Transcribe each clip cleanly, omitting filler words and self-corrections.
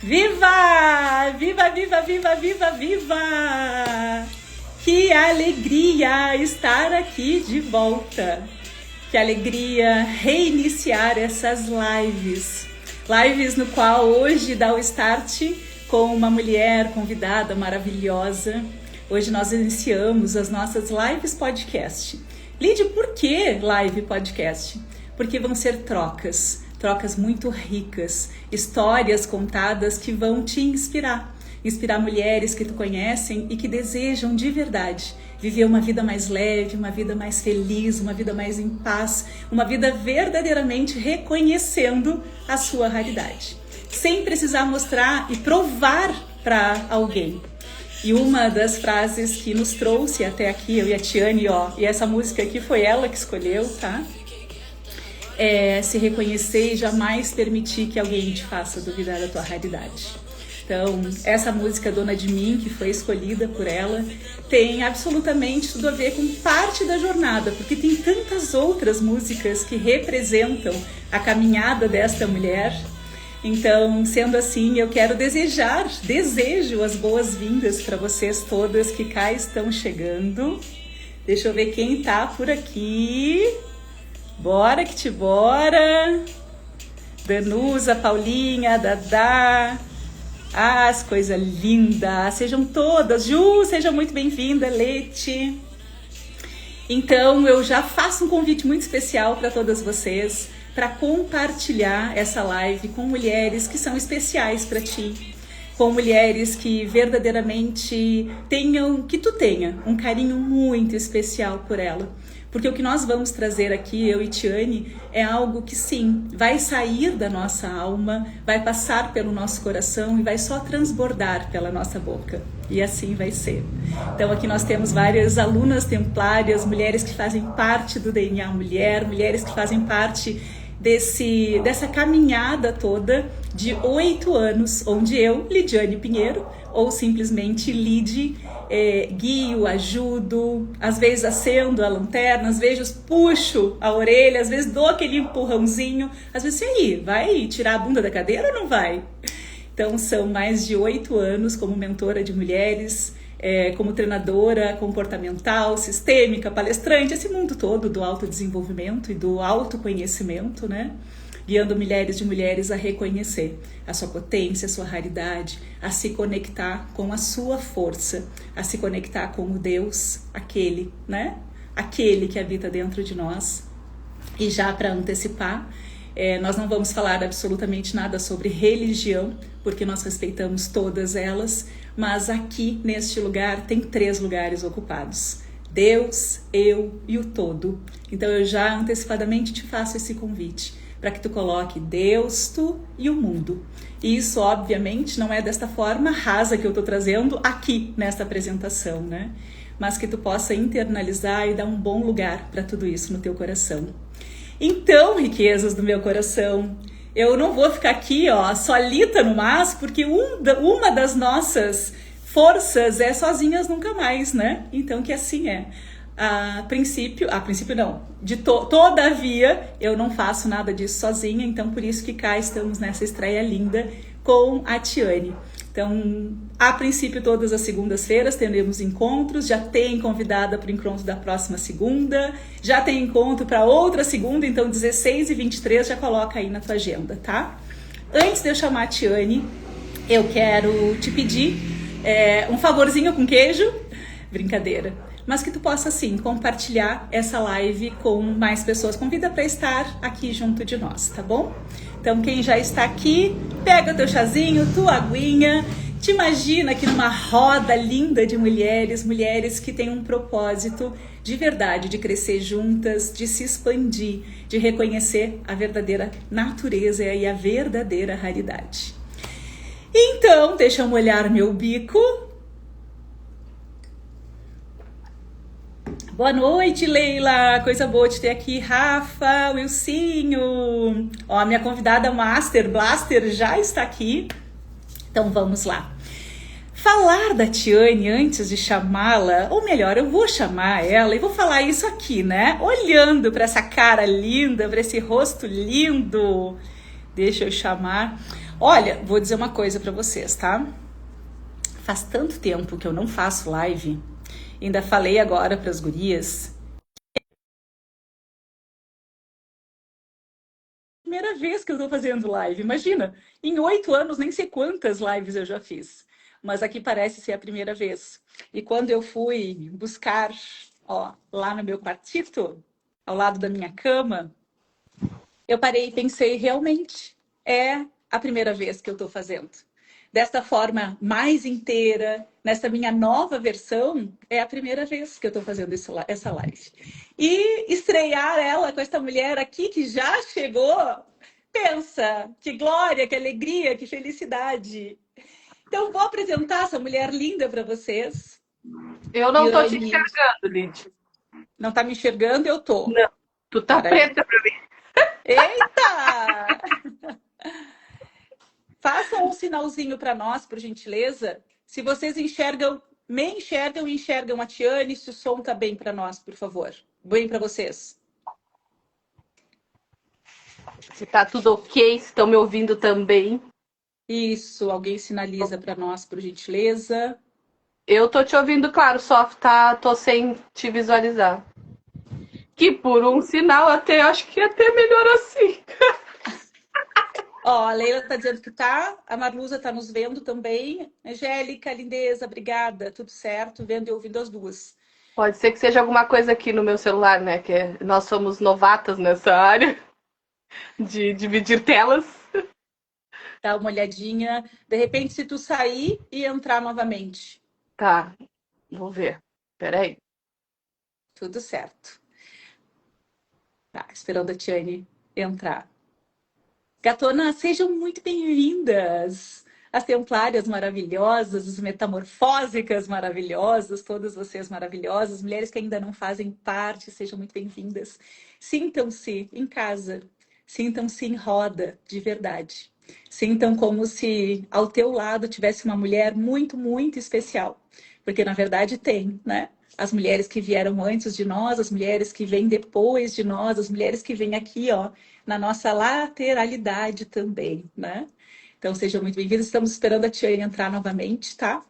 Viva! Viva, viva, viva, viva, viva! Que alegria estar aqui de volta! Que alegria reiniciar essas lives. Lives no qual hoje dá o start com uma mulher convidada maravilhosa. Hoje nós iniciamos as nossas lives podcast. Lídia, por que live podcast? Porque vão ser trocas muito ricas, histórias contadas que vão te inspirar mulheres que tu conhecem e que desejam de verdade viver uma vida mais leve, uma vida mais feliz, uma vida mais em paz, uma vida verdadeiramente reconhecendo a sua raridade, sem precisar mostrar e provar para alguém. E uma das frases que nos trouxe até aqui, eu e a Tiane, e essa música aqui foi ela que escolheu, tá? É se reconhecer e jamais permitir que alguém te faça duvidar da tua raridade. Então, essa música Dona de Mim, que foi escolhida por ela, tem absolutamente tudo a ver com parte da jornada, porque tem tantas outras músicas que representam a caminhada desta mulher. Então, sendo assim, eu quero desejo as boas-vindas para vocês todas que cá estão chegando. Deixa eu ver quem tá por aqui. Bora que te bora! Danusa, Paulinha, Dadá, as coisa linda! Sejam todas, Ju, seja muito bem-vinda, Leti. Então, eu já faço um convite muito especial para todas vocês, para compartilhar essa live com mulheres que são especiais para ti, com mulheres que verdadeiramente que tu tenha um carinho muito especial por ela. Porque o que nós vamos trazer aqui, eu e Tiane, é algo que sim, vai sair da nossa alma, vai passar pelo nosso coração e vai só transbordar pela nossa boca. E assim vai ser. Então aqui nós temos várias alunas templárias, mulheres que fazem parte do DNA Mulher, mulheres que fazem parte dessa caminhada toda de 8 anos, onde eu, Lidiane Pinheiro, ou simplesmente Lidi, guio, ajudo, às vezes acendo a lanterna, às vezes puxo a orelha, às vezes dou aquele empurrãozinho, às vezes e aí, vai tirar a bunda da cadeira ou não vai? Então são mais de 8 anos como mentora de mulheres, como treinadora comportamental, sistêmica, palestrante, esse mundo todo do autodesenvolvimento e do autoconhecimento, né? Guiando milhares de mulheres a reconhecer a sua potência, a sua raridade, a se conectar com a sua força, a se conectar com o Deus, aquele, né? Aquele que habita dentro de nós. E já para antecipar, nós não vamos falar absolutamente nada sobre religião, porque nós respeitamos todas elas, mas aqui neste lugar tem 3 lugares ocupados: Deus, eu e o todo. Então eu já antecipadamente te faço esse convite para que tu coloque Deus, tu e o mundo. E isso, obviamente, não é desta forma rasa que eu estou trazendo aqui nesta apresentação, né? Mas que tu possa internalizar e dar um bom lugar para tudo isso no teu coração. Então, riquezas do meu coração, eu não vou ficar aqui, solita no mas, porque uma das nossas forças é sozinhas nunca mais, né? Então, que assim é. Todavia, eu não faço nada disso sozinha, então por isso que cá estamos nessa estreia linda com a Tiane. Então, a princípio, todas as segundas-feiras teremos encontros, já tem convidada para o encontro da próxima segunda, já tem encontro para outra segunda, então 16 e 23 já coloca aí na tua agenda, tá? Antes de eu chamar a Tiane, eu quero te pedir um favorzinho com queijo, brincadeira, mas que tu possa, sim, compartilhar essa live com mais pessoas. Convida para estar aqui junto de nós, tá bom? Então, quem já está aqui, pega teu chazinho, tua aguinha, te imagina aqui numa roda linda de mulheres que têm um propósito de verdade, de crescer juntas, de se expandir, de reconhecer a verdadeira natureza e a verdadeira raridade. Então, deixa eu molhar meu bico. Boa noite, Leila. Coisa boa te ter aqui. Rafa, Wilsinho. A minha convidada Master Blaster já está aqui. Então vamos lá. Falar da Tiane antes de chamá-la, ou melhor, eu vou chamar ela e vou falar isso aqui, né? Olhando para essa cara linda, para esse rosto lindo. Deixa eu chamar. Olha, vou dizer uma coisa pra vocês, tá? Faz tanto tempo que eu não faço live. Ainda falei agora pras gurias. Primeira vez que eu tô fazendo live. Imagina, em 8 anos, nem sei quantas lives eu já fiz. Mas aqui parece ser a primeira vez. E quando eu fui buscar, ó, lá no meu quartito, ao lado da minha cama, eu parei e pensei, realmente, é a primeira vez que eu estou fazendo. Desta forma mais inteira, nessa minha nova versão, é a primeira vez que eu estou fazendo essa live. E estrear ela com essa mulher aqui que já chegou, pensa, que glória, que alegria, que felicidade. Então, vou apresentar essa mulher linda para vocês. Eu não tô te Diane, enxergando, Lid. não está me enxergando? Eu tô. Não. Tu tá Peraí. preta pra mim. Eita! Façam um sinalzinho para nós, por gentileza. Se vocês enxergam, me enxergam e enxergam a Tiane, se o som tá bem para nós, por favor. Bem para vocês. Se tá tudo ok, se estão me ouvindo também. Isso, alguém sinaliza para nós, por gentileza. Eu tô te ouvindo, claro, só tô sem te visualizar. Que por um sinal até acho que até melhor assim. Ó, a Leila tá dizendo que tá, a Marluza tá nos vendo também. Angélica, lindeza, obrigada, tudo certo, vendo e ouvindo as duas. Pode ser que seja alguma coisa aqui no meu celular, né? Nós somos novatas nessa área de dividir telas. Dá uma olhadinha. De repente, se tu sair e entrar novamente, Tá, vou ver. Peraí. tudo certo. Tá, esperando a Tiane entrar. Gatonas, sejam muito bem-vindas! As templárias maravilhosas, as metamorfósicas maravilhosas, todas vocês maravilhosas, mulheres que ainda não fazem parte, sejam muito bem-vindas. Sintam-se em casa, sintam-se em roda, de verdade. Sintam como se ao teu lado tivesse uma mulher muito, muito especial. Porque na verdade tem, né? As mulheres que vieram antes de nós, as mulheres que vêm depois de nós, as mulheres que vêm aqui, ó, na nossa lateralidade também, né? Então, sejam muito bem-vindos. Estamos esperando a Tiane entrar novamente, tá?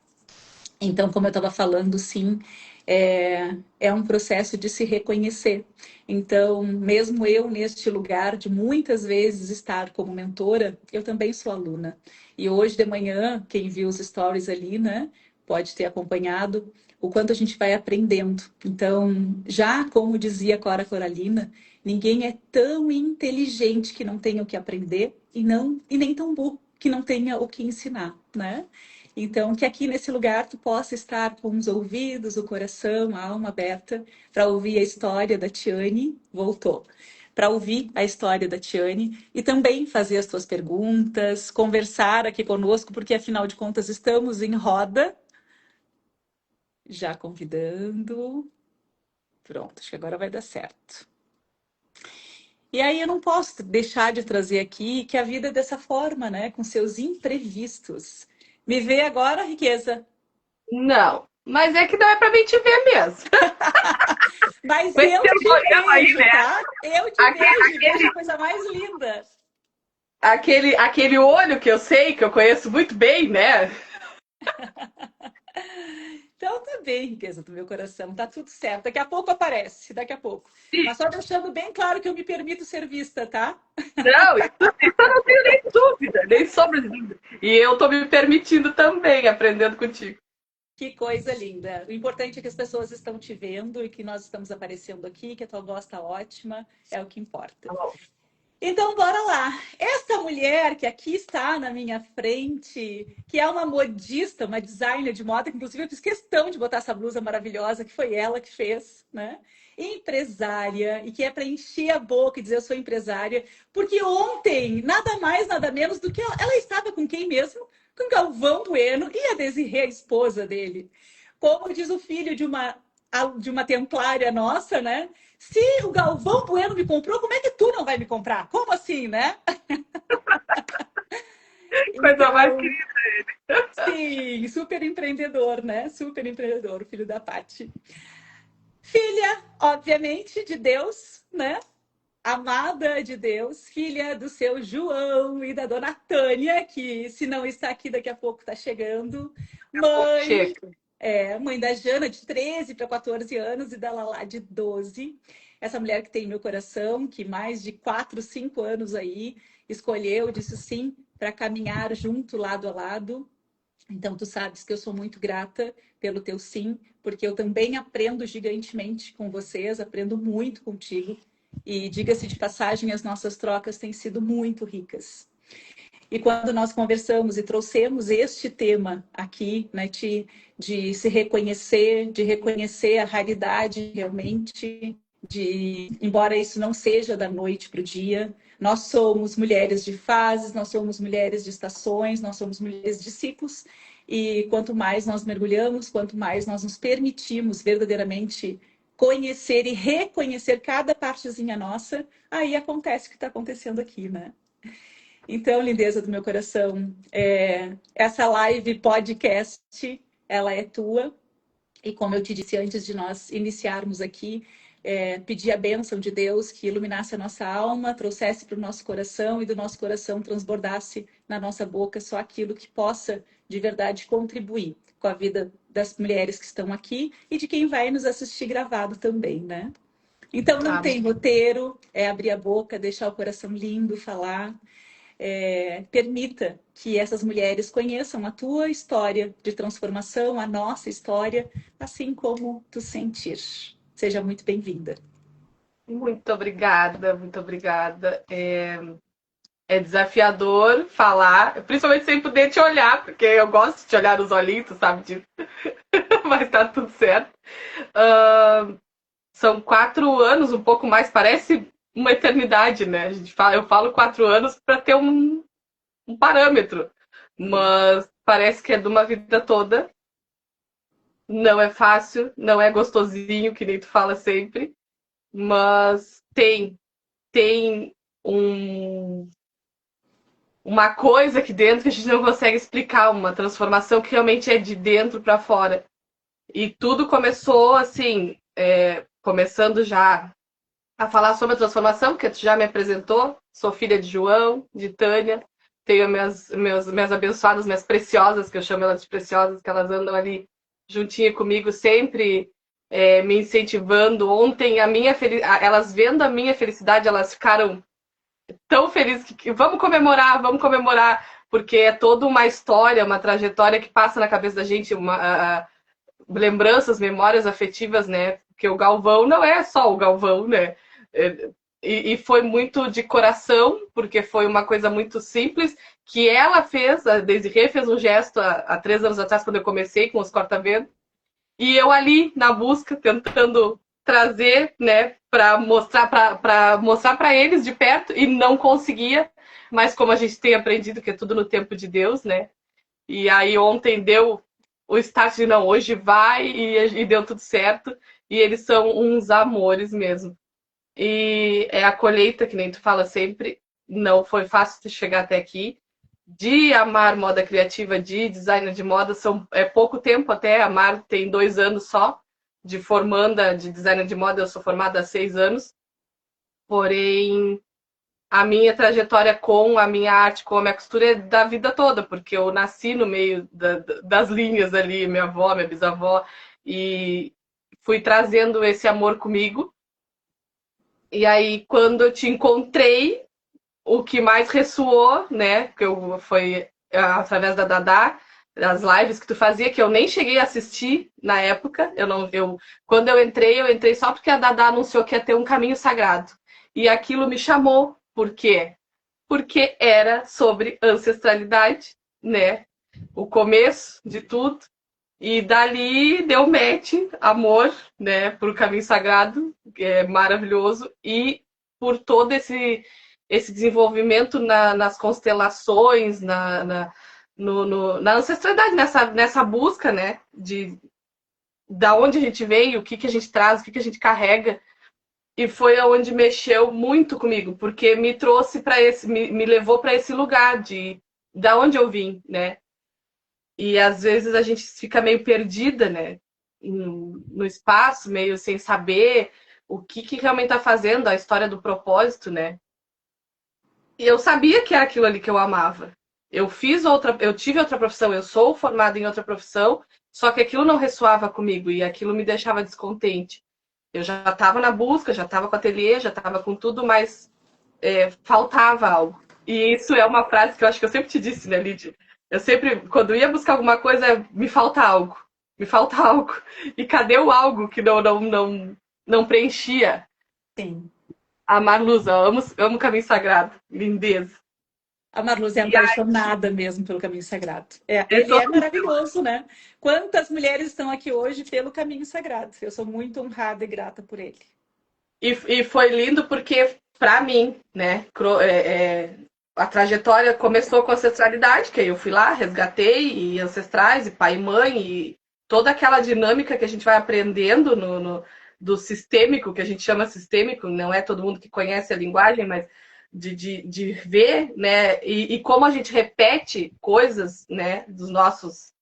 Então, como eu estava falando, sim, é um processo de se reconhecer. Então, mesmo eu neste lugar de muitas vezes estar como mentora, eu também sou aluna. E hoje de manhã, quem viu os stories ali, né, pode ter acompanhado o quanto a gente vai aprendendo. Então, já como dizia a Cora Coralina, ninguém é tão inteligente que não tenha o que aprender e nem tão burro que não tenha o que ensinar, né? Então, que aqui nesse lugar tu possa estar com os ouvidos, o coração, a alma aberta para ouvir a história da Tiane, voltou, para ouvir a história da Tiane e também fazer as tuas perguntas, conversar aqui conosco, porque afinal de contas estamos em roda, já convidando. Pronto, acho que agora vai dar certo. E aí eu não posso deixar de trazer aqui que a vida é dessa forma, né? Com seus imprevistos. Me vê agora, riqueza. Não, mas é que não é pra mim te ver mesmo. Mas Com esse eu teu te olhão aí, vejo, né? tá? Eu te Aquele, vejo e vejo aquele, a coisa mais linda. aquele olho que eu sei, que eu conheço muito bem, né? Então tá bem, riqueza do meu coração, tá tudo certo. Daqui a pouco aparece, daqui a pouco. Mas só deixando bem claro que eu me permito ser vista, tá? Não, isso eu não tenho nem dúvida, nem sombra de dúvida. E eu tô me permitindo também, aprendendo contigo. Que coisa linda. O importante é que as pessoas estão te vendo e que nós estamos aparecendo aqui, que a tua voz tá ótima, é o que importa. Tá bom. Então, bora lá. Essa mulher que aqui está na minha frente, que é uma modista, uma designer de moda, que inclusive eu fiz questão de botar essa blusa maravilhosa, que foi ela que fez, né? Empresária, e que é para encher a boca e dizer eu sou empresária, porque ontem, nada mais, nada menos do que ela estava com quem mesmo? Com Galvão Bueno e a Desirê, a esposa dele. Como diz o filho de uma templária nossa, né? Se o Galvão Bueno me comprou, como é que tu não vai me comprar? Como assim, né? Coisa mais Então, querida. sim, super empreendedor, né? Super empreendedor, o filho da Paty. Filha, obviamente, de Deus, né? amada de Deus, filha do seu João e da dona Tânia, que se não está aqui, daqui a pouco está chegando. Mãe, Chega. mãe da Jana, de 13 para 14 anos, e da Lala, de 12. Essa mulher que tem meu coração, que mais de 4, 5 anos aí, escolheu, disse sim, para caminhar junto, lado a lado. Então, tu sabes que eu sou muito grata pelo teu sim, porque eu também aprendo gigantemente com vocês, aprendo muito contigo. E diga-se de passagem, as nossas trocas têm sido muito ricas. E quando nós conversamos e trouxemos este tema aqui, né, de se reconhecer, de reconhecer a raridade realmente, embora isso não seja da noite para o dia, nós somos mulheres de fases, nós somos mulheres de estações, nós somos mulheres de ciclos, e quanto mais nós mergulhamos, quanto mais nós nos permitimos verdadeiramente conhecer e reconhecer cada partezinha nossa, aí acontece o que está acontecendo aqui, né? Então, lindeza do meu coração, essa live podcast, ela é tua. E como eu te disse antes de nós iniciarmos aqui, pedir a bênção de Deus que iluminasse a nossa alma, trouxesse para o nosso coração e do nosso coração transbordasse na nossa boca só aquilo que possa de verdade contribuir com a vida das mulheres que estão aqui e de quem vai nos assistir gravado também, né? Então não tem Amém. roteiro, é abrir a boca, deixar o coração lindo falar. Permita que essas mulheres conheçam a tua história de transformação, a nossa história, assim como tu sentir. Seja muito bem-vinda. Muito obrigada, muito obrigada. É desafiador falar, principalmente sem poder te olhar, porque eu gosto de te olhar nos olhinhos, tu sabe disso. Mas tá tudo certo. São 4 anos, um pouco mais, parece uma eternidade, né? Eu falo 4 anos para ter um parâmetro, mas parece que é de uma vida toda. Não é fácil, não é gostosinho, que nem tu fala sempre, mas tem um, uma coisa aqui dentro que a gente não consegue explicar, uma transformação que realmente é de dentro para fora. E tudo começou assim, começando já a falar sobre a transformação, que tu já me apresentou. Sou filha de João, de Tânia, tenho minhas abençoadas, minhas preciosas, que eu chamo elas de preciosas, que elas andam ali juntinha comigo, sempre me incentivando. Ontem, elas vendo a minha felicidade, elas ficaram tão felizes que vamos comemorar, porque é toda uma história, uma trajetória que passa na cabeça da gente, lembranças, memórias afetivas, né? Porque o Galvão não é só o Galvão, né? E foi muito de coração, porque foi uma coisa muito simples, que ela fez, a Desirê fez um gesto há 3 anos atrás, quando eu comecei com os corta-vento, e eu ali na busca, tentando trazer, né, para mostrar para eles de perto, e não conseguia, mas como a gente tem aprendido que é tudo no tempo de Deus, né? E aí ontem deu o start de não, hoje vai, e deu tudo certo, e eles são uns amores mesmo. E é a colheita, que nem tu fala sempre, não foi fácil de chegar até aqui. De amar moda criativa, de designer de moda, é pouco tempo até. A Mar tem 2 anos só de formanda de designer de moda, eu sou formada há 6 anos. Porém, a minha trajetória com a minha arte, com a minha costura é da vida toda, porque eu nasci no meio das linhas ali, minha avó, minha bisavó, e fui trazendo esse amor comigo. E aí, quando eu te encontrei, o que mais ressoou, né, foi através da Dadá, das lives que tu fazia, que eu nem cheguei a assistir na época. Quando eu entrei só porque a Dadá anunciou que ia ter um caminho sagrado. E aquilo me chamou. Por quê? Porque era sobre ancestralidade, né? O começo de tudo. E dali deu match, amor, né, por caminho sagrado, que é maravilhoso, e por todo esse desenvolvimento nas constelações, na ancestralidade, nessa busca, né, da onde a gente veio, o que a gente traz, o que a gente carrega. E foi aonde mexeu muito comigo, porque me trouxe para me levou para esse lugar da onde eu vim, né? E às vezes a gente fica meio perdida, né? No espaço, meio sem saber. o que realmente está fazendo, a história do propósito, né? E eu sabia que era aquilo ali que eu amava. Eu tive outra profissão, eu sou formada em outra profissão, só que aquilo não ressoava comigo e aquilo me deixava descontente. Eu já estava na busca, já estava com ateliê, já estava com tudo, mas faltava algo. E isso é uma frase que eu acho que eu sempre te disse, né, Lídia? Eu sempre, quando ia buscar alguma coisa, me falta algo. Me falta algo. E cadê o algo que não preenchia? Sim. A Marluza, amo o Caminho Sagrado. Lindeza. A Marluce é E aí, apaixonada mesmo pelo Caminho Sagrado. Ele é todo maravilhoso, né? Quantas mulheres estão aqui hoje pelo Caminho Sagrado? Eu sou muito honrada e grata por ele. E foi lindo porque, para mim, né, a trajetória começou com ancestralidade, que aí eu fui lá, resgatei, e ancestrais, e pai e mãe, e toda aquela dinâmica que a gente vai aprendendo do sistêmico, que a gente chama sistêmico, não é todo mundo que conhece a linguagem, mas de ver, né, e como a gente repete coisas, né, dos nossos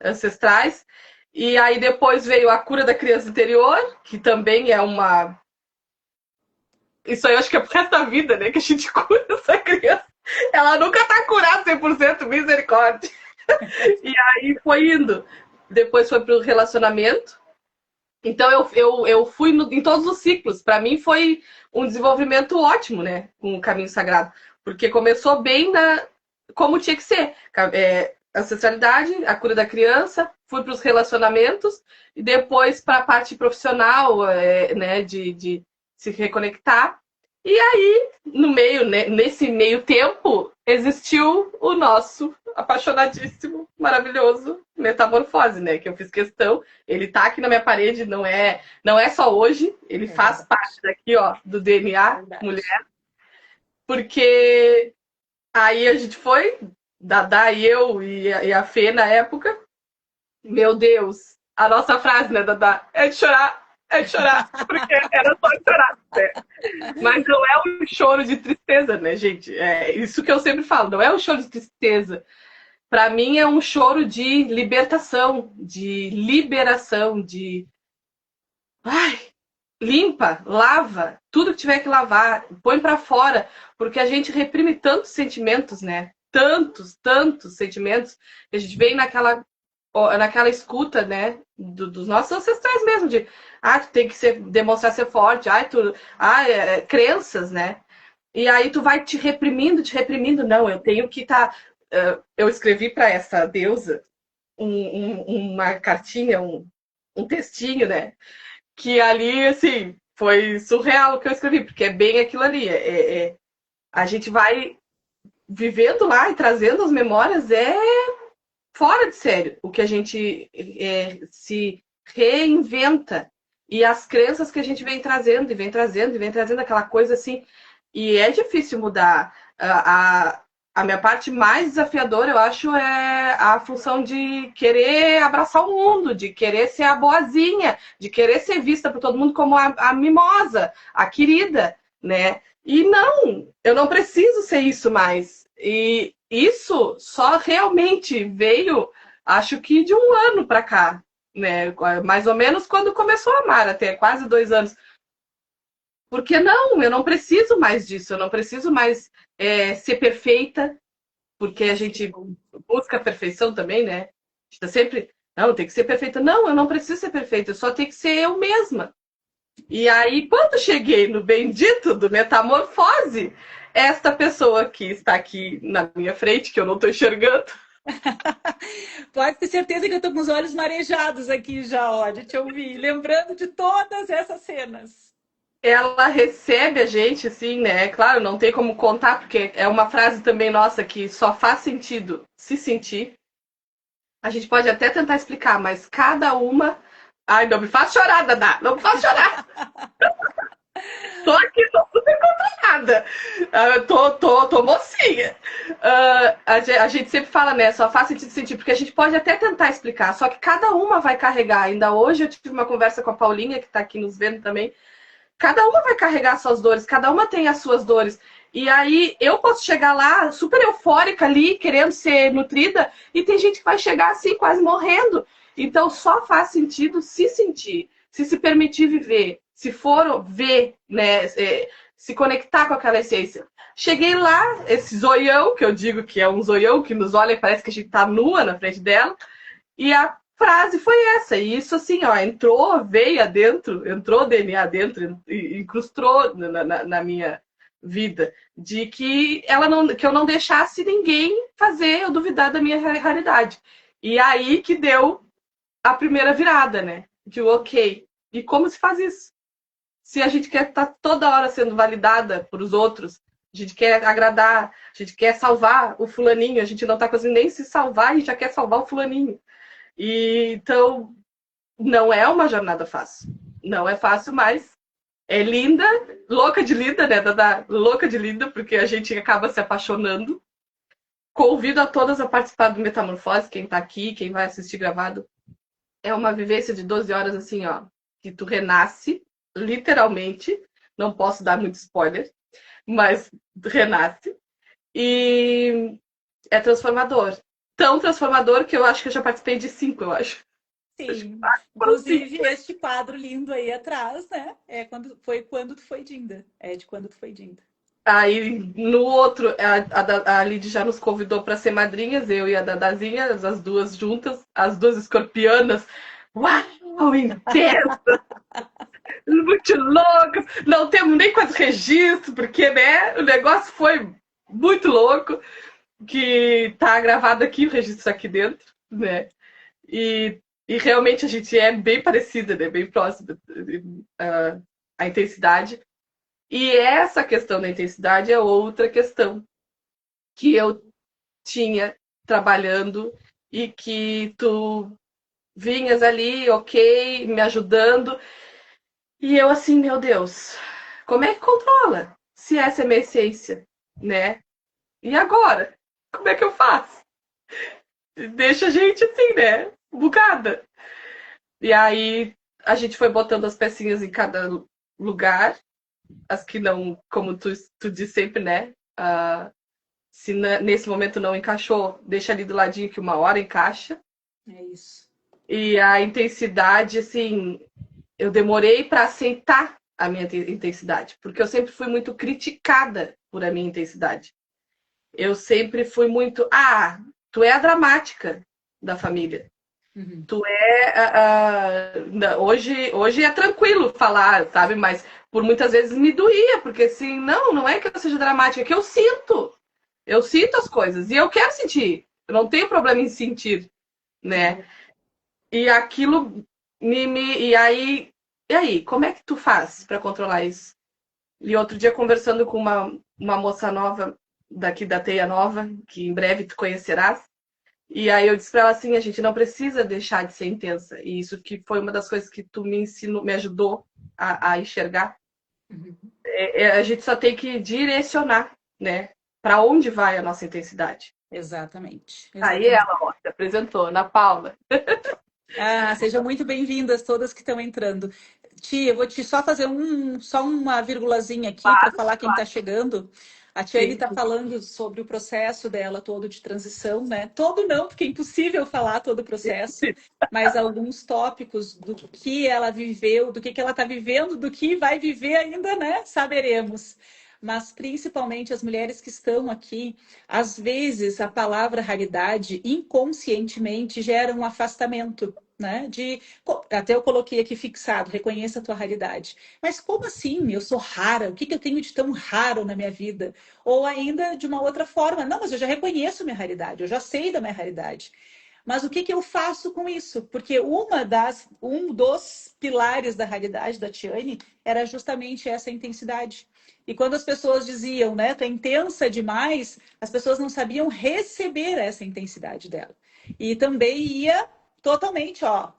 ancestrais. E aí depois veio a cura da criança interior, que também é uma... Isso aí eu acho que é pro resto da vida, né? Que a gente cura essa criança. Ela nunca tá curada 100%, misericórdia. E aí foi indo. Depois foi pro relacionamento. Então eu fui em todos os ciclos. Para mim foi um desenvolvimento ótimo, né? Com o Caminho Sagrado. Porque começou bem como tinha que ser. Ancestralidade, a cura da criança, fui para os relacionamentos e depois para a parte profissional, né? De se reconectar. E aí, nesse meio tempo, existiu o nosso apaixonadíssimo, maravilhoso Metamorfose, né? Que eu fiz questão. Ele tá aqui na minha parede, não é só hoje, ele faz parte daqui, ó, do DNA mulher. Porque aí a gente foi, Dadá e eu e a Fê na época. Meu Deus, a nossa frase, né, Dadá? É de chorar, porque era só chorar. Né? Mas não é um choro de tristeza, né, gente? É isso que eu sempre falo, não é um choro de tristeza. Para mim é um choro de libertação, de liberação, de... Ai, limpa, lava, tudo que tiver que lavar, põe para fora, porque a gente reprime tantos sentimentos, né? Tantos sentimentos, que a gente vem naquela escuta, né, dos nossos ancestrais mesmo, de tu tem que demonstrar ser forte, crenças, né? E aí tu vai te reprimindo, não, eu tenho que estar... eu escrevi para essa deusa uma cartinha, um textinho, né? Que ali, assim, foi surreal o que eu escrevi, porque é bem aquilo ali. A gente vai vivendo lá e trazendo as memórias, fora de sério o que a gente se reinventa. E as crenças que a gente vem trazendo, e vem trazendo aquela coisa assim. E é difícil mudar. A minha parte mais desafiadora, eu acho, é a função de querer abraçar o mundo, de querer ser a boazinha, de querer ser vista por todo mundo como a mimosa, a querida, né? E não, eu não preciso ser isso mais. E isso só realmente veio, acho que de um ano para cá, né? Mais ou menos quando começou a amar, até quase 2 anos. Porque não, eu não preciso mais disso, eu não preciso mais ser perfeita, porque a gente busca a perfeição também, né? A gente tá sempre, não, tem que ser perfeita. Não, eu não preciso ser perfeita, eu só tenho que ser eu mesma. E aí, quando cheguei no bendito do Metamorfose, esta pessoa que está aqui na minha frente, que eu não estou enxergando. Pode ter certeza que eu estou com os olhos marejados aqui já, ó, de te ouvir, lembrando de todas essas cenas. Ela recebe a gente, assim, né? Claro, não tem como contar, porque é uma frase também nossa que só faz sentido se sentir. A gente pode até tentar explicar, mas cada uma... Ai, não me faz chorar, Dadá! Não me faz chorar! Tô aqui, tô super contratada. Tô mocinha. A gente sempre fala, né? Só faz sentido sentir, porque a gente pode até tentar explicar, só que cada uma vai carregar. Ainda hoje eu tive uma conversa com a Paulinha, que tá aqui nos vendo também. Cada uma vai carregar suas dores, cada uma tem as suas dores. E aí eu posso chegar lá super eufórica ali, querendo ser nutrida, e tem gente que vai chegar assim, quase morrendo. Então só faz sentido se sentir, se permitir viver. se for ver, né, se conectar com aquela essência. Cheguei lá, esse zoião, que eu digo que é um zoião que nos olha e parece que a gente tá nua na frente dela, e a frase foi essa. E isso, assim, ó, entrou veia dentro, entrou DNA dentro, incrustou na minha vida, de que que eu não deixasse ninguém fazer eu duvidar da minha realidade. E aí que deu a primeira virada, né? De ok. E como se faz isso? Se a gente quer estar toda hora sendo validada por os outros, a gente quer agradar, a gente quer salvar o fulaninho, a gente não está conseguindo nem se salvar e já quer salvar o fulaninho. E, então, não é uma jornada fácil. Não é fácil, mas é linda, louca de linda, né, Dada? Louca de linda, porque a gente acaba se apaixonando. Convido a todas a participar do Metamorfose, quem está aqui, quem vai assistir gravado. É uma vivência de 12 horas, assim, ó, que tu renasce, literalmente. Não posso dar muito spoiler, mas renasce. E é transformador. Tão transformador que eu acho que eu já participei de 5, eu acho. Sim, Foram 5. inclusive este quadro lindo aí atrás, né? É quando tu foi Dinda. É de quando tu foi Dinda. Aí no outro, a Lid já nos convidou para ser madrinhas, eu e a Dadazinha, as duas juntas, as duas escorpianas. Uau, intenso! Muito louco! Não temos nem quase registro, porque né, o negócio foi muito louco. Que tá gravado aqui, o registro aqui dentro, né? E realmente a gente é bem parecida, né? Bem próxima a intensidade. E essa questão da intensidade é outra questão que eu tinha trabalhando e que tu vinhas ali, ok, me ajudando. E eu assim, meu Deus, como é que controla? Se essa é minha essência, né? E agora? Como é que eu faço? Deixa a gente assim, né? Bugada. E aí a gente foi botando as pecinhas em cada lugar, as que não, como tu diz sempre, né? Se nesse momento não encaixou, deixa ali do ladinho que uma hora encaixa. É isso. E a intensidade, assim, eu demorei para aceitar a minha intensidade, porque eu sempre fui muito criticada por a minha intensidade. Eu sempre fui muito, tu é a dramática da família. Uhum. Tu é. Hoje é tranquilo falar, sabe? Mas por muitas vezes me doía, porque assim, não é que eu seja dramática, é que eu sinto. Eu sinto as coisas e eu quero sentir. Eu não tenho problema em sentir, né? E aquilo e aí, como é que tu faz para controlar isso? E outro dia conversando com uma moça nova daqui da Teia Nova, que em breve tu conhecerás. E aí eu disse para ela assim, a gente não precisa deixar de ser intensa. E isso que foi uma das coisas que tu me ensinou, me ajudou a enxergar. Uhum. A gente só tem que direcionar, né? Para onde vai a nossa intensidade. Exatamente. Aí ela, ó, se apresentou, Ana Paula. Sejam muito bem-vindas todas que estão entrando. Tia, eu vou te só fazer só uma virgulazinha aqui para falar quem está chegando. A Tiane está falando sobre o processo dela todo de transição, né? Todo não, porque é impossível falar todo o processo, mas alguns tópicos do que ela viveu, do que ela está vivendo, do que vai viver ainda, né? Saberemos. Mas principalmente as mulheres que estão aqui, às vezes a palavra raridade inconscientemente gera um afastamento, né? Até eu coloquei aqui fixado, reconheça a tua raridade. Mas como assim? Eu sou rara? O que eu tenho de tão raro na minha vida? Ou ainda de uma outra forma, não, mas eu já reconheço minha raridade, eu já sei da minha raridade. Mas o que eu faço com isso? Porque um dos pilares da raridade da Tiane era justamente essa intensidade. E quando as pessoas diziam, né, tu é intensa demais, as pessoas não sabiam receber essa intensidade dela. E também ia totalmente, ó,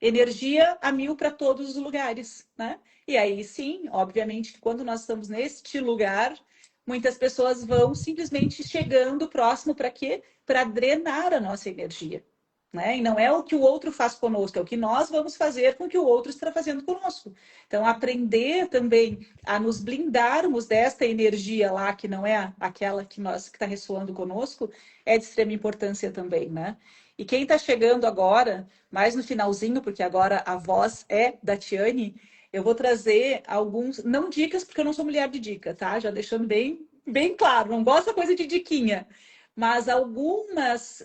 energia a mil para todos os lugares, né? E aí sim, obviamente que quando nós estamos neste lugar, muitas pessoas vão simplesmente chegando próximo para quê? Para drenar a nossa energia. Né? E não é o que o outro faz conosco, é o que nós vamos fazer com o que o outro está fazendo conosco. Então, aprender também a nos blindarmos desta energia lá, que não é aquela que está ressoando conosco, é de extrema importância também, né? E quem está chegando agora, mais no finalzinho, porque agora a voz é da Tiane, Eu vou trazer alguns, não dicas, porque eu não sou mulher de dica, tá? Já deixando bem claro, não gosto da coisa de diquinha, mas algumas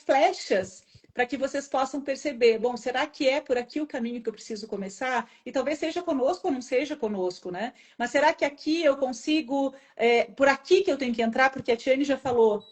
flechas para que vocês possam perceber, bom, será que é por aqui o caminho que eu preciso começar? E talvez seja conosco ou não seja conosco, né? Mas será que aqui eu consigo, por aqui que eu tenho que entrar? Porque a Tiane já falou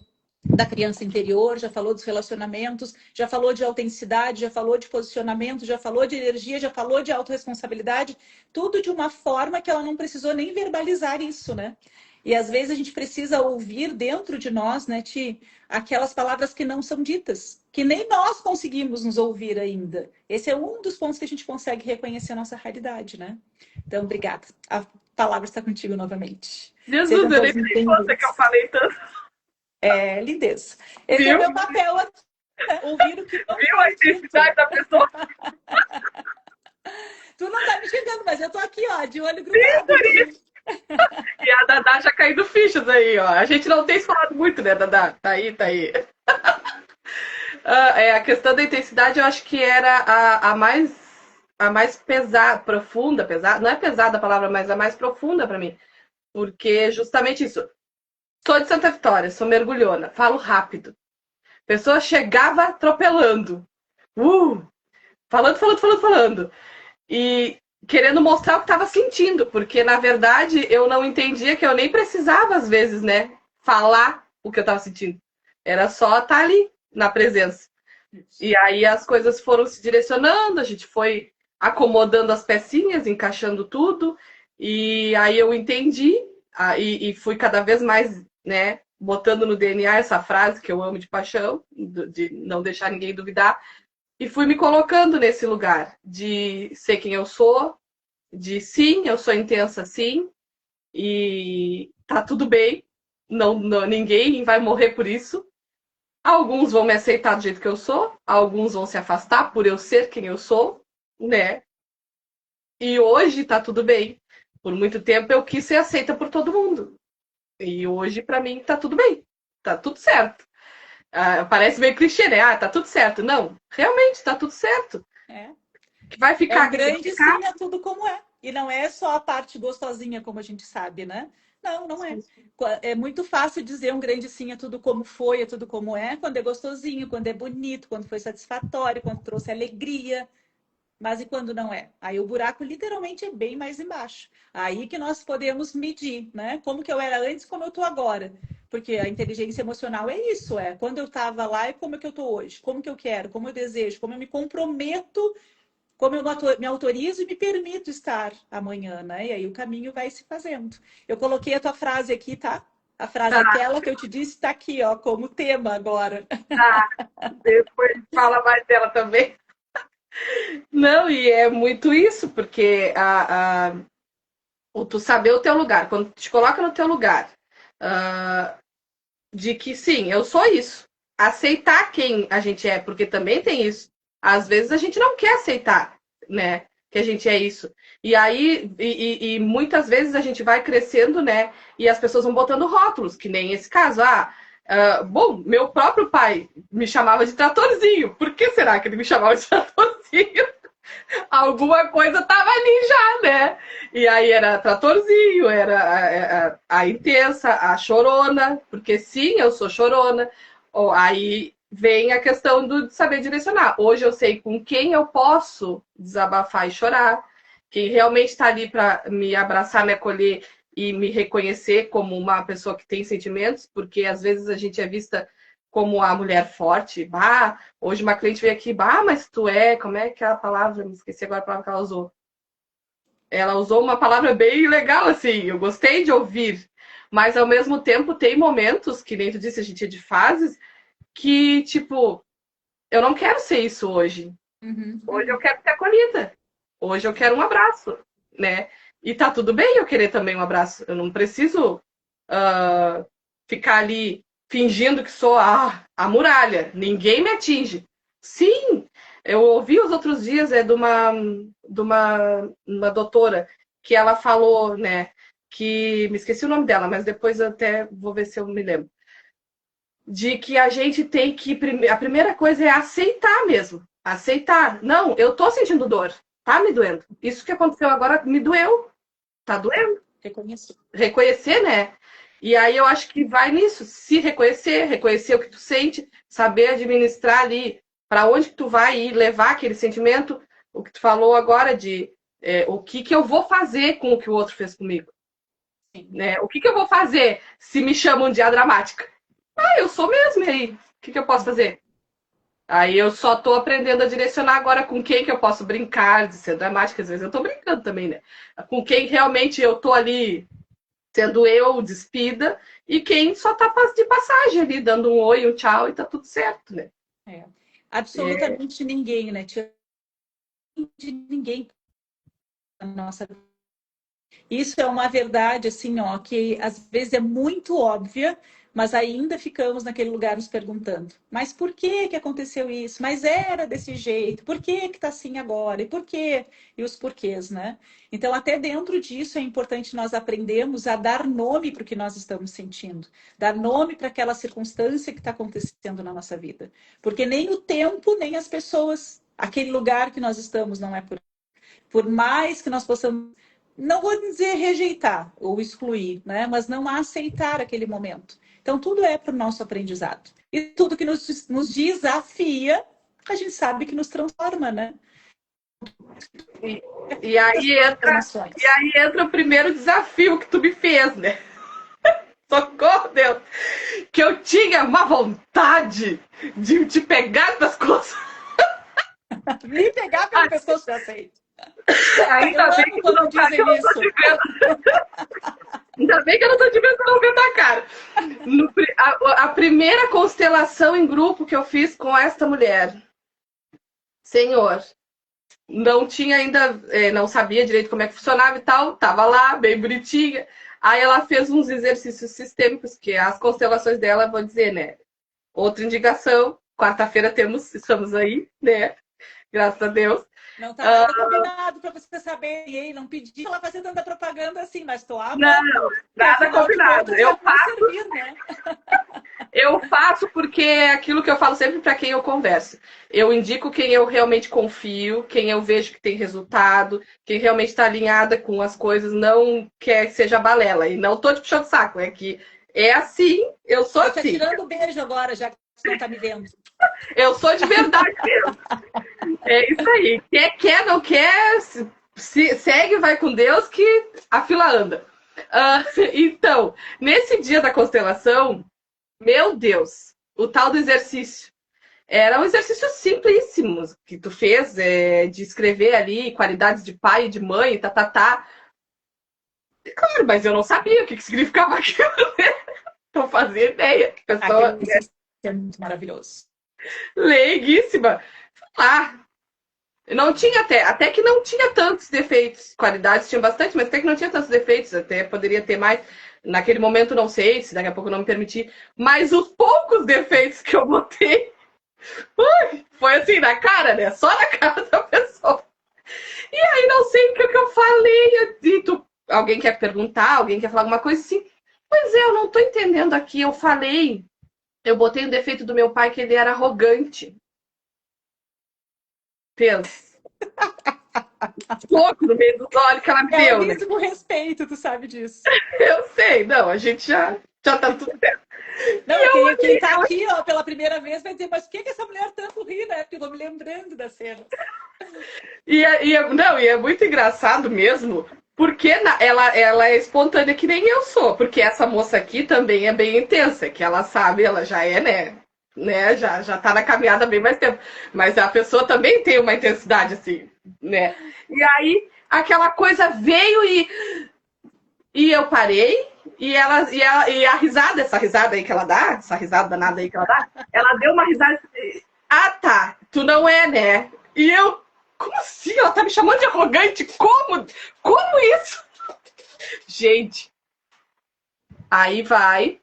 da criança interior, já falou dos relacionamentos, já falou de autenticidade, já falou de posicionamento, já falou de energia, já falou de autorresponsabilidade, tudo de uma forma que ela não precisou nem verbalizar isso, né? E às vezes a gente precisa ouvir dentro de nós, né, Ti, aquelas palavras que não são ditas, que nem nós conseguimos nos ouvir ainda. Esse é um dos pontos que a gente consegue reconhecer a nossa realidade, né? Então, obrigada. A palavra está contigo novamente. Jesus, Sejam eu nem todos sei você que eu falei tanto. é, lindeza. Esse Viu? é o meu papel aqui, né? Ouvir o que não Viu a foi dito. intensidade da pessoa? Tu não tá me chegando, mas eu tô aqui, ó, de olho grudado. E a Dadá já caindo fichas aí, ó. A gente não tem falado muito, né, Dadá? Tá aí, tá aí. A questão da intensidade, eu acho que era a mais pesada, profunda, pesada, não é pesada a palavra, mas a mais profunda para mim. Porque justamente isso. Sou de Santa Vitória, sou mergulhona, falo rápido. A pessoa chegava atropelando. Falando. E querendo mostrar o que estava sentindo, porque na verdade eu não entendia que eu nem precisava, às vezes, né, falar o que eu estava sentindo. Era só estar ali, na presença. E aí as coisas foram se direcionando, a gente foi acomodando as pecinhas, encaixando tudo, e aí eu entendi, e fui cada vez mais, né, botando no DNA essa frase que eu amo de paixão, de não deixar ninguém duvidar, e fui me colocando nesse lugar de ser quem eu sou, de sim, eu sou intensa sim, e tá tudo bem, ninguém vai morrer por isso. Alguns vão me aceitar do jeito que eu sou, alguns vão se afastar por eu ser quem eu sou, né? E hoje tá tudo bem. Por muito tempo eu quis ser aceita por todo mundo. E hoje, pra mim, tá tudo bem. Tá tudo certo. Parece meio clichê, né? Tá tudo certo. Não, realmente tá tudo certo. É. Que vai ficar. É um grande sim a tudo como é. E não é só a parte gostosinha, como a gente sabe, né? Não, não é. É muito fácil dizer um grande sim a tudo como foi, a tudo como é, quando é gostosinho, quando é bonito, quando foi satisfatório, quando trouxe alegria. Mas e quando não é? Aí o buraco literalmente é bem mais embaixo. Aí que nós podemos medir, né? Como que eu era antes, como eu tô agora. Porque a inteligência emocional é isso, é quando eu estava lá e como é que eu tô hoje, como que eu quero, como eu desejo, como eu me comprometo, como eu me autorizo e me permito estar amanhã, né? E aí o caminho vai se fazendo. Eu coloquei a tua frase aqui, tá? A frase aquela que eu te disse está aqui, ó, como tema agora. Tá, depois fala mais dela também. Não, e é muito isso, porque o tu saber o teu lugar, quando tu te coloca no teu lugar, de que sim, eu sou isso. Aceitar quem a gente é, porque também tem isso. Às vezes a gente não quer aceitar, né? Que a gente é isso. E aí, e muitas vezes a gente vai crescendo, né? E as pessoas vão botando rótulos, que nem esse caso. Bom, meu próprio pai me chamava de tratorzinho. Por que será que ele me chamava de tratorzinho? Alguma coisa tava ali já, né? E aí era tratorzinho, era a intensa, a chorona, porque sim, eu sou chorona. Aí vem a questão de saber direcionar. Hoje eu sei com quem eu posso desabafar e chorar, quem realmente está ali para me abraçar, me acolher e me reconhecer como uma pessoa que tem sentimentos, porque às vezes a gente é vista como a mulher forte. Hoje uma cliente veio aqui, mas tu como é que é a palavra? Me esqueci agora a palavra que ela usou. Ela usou uma palavra bem legal, assim, eu gostei de ouvir. Mas ao mesmo tempo tem momentos, que nem tu disse, a gente é de fases, que, tipo, eu não quero ser isso hoje. Hoje eu quero ser acolhida. Hoje eu quero um abraço, né? E tá tudo bem eu querer também um abraço. Eu não preciso ficar ali fingindo que sou a muralha. Ninguém me atinge. Sim, eu ouvi os outros dias de uma doutora que ela falou, né? Que me esqueci o nome dela, mas depois eu até vou ver se eu me lembro. De que a gente tem que. A primeira coisa é aceitar mesmo. Aceitar. Não, eu tô sentindo dor. tá me doendo. Isso que aconteceu agora me doeu. Tá doendo. Reconheço. Reconhecer, né? E aí eu acho que vai nisso, se reconhecer, reconhecer o que tu sente, saber administrar ali para onde que tu vai ir, levar aquele sentimento, o que tu falou agora de o que que eu vou fazer com o que o outro fez comigo. Né? O que que eu vou fazer se me chamam de a dramática? Ah, eu sou mesmo, e aí? O que que eu posso fazer? Aí eu só tô aprendendo a direcionar agora com quem que eu posso brincar de ser dramática. Às vezes eu tô brincando também, né? Com quem realmente eu tô ali sendo eu despida e quem só tá de passagem ali, dando um oi, um tchau e tá tudo certo, né? Absolutamente ninguém, né? De ninguém na nossa vida. Isso é uma verdade, assim, ó, que às vezes é muito óbvia, mas ainda ficamos naquele lugar nos perguntando: mas por que que aconteceu isso? Mas era desse jeito? Por que que tá assim agora? E por quê? E os porquês, né? Então, até dentro disso é importante nós aprendermos a dar nome para o que nós estamos sentindo, dar nome para aquela circunstância que está acontecendo na nossa vida. Porque nem o tempo, nem as pessoas, aquele lugar que nós estamos não é por mais que nós possamos, não vou dizer rejeitar ou excluir, né? Mas não aceitar aquele momento. Então, tudo é para o nosso aprendizado. E tudo que nos desafia, a gente sabe que nos transforma, né? E aí entra o primeiro desafio que tu me fez, né? Socorro, Deus! Que eu tinha uma vontade de te pegar pelas coisas. Me pegar pelo pescoço, já sei. Ainda bem que tu não tá, que eu não tô te vendo. Ainda bem que eu não tô te vendo, não vendo a cara. A primeira constelação em grupo que eu fiz com esta mulher. Senhor, não tinha ainda, não sabia direito como é que funcionava e tal, tava lá, bem bonitinha. Aí ela fez uns exercícios sistêmicos, que as constelações dela, vou dizer, né? Outra indicação, quarta-feira estamos aí, né? Graças a Deus. Não tá nada combinado para você saber, hein? Não pedi ela fazer tanta propaganda assim, mas tô amando. Não, nada combinado. Eu faço, servir, né? eu faço porque é aquilo que eu falo sempre para quem eu converso. Eu indico quem eu realmente confio, quem eu vejo que tem resultado, quem realmente está alinhada com as coisas, não quer que seja balela. E não tô te puxando saco, é que é assim, eu sou assim. Tô te tirando beijo agora, já que você não tá me vendo. Eu sou de verdade mesmo. É isso aí. Quer, não quer, segue, vai com Deus que a fila anda. Então, nesse dia da constelação, meu Deus, o tal do exercício. Era um exercício simplíssimo que tu fez, de escrever ali qualidades de pai e de mãe, tá. Claro, mas eu não sabia o que significava aquilo, né? Não fazia ideia. Pessoa é muito maravilhoso. Leiguíssima. Não tinha até que não tinha tantos defeitos. Qualidades tinha bastante, mas até que não tinha tantos defeitos. Até poderia ter mais. Naquele momento não sei, se daqui a pouco não me permitir. Mas os poucos defeitos que eu botei foi assim, na cara, né? Só na cara da pessoa. E aí não sei o que eu falei. Alguém quer perguntar, alguém quer falar alguma coisa assim. Pois é, eu não tô entendendo aqui. Eu botei o defeito do meu pai que ele era arrogante. Pensa. Fogo no meio dos olhos que ela me deu. É o respeito, tu sabe disso. Eu sei, não, a gente já tá tudo certo. Não, quem tá aqui, ó, pela primeira vez vai dizer, mas por que essa mulher tanto ri, né? Porque eu vou me lembrando da cena. E é muito engraçado mesmo, porque ela é espontânea que nem eu sou, porque essa moça aqui também é bem intensa, que ela sabe, ela já é, né, já tá na caminhada há bem mais tempo. Mas a pessoa também tem uma intensidade assim, né? E aí aquela coisa veio e eu parei, e a risada, essa risada aí que ela dá, essa risada danada aí que ela dá, ela deu uma risada. Ah, tá, tu não é, né? E eu, como assim? Ela tá me chamando de arrogante? Como? Como isso? Gente, aí vai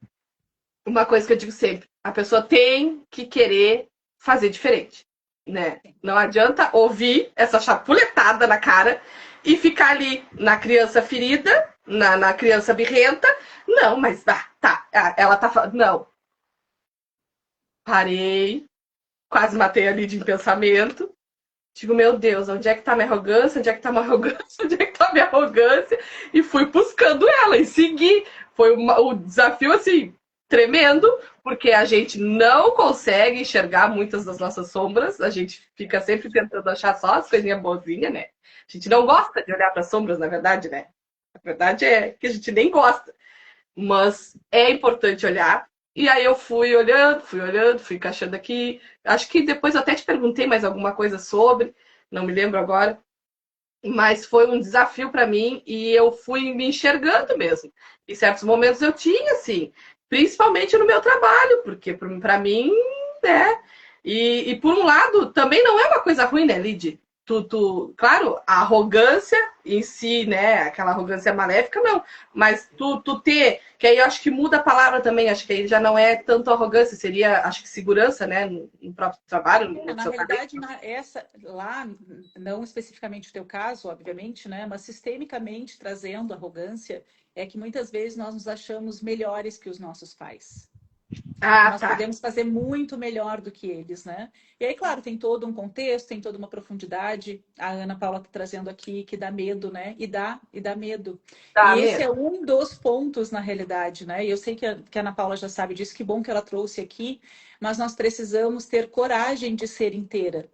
uma coisa que eu digo sempre. A pessoa tem que querer fazer diferente, né? Não adianta ouvir essa chapuletada na cara e ficar ali na criança ferida, na criança birrenta. Não, mas tá, ela tá falando. Não. Parei, quase matei ali de pensamento. Digo, meu Deus, onde é que tá minha arrogância? Onde é que tá minha arrogância? Onde é que tá minha arrogância? E fui buscando ela e segui. Foi o desafio, assim, tremendo, porque a gente não consegue enxergar muitas das nossas sombras. A gente fica sempre tentando achar só as coisinhas boazinhas, né? A gente não gosta de olhar para sombras, na verdade, né? A verdade é que a gente nem gosta. Mas é importante olhar. E aí eu fui olhando, fui encaixando aqui. Acho que depois eu até te perguntei mais alguma coisa sobre, não me lembro agora, mas foi um desafio para mim e eu fui me enxergando mesmo. Em certos momentos eu tinha, assim, principalmente no meu trabalho, porque para mim, né? E por um lado, também não é uma coisa ruim, né, Lid? Claro, a arrogância em si, né? Aquela arrogância maléfica, não. Mas tu ter, que aí eu acho que muda a palavra também, acho que aí já não é tanto arrogância, seria, acho que segurança, né? No próprio trabalho, no Na seu trabalho. realidade, essa lá, não especificamente o teu caso, obviamente, né? Mas sistemicamente trazendo arrogância, é que muitas vezes nós nos achamos melhores que os nossos pais. Que Ah, nós tá. podemos fazer muito melhor do que eles, né? E aí, claro, tem todo um contexto, tem toda uma profundidade. A Ana Paula está trazendo aqui que dá medo, né? E dá medo. Tá E esse mesmo. é um dos pontos na realidade, né? E eu sei que a Ana Paula já sabe disso, que bom que ela trouxe aqui, mas nós precisamos ter coragem de ser inteira.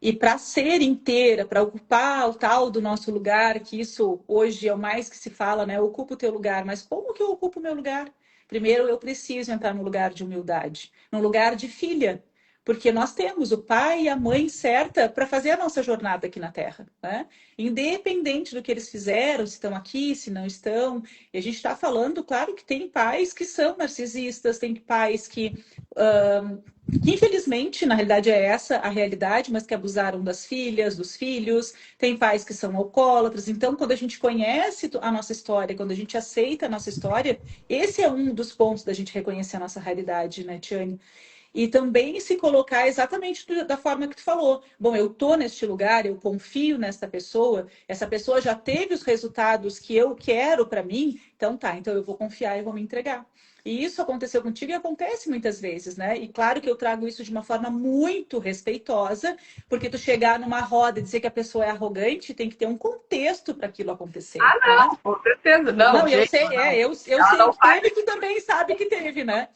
E para ser inteira, para ocupar o tal do nosso lugar, que isso hoje é o mais que se fala, né? Ocupa o teu lugar, mas como que eu ocupo o meu lugar? Primeiro, eu preciso entrar no lugar de humildade, no lugar de filha, porque nós temos o pai e a mãe certa para fazer a nossa jornada aqui na Terra, né? Independente do que eles fizeram, se estão aqui, se não estão. E a gente está falando, claro, que tem pais que são narcisistas, tem pais que infelizmente, na realidade é essa a realidade, mas que abusaram das filhas, dos filhos, tem pais que são alcoólatras. Então, quando a gente conhece a nossa história, quando a gente aceita a nossa história, esse é um dos pontos da gente reconhecer a nossa realidade, né, Tiane? E também se colocar exatamente da forma que tu falou. Bom, eu tô neste lugar, eu confio nessa pessoa, essa pessoa já teve os resultados que eu quero para mim, então tá, então eu vou confiar e vou me entregar. E isso aconteceu contigo e acontece muitas vezes, né? E claro que eu trago isso de uma forma muito respeitosa, porque tu chegar numa roda e dizer que a pessoa é arrogante, tem que ter um contexto para aquilo acontecer, Ah, né? não, com certeza. Não, Não, eu gente, sei, não. eu Ela sei não que faz. teve, tu também sabe que teve, né?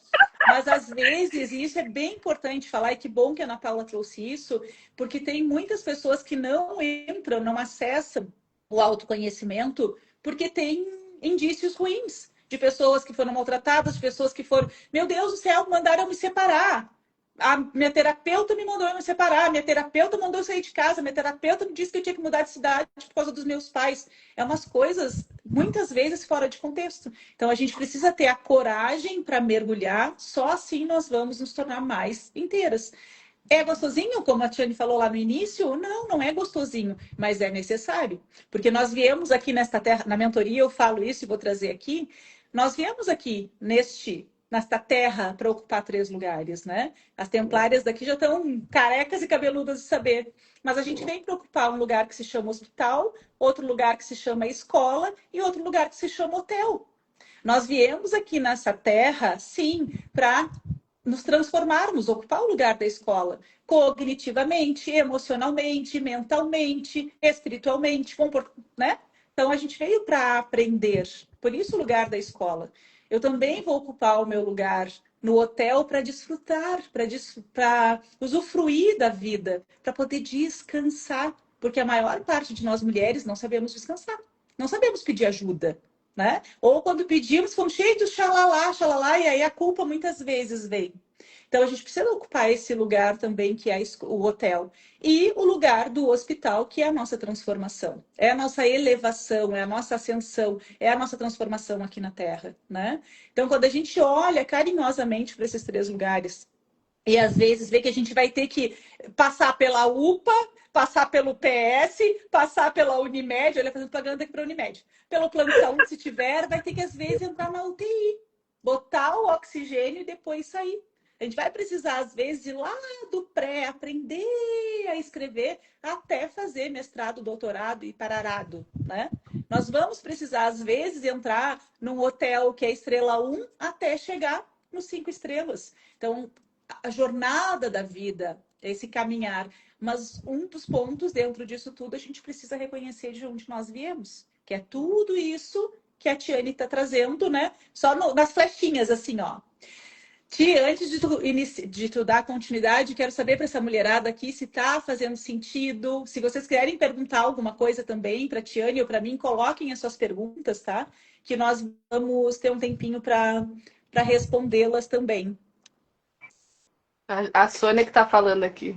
Mas às vezes, e isso é bem importante falar, e que bom que a Ana Paula trouxe isso, porque tem muitas pessoas que não entram, não acessam o autoconhecimento, porque tem indícios ruins de pessoas que foram maltratadas, de pessoas que foram, meu Deus do céu, mandaram eu me separar. A minha terapeuta me mandou eu me separar, minha terapeuta mandou eu sair de casa, minha terapeuta me disse que eu tinha que mudar de cidade por causa dos meus pais. É umas coisas, muitas vezes, fora de contexto. Então, a gente precisa ter a coragem para mergulhar, só assim nós vamos nos tornar mais inteiras. É gostosinho, como a Tiane falou lá no início? Não, não é gostosinho, mas é necessário. Porque nós viemos aqui nesta terra, na mentoria eu falo isso e vou trazer aqui, nós viemos aqui nesta terra para ocupar 3 lugares, né? As templárias daqui já estão carecas e cabeludas de saber. Mas a gente vem para ocupar um lugar que se chama hospital, outro lugar que se chama escola e outro lugar que se chama hotel. Nós viemos aqui nessa terra, sim, para nos transformarmos, ocupar o lugar da escola, cognitivamente, emocionalmente, mentalmente, espiritualmente, né? Então a gente veio para aprender, por isso o lugar da escola. Eu também vou ocupar o meu lugar no hotel para desfrutar, para usufruir da vida, para poder descansar, porque a maior parte de nós mulheres não sabemos descansar, não sabemos pedir ajuda, né? Ou quando pedimos, fomos cheios de xalala, xalala, e aí a culpa muitas vezes vem. Então, a gente precisa ocupar esse lugar também, que é o hotel, e o lugar do hospital, que é a nossa transformação, é a nossa elevação, é a nossa ascensão, é a nossa transformação aqui na Terra, né? Então, quando a gente olha carinhosamente para esses 3 lugares, e às vezes vê que a gente vai ter que passar pela UPA, passar pelo PS, passar pela Unimed, olha, fazendo propaganda aqui para a Unimed. Pelo plano de saúde, se tiver, vai ter que às vezes entrar na UTI, botar o oxigênio e depois sair. A gente vai precisar, às vezes, ir lá do pré, aprender a escrever, até fazer mestrado, doutorado e pararado, né? Nós vamos precisar, às vezes, entrar num hotel que é estrela 1 até chegar nos 5 estrelas. Então, a jornada da vida, esse caminhar. Mas um dos pontos dentro disso tudo, a gente precisa reconhecer de onde nós viemos, que é tudo isso que a Tiane está trazendo, né? Só nas flechinhas, assim, ó. Ti, antes de tu dar continuidade, quero saber para essa mulherada aqui se está fazendo sentido. Se vocês querem perguntar alguma coisa também para a Tiane ou para mim, coloquem as suas perguntas, tá? Que nós vamos ter um tempinho para respondê-las também. A Sônia que tá falando aqui.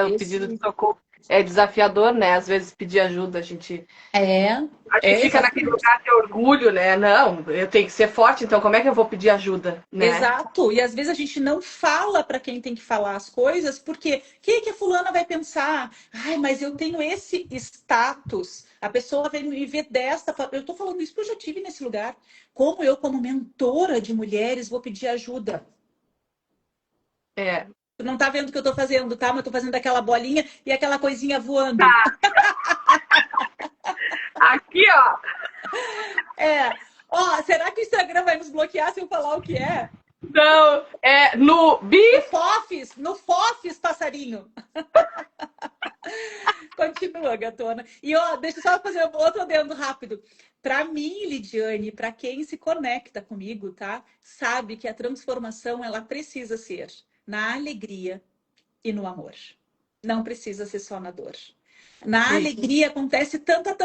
O pedido de Esse socorro é desafiador, né? Às vezes pedir ajuda, é, a gente fica naquele exatamente. lugar de orgulho, né? Não, eu tenho que ser forte, então como é que eu vou pedir ajuda, né? Exato. E às vezes a gente não fala para quem tem que falar as coisas, porque o que a fulana vai pensar? Ai, mas eu tenho esse status. A pessoa vai me ver desta. Eu estou falando isso porque eu já tive nesse lugar. Como eu, como mentora de mulheres, vou pedir ajuda? É. Tu não tá vendo o que eu tô fazendo, tá? Mas eu tô fazendo aquela bolinha e aquela coisinha voando. Aqui, ó. É. Ó, será que o Instagram vai nos bloquear se eu falar o que é? Não, é no No Fofes, passarinho. Continua, gatona. E ó, deixa eu só fazer outro adendo rápido. Para mim, Lidiane, para quem se conecta comigo, tá? Sabe que a transformação ela precisa ser na alegria e no amor. Não precisa ser só na dor. Na Sim. alegria acontece tanta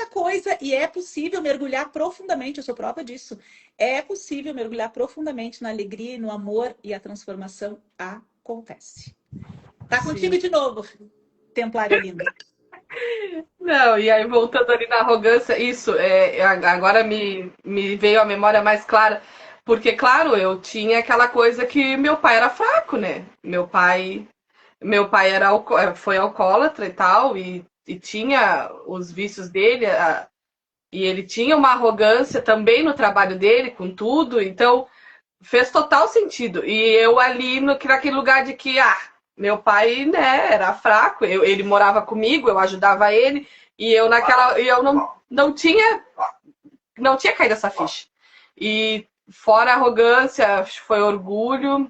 coisa e é possível mergulhar profundamente, eu sou prova disso. É possível mergulhar profundamente na alegria e no amor e a transformação acontece. Tá contigo Sim. de novo, Templária linda. Não, e aí voltando ali na arrogância, isso, agora me veio a memória mais clara, porque, claro, eu tinha aquela coisa que meu pai era fraco, né? Meu pai foi alcoólatra e tal, e tinha os vícios dele, e ele tinha uma arrogância também no trabalho dele, com tudo, então fez total sentido. E eu ali naquele lugar de que, meu pai, né, era fraco, ele morava comigo, eu ajudava ele, e eu não tinha caído essa ficha. E fora a arrogância, foi orgulho,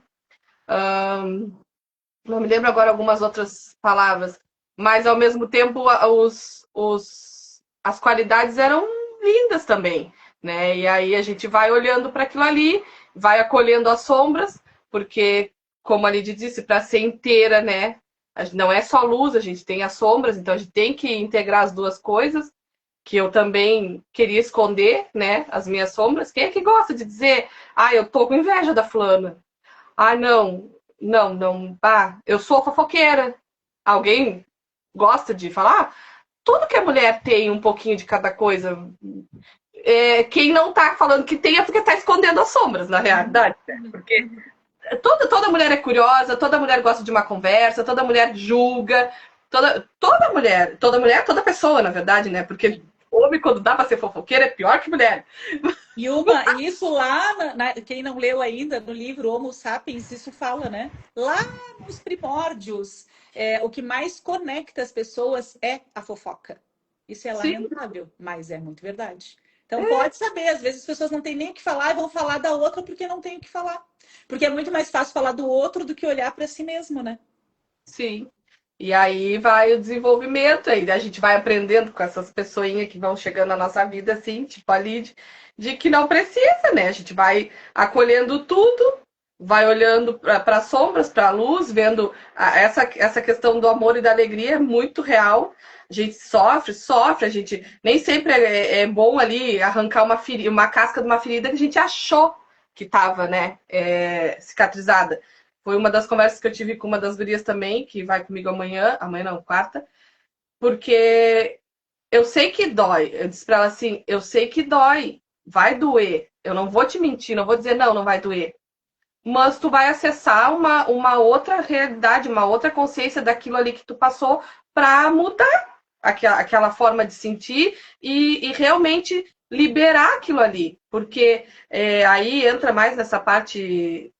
não me lembro agora algumas outras palavras, mas ao mesmo tempo as qualidades eram lindas também, né? E aí a gente vai olhando para aquilo ali, vai acolhendo as sombras, porque, como a Lidy disse, para ser inteira, né? Não é só luz, a gente tem as sombras, então a gente tem que integrar as duas coisas, que eu também queria esconder, né? As minhas sombras. Quem é que gosta de dizer, eu tô com inveja da fulana? Não, não, não. Eu sou fofoqueira. Alguém gosta de falar? Tudo que a mulher tem um pouquinho de cada coisa. Quem não tá falando que tem é porque tá escondendo as sombras, na realidade. Porque toda mulher é curiosa, toda mulher gosta de uma conversa, toda mulher julga. Toda pessoa, na verdade, né? Porque homem, quando dá pra ser fofoqueira, é pior que mulher. E isso lá, quem não leu ainda no livro Homo Sapiens, isso fala, né? Lá nos primórdios, o que mais conecta as pessoas é a fofoca. Isso é Sim. lamentável, mas é muito verdade. Então pode saber, às vezes as pessoas não têm nem o que falar e vão falar da outra porque não tem o que falar. Porque é muito mais fácil falar do outro do que olhar para si mesmo, né? Sim. E aí vai o desenvolvimento, aí a gente vai aprendendo com essas pessoinhas que vão chegando na nossa vida, assim, tipo ali, de que não precisa, né? A gente vai acolhendo tudo, vai olhando para as sombras, para a luz, vendo essa questão do amor e da alegria é muito real. A gente sofre, a gente nem sempre é bom ali arrancar uma casca de uma ferida que a gente achou que estava, né, cicatrizada. Foi uma das conversas que eu tive com uma das gurias também, que vai comigo amanhã não, quarta, porque eu sei que dói. Eu disse pra ela assim, eu sei que dói, vai doer. Eu não vou te mentir, não vou dizer não vai doer. Mas tu vai acessar uma outra realidade, uma outra consciência daquilo ali que tu passou para mudar aquela forma de sentir e realmente liberar aquilo ali. Porque aí entra mais nessa parte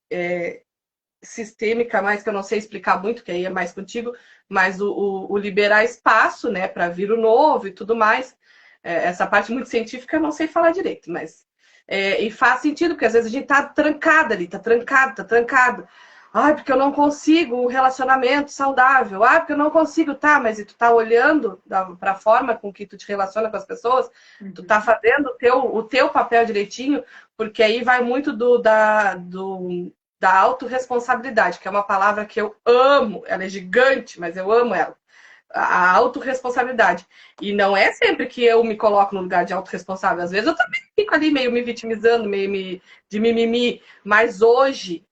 sistêmica, mais que eu não sei explicar muito, que aí é mais contigo, mas o liberar espaço, né, para vir o novo e tudo mais. Essa parte muito científica eu não sei falar direito, mas e faz sentido, porque às vezes a gente tá trancada ali, tá trancado. Ai, porque eu não consigo um relacionamento saudável. Ai, porque eu não consigo. Tá, mas e tu tá olhando para a forma com que tu te relaciona com as pessoas? Tu tá fazendo o teu papel direitinho? Porque aí vai muito da autorresponsabilidade, que é uma palavra que eu amo. Ela é gigante, mas eu amo ela. A autorresponsabilidade. E não é sempre que eu me coloco no lugar de autorresponsável. Às vezes eu também fico ali meio me vitimizando, de mimimi. Mas hoje,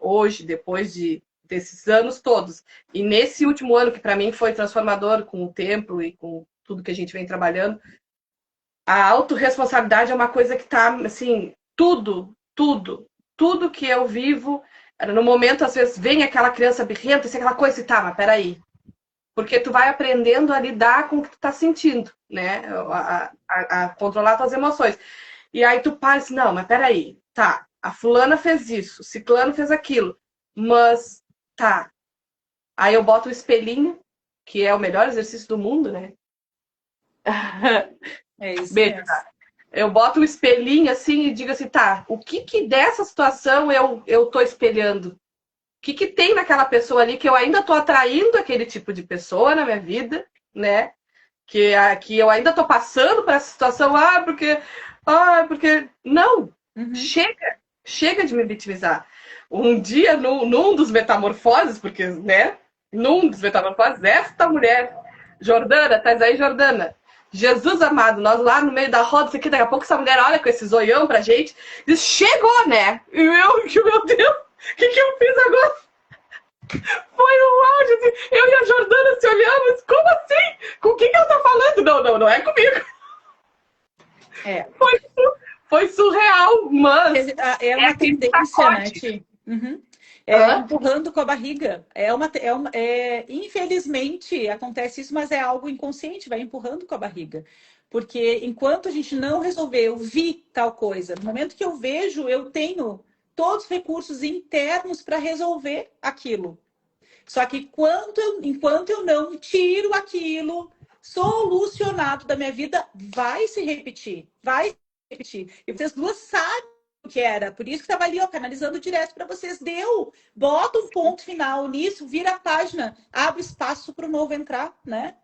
depois desses anos todos, e nesse último ano que para mim foi transformador com o templo e com tudo que a gente vem trabalhando, a autorresponsabilidade é uma coisa que tá, assim, tudo que eu vivo, no momento, às vezes, vem aquela criança birrenta, assim, aquela coisa, e tá, mas peraí, porque tu vai aprendendo a lidar com o que tu tá sentindo, né? A controlar tuas emoções. E aí tu para assim, não, mas peraí, tá, a fulana fez isso, o ciclano fez aquilo, mas tá. Aí eu boto o espelhinho, que é o melhor exercício do mundo, né? É isso Beijo, mesmo. tá? Eu boto o espelhinho assim e digo assim, tá, o que dessa situação eu tô espelhando? O que tem naquela pessoa ali que eu ainda tô atraindo aquele tipo de pessoa na minha vida, né? Que eu ainda tô passando por essa situação, porque. Não! Uhum. Chega de me vitimizar. Um dia, num dos metamorfoses, porque, né? Num dos metamorfoses, esta mulher, Jordana, tá aí, Jordana? Jesus amado, nós lá no meio da roda, isso aqui, daqui a pouco essa mulher olha com esse zoião pra gente, diz, chegou, né? E meu Deus, o que eu fiz agora? Foi um áudio, assim, eu e a Jordana se olhamos, como assim? Com quem que ela tá falando? Não é comigo. É. Foi surreal, mas É é uma aquele tendência, né, pacote. Ti? Uhum. É Hã? empurrando com a barriga. Infelizmente acontece isso, mas é algo inconsciente, vai empurrando com a barriga. Porque enquanto a gente não resolver, eu vi tal coisa, no momento que eu vejo, eu tenho todos os recursos internos para resolver aquilo. Só que enquanto eu não tiro aquilo solucionado da minha vida, vai se repetir. Vai se repetir. E vocês duas sabem o que era. Por isso que estava ali, ó, canalizando direto para vocês. Deu. Bota um ponto final nisso, vira a página, abre espaço para o novo entrar, né?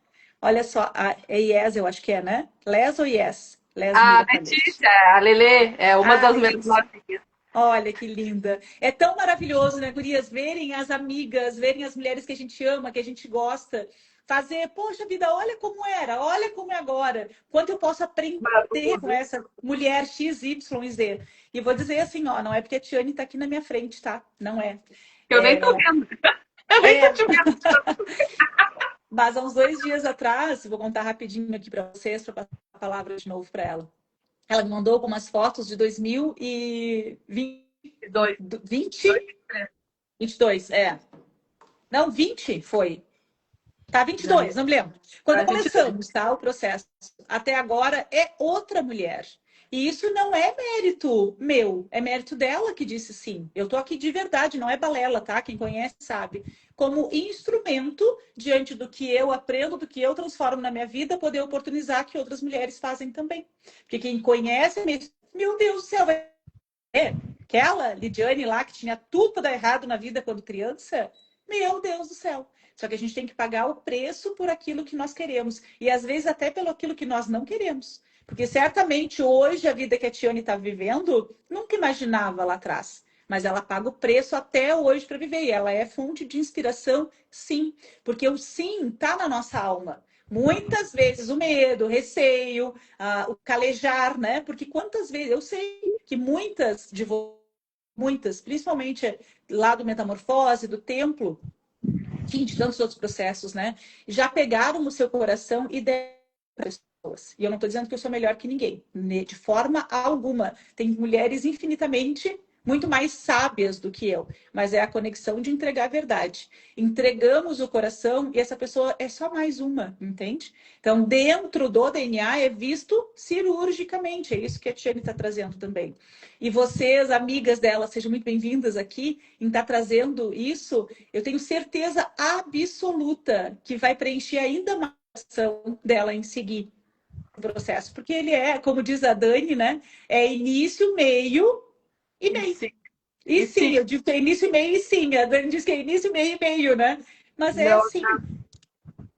Olha só, é Yes, eu acho que é, né? Les ou Yes? Les A Miraculous. Letícia, a Lelê, é uma Ah, das minhas Letícia. novinhas. Olha que linda. É tão maravilhoso, né, gurias? Verem as amigas, verem as mulheres que a gente ama, que a gente gosta. Fazer, poxa vida, olha como era, olha como é agora. Quanto eu posso aprender com essa mulher X, Y, Z. E vou dizer assim, ó, não é porque a Tiane tá aqui na minha frente, tá? Não é. Eu nem tô vendo. Eu nem tô É, te vendo. mas há uns 2 dias atrás, vou contar rapidinho aqui para vocês, para passar a palavra de novo para ela. Ela me mandou algumas fotos de 2020, Dois, 20, 22, é. Não, 20 foi. Tá, 22, não me lembro. Quando a gente dois. começamos, tá, o processo, até agora é outra mulher. E isso não é mérito meu, é mérito dela que disse sim. Eu tô aqui de verdade, não é balela, tá? Quem conhece sabe. Como instrumento diante do que eu aprendo, do que eu transformo na minha vida, poder oportunizar que outras mulheres fazem também. Porque quem conhece, meu Deus do céu, vai ver aquela Lidiane lá que tinha tudo para dar errado na vida quando criança, meu Deus do céu. Só que a gente tem que pagar o preço por aquilo que nós queremos. E às vezes até pelo aquilo que nós não queremos. Porque certamente hoje a vida que a Tiane está vivendo, nunca imaginava lá atrás. Mas ela paga o preço até hoje para viver. E ela é fonte de inspiração, sim. Porque o sim está na nossa alma. Muitas vezes o medo, o receio, o calejar, né? Porque quantas vezes eu sei que muitas, principalmente lá do Metamorfose, do Templo, enfim, de tantos outros processos, né? Já pegaram o seu coração e deram para pessoas. E eu não estou dizendo que eu sou melhor que ninguém, de forma alguma. Tem mulheres infinitamente muito mais sábias do que eu, mas é a conexão de entregar a verdade. Entregamos o coração e essa pessoa é só mais uma, entende? Então, dentro do DNA é visto cirurgicamente, é isso que a Tiane está trazendo também. E vocês, amigas dela, sejam muito bem-vindas aqui em estar trazendo isso. Eu tenho certeza absoluta que vai preencher ainda mais a ação dela em seguir o processo, porque ele é, como diz a Dani, né? É início, meio e meio. Sim. E E sim, sim, eu digo que é início, meio e sim. A Dani diz que é início, meio e meio, né? Mas é não assim.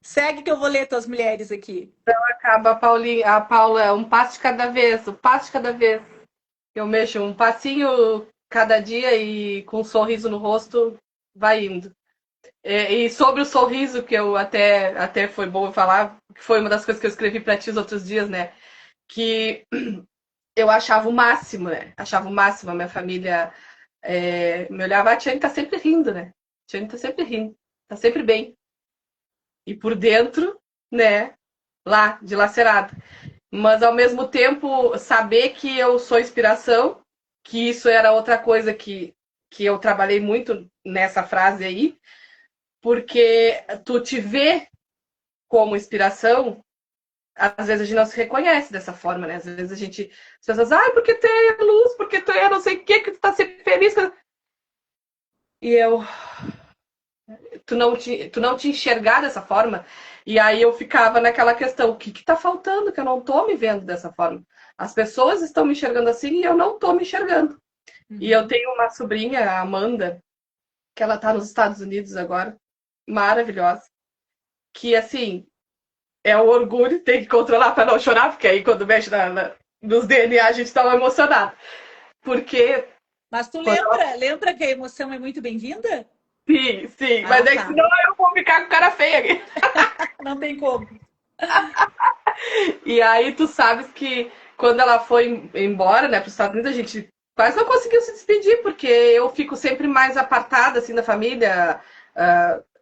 Segue que eu vou ler tuas mulheres aqui. acaba, Paulinha, a Paula, é um passo de cada vez, um passo de cada vez. Eu mexo um passinho cada dia e com um sorriso no rosto vai indo. E sobre o sorriso, que eu até foi bom eu falar, que foi uma das coisas que eu escrevi para ti os outros dias, né? Que eu achava o máximo, né? Achava o máximo a minha família me olhava, a Tiane tá sempre rindo, né? A Tiane tá sempre rindo, tá sempre bem. E por dentro, né, lá, dilacerado. Mas ao mesmo tempo, saber que eu sou inspiração, que isso era outra coisa que eu trabalhei muito nessa frase aí, porque tu te vê como inspiração, às vezes a gente não se reconhece dessa forma, né? Às vezes a gente, as pessoas, porque tu é luz, porque tu é não sei o que tu tá sempre feliz. E eu, tu não te enxergar dessa forma. E aí eu ficava naquela questão, o que tá faltando? Que eu não tô me vendo dessa forma. As pessoas estão me enxergando assim e eu não tô me enxergando. E eu Uhum. tenho uma sobrinha, a Amanda, que ela tá nos Estados Unidos agora, maravilhosa, que assim, é o orgulho, tem que controlar para não chorar, porque aí quando mexe nos DNA a gente tá emocionado. Porque Mas tu quando ela... lembra que a emoção é muito bem-vinda? Sim, sim, mas Ah, é que tá. senão eu vou ficar com cara feia aqui. Não tem como. E aí tu sabes que quando ela foi embora, né, para os Estados Unidos, a gente quase não conseguiu se despedir, porque eu fico sempre mais apartada, assim, da família,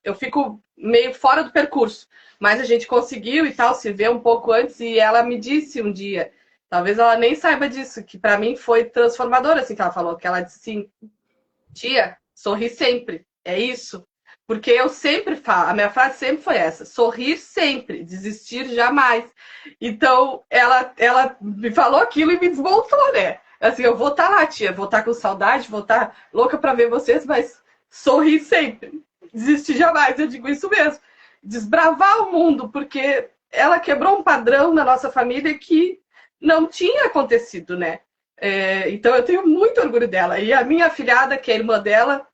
eu fico meio fora do percurso. Mas a gente conseguiu e tal, se ver um pouco antes, e ela me disse um dia, talvez ela nem saiba disso, que para mim foi transformador, assim, que ela falou, que ela disse assim, tia, sorri sempre, é isso. Porque eu sempre falo, a minha frase sempre foi essa: sorrir sempre, desistir jamais. Então, ela me falou aquilo e me desmontou, né? Assim, eu vou estar lá, tia, vou estar com saudade, vou estar louca para ver vocês, mas sorrir sempre, desistir jamais. Eu digo isso mesmo. Desbravar o mundo, porque ela quebrou um padrão na nossa família que não tinha acontecido, né? Então eu tenho muito orgulho dela. E a minha afilhada, que é a irmã dela,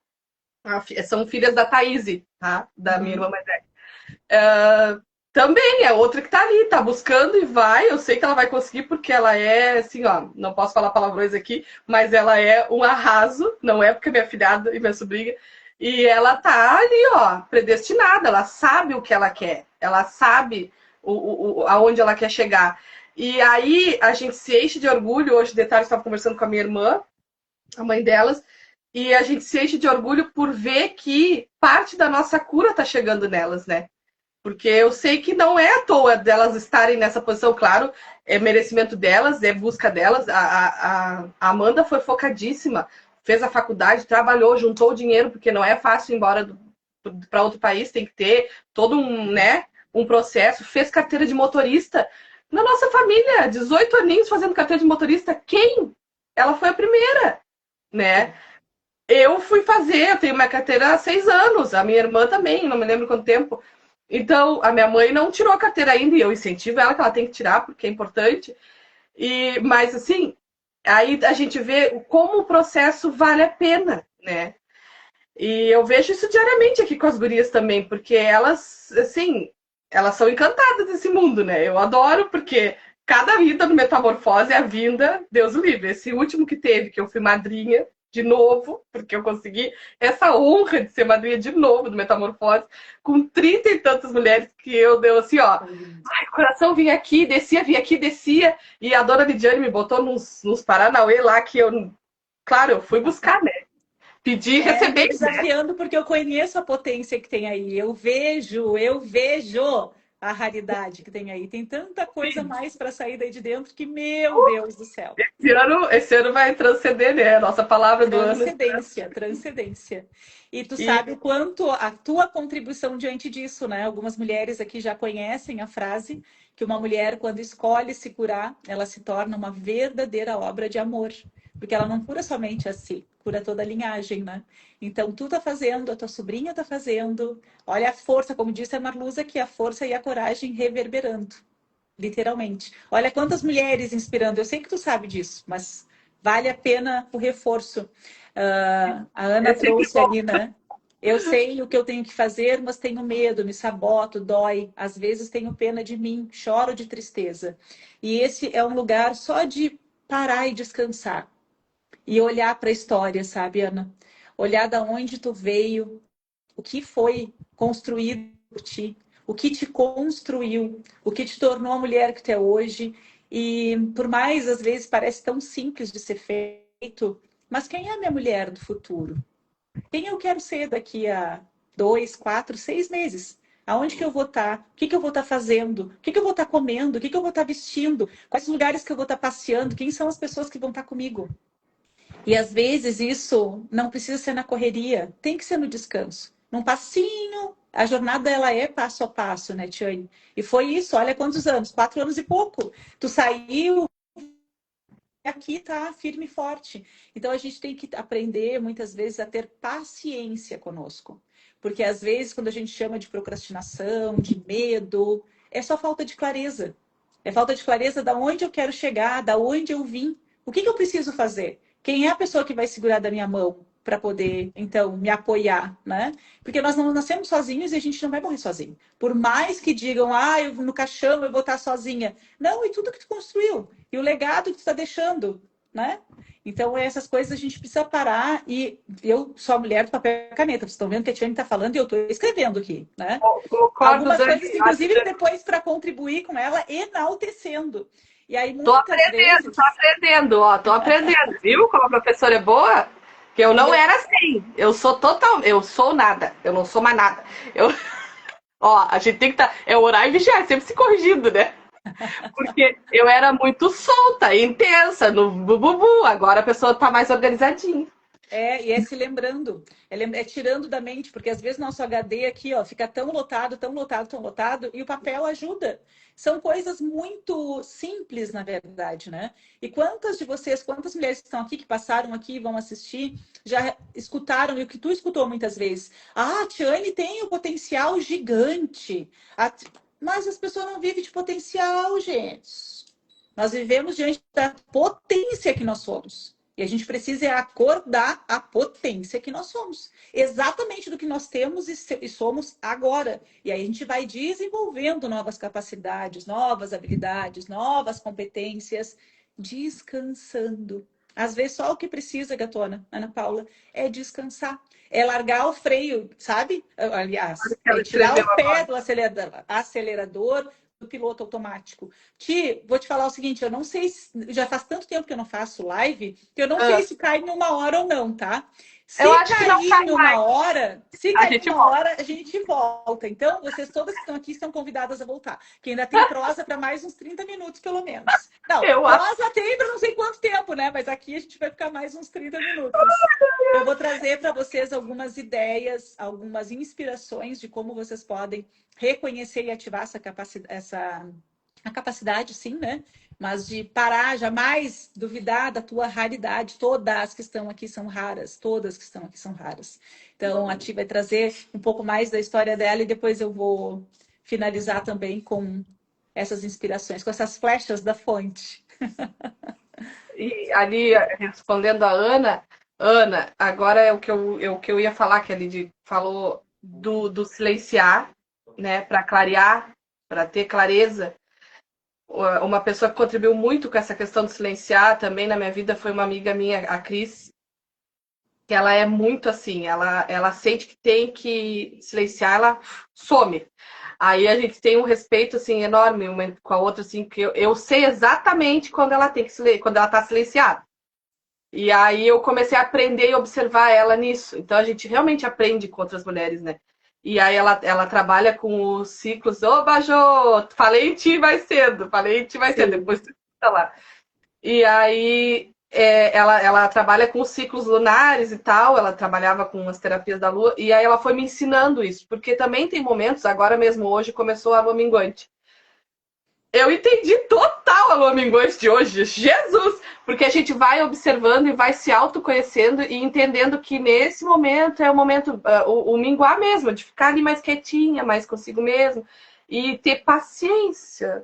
são filhas da Thaís, tá? Da minha irmã Uhum. mais velha. Também é outra que tá ali, tá buscando e vai. Eu sei que ela vai conseguir, porque ela é, assim, ó, não posso falar palavrões aqui, mas ela é um arraso, não é porque é minha filhada e minha sobrinha. E ela tá ali, ó, predestinada, ela sabe o que ela quer, ela sabe aonde ela quer chegar. E aí a gente se enche de orgulho. Hoje, de detalhe, eu estava conversando com a minha irmã, a mãe delas, e a gente se enche de orgulho por ver que parte da nossa cura está chegando nelas, né? Porque eu sei que não é à toa delas estarem nessa posição, claro, é merecimento delas, é busca delas. A Amanda foi focadíssima, fez a faculdade, trabalhou, juntou o dinheiro, porque não é fácil ir embora para outro país, tem que ter todo um, né, um processo, fez carteira de motorista. Na nossa família, 18 aninhos fazendo carteira de motorista, quem? Ela foi a primeira, né? Eu fui fazer, eu tenho minha carteira há 6 anos, a minha irmã também, não me lembro quanto tempo. Então, a minha mãe não tirou a carteira ainda e eu incentivo ela que ela tem que tirar, porque é importante. Mas, assim, aí a gente vê como o processo vale a pena, né? E eu vejo isso diariamente aqui com as gurias também, porque elas, assim, elas são encantadas desse mundo, né? Eu adoro, porque cada vida no Metamorfose é a vinda, Deus o livre. Esse último que teve, que eu fui madrinha de novo, porque eu consegui essa honra de ser madrinha de novo do Metamorfose, com 30 e tantas mulheres que eu deu assim, ó. Foi lindo. Ai, coração vinha aqui, descia, e a dona Lidiane me botou nos Paranauê lá que eu, claro, eu fui buscar, né? Pedir e É, me receber, né? desafiando porque eu conheço a potência que tem aí. Eu vejo a raridade que tem aí. Tem tanta coisa mais para sair daí de dentro que, meu Deus do céu. Esse ano vai transcender, né? A nossa palavra do ano. Transcendência, transcendência. E tu E sabe o quanto a tua contribuição diante disso, né? Algumas mulheres aqui já conhecem a frase que uma mulher, quando escolhe se curar, ela se torna uma verdadeira obra de amor. Porque ela não cura somente a si, cura toda a linhagem, né? Então, tu tá fazendo, a tua sobrinha tá fazendo. Olha a força, como disse a Marluza, que a força e a coragem reverberando, literalmente. Olha quantas mulheres inspirando. Eu sei que tu sabe disso, mas vale a pena o reforço. A Ana É sempre trouxe bom. ali, né? Eu sei o que eu tenho que fazer, mas tenho medo, me saboto, dói. Às vezes tenho pena de mim, choro de tristeza. E esse é um lugar só de parar e descansar e olhar para a história, sabe, Ana? Olhar da onde tu veio, o que foi construído por ti, o que te construiu, o que te tornou a mulher que tu é hoje. E por mais, às vezes, parece tão simples de ser feito, mas quem é a minha mulher do futuro? Quem eu quero ser daqui a 2, 4, 6 meses? Aonde que eu vou estar? O que que eu vou estar fazendo? O que que eu vou estar comendo? O que que eu vou estar vestindo? Quais lugares que eu vou estar passeando? Quem são as pessoas que vão estar comigo? E às vezes isso não precisa ser na correria, tem que ser no descanso. Num passinho. A jornada ela é passo a passo, né, Tiane? E foi isso, olha quantos anos, 4 anos e pouco. Tu saiu aqui tá firme e forte. Então a gente tem que aprender muitas vezes a ter paciência conosco. Porque às vezes quando a gente chama de procrastinação, de medo, é só falta de clareza. É falta de clareza da onde eu quero chegar, da onde eu vim. O que que eu preciso fazer? Quem é a pessoa que vai segurar da minha mão para poder, então, me apoiar, né? Porque nós não nascemos sozinhos e a gente não vai morrer sozinho. Por mais que digam, eu, no caixão eu vou estar sozinha. Não, e tudo que tu construiu e o legado que tu está deixando, né? Então, essas coisas a gente precisa parar. E eu sou a mulher do papel e caneta. Vocês estão vendo que a Tiane está falando e eu estou escrevendo aqui, né? Concordo, Algumas Dani. coisas, inclusive, depois para contribuir com ela, enaltecendo. E aí, Tô muitas vezes, aprendendo, ó, tô aprendendo, viu? Como a professora é boa, que eu e não eu, era assim. Eu sou nada, eu não sou mais nada. Eu, ó, a gente tem que estar, é orar e vigiar, sempre se corrigindo, né? Porque eu era muito solta, intensa, no bububu, agora a pessoa tá mais organizadinha. e é se lembrando, é tirando da mente, porque às vezes nosso HD aqui, ó, fica tão lotado, tão lotado, tão lotado, e o papel ajuda. São coisas muito simples, na verdade, né? E quantas de vocês, quantas mulheres que estão aqui, que passaram aqui, vão assistir, já escutaram, e o que tu escutou muitas vezes? Ah, a Tiane tem um potencial gigante. Mas as pessoas não vivem de potencial, gente. Nós vivemos diante da potência que nós somos. E a gente precisa acordar a potência que nós somos. Exatamente do que nós temos e somos agora. E aí a gente vai desenvolvendo novas capacidades, novas habilidades, novas competências, descansando. Às vezes só o que precisa, gatona, Ana Paula, é descansar. É largar o freio, sabe? Aliás, Ela é tirar escreveu o pé agora. do acelerador do piloto automático. Vou te falar o seguinte, eu não sei, já faz tanto tempo que eu não faço live, que eu não sei Ah, se cai em uma hora ou não, tá? eu Se acho que não cair cai em uma mais. hora, se A cair em gente uma volta. hora, a gente volta. Então, vocês todas que estão aqui estão convidadas a voltar, que ainda tem prosa para mais uns 30 minutos, pelo menos. Não, Eu acho. prosa tem para não sei quanto tempo, né? Mas aqui a gente vai ficar mais uns 30 minutos. Eu vou trazer para vocês algumas ideias, algumas inspirações de como vocês podem reconhecer e ativar essa capacidade, a capacidade, sim, né? Mas de parar, jamais duvidar da tua raridade. Todas que estão aqui são raras. Todas que estão aqui são raras. Então, a Ti vai trazer um pouco mais da história dela e depois eu vou finalizar também com essas inspirações, com essas flechas da fonte. E ali, respondendo a Ana, Ana, agora é o que eu ia falar, que a Lidy falou do silenciar, né, para clarear, para ter clareza. Uma pessoa que contribuiu muito com essa questão do silenciar também na minha vida foi uma amiga minha, a Cris, que ela é muito assim, ela sente que tem que silenciar, ela some. Aí a gente tem um respeito assim enorme uma com a outra, assim, que eu sei exatamente quando ela tem que quando ela tá silenciada. E aí eu comecei a aprender e observar ela nisso. Então a gente realmente aprende com outras mulheres, né? E aí ela trabalha com os ciclos. Ô, Bajô, falei em ti mais cedo, falei em ti mais cedo, Sim. depois tu tá lá. E aí ela trabalha com os ciclos lunares e tal, ela trabalhava com as terapias da lua, e aí ela foi me ensinando isso, porque também tem momentos, agora mesmo hoje começou a lua minguante. Eu entendi total a lua minguante de hoje, Jesus! Porque a gente vai observando e vai se autoconhecendo e entendendo que nesse momento é o momento, o minguar mesmo, de ficar ali mais quietinha, mais consigo mesmo, e ter paciência,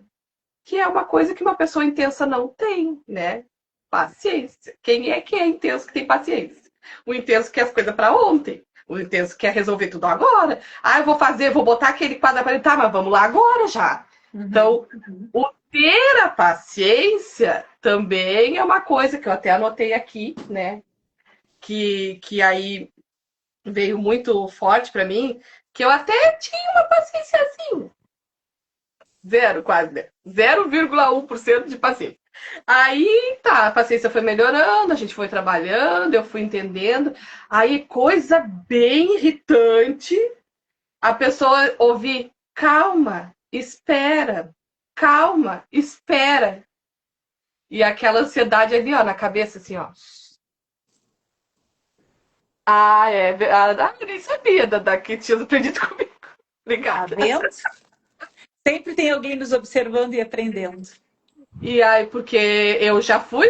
que é uma coisa que uma pessoa intensa não tem, né? Paciência. Quem é intenso que tem paciência? O intenso quer as coisas para ontem. O intenso quer resolver tudo agora. Ah, eu vou fazer, vou botar aquele quadro para ele. Tá, mas vamos lá agora já. Então, o ter a paciência também é uma coisa que eu até anotei aqui, né? Que aí veio muito forte para mim, que eu até tinha uma paciência assim. Zero, quase, né? 0,1% de paciência. Aí tá, a paciência foi melhorando, a gente foi trabalhando, eu fui entendendo. Aí, coisa bem irritante, a pessoa ouvir, calma, espera. E aquela ansiedade ali, ó, na cabeça, assim, ó. Ah, é. Eu nem sabia da que tinha aprendido comigo. Tá Obrigada. vendo? Sempre tem alguém nos observando e aprendendo. E aí, porque eu já fui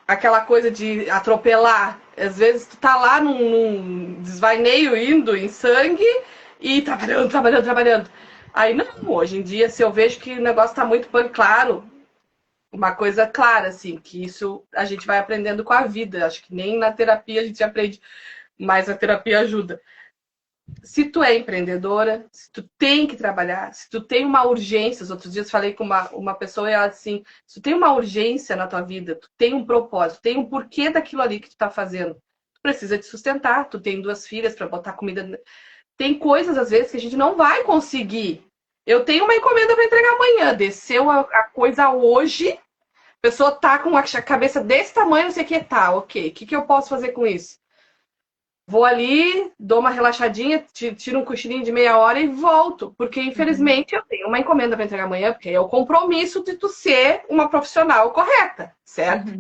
aquela coisa de atropelar. Às vezes tu tá lá num desvaneio indo em sangue e trabalhando. Aí não, hoje em dia, se eu vejo que o negócio tá muito claro, uma coisa clara, assim, que isso a gente vai aprendendo com a vida. Acho que nem na terapia a gente aprende, mas a terapia ajuda. Se tu é empreendedora, se tu tem que trabalhar, se tu tem uma urgência, os outros dias falei com uma pessoa e ela assim, se tu tem uma urgência na tua vida, tu tem um propósito, tem um porquê daquilo ali que tu tá fazendo, tu precisa te sustentar, tu tem 2 filhas para botar comida, tem coisas às vezes que a gente não vai conseguir. Eu tenho uma encomenda para entregar amanhã, desceu a coisa hoje, a pessoa tá com a cabeça desse tamanho, não sei o que, tá, ok, o que eu posso fazer com isso? Vou ali, dou uma relaxadinha, tiro um cochilinho de meia hora e volto. Porque, infelizmente, eu tenho uma encomenda para entregar amanhã, porque é o compromisso de tu ser uma profissional correta, certo?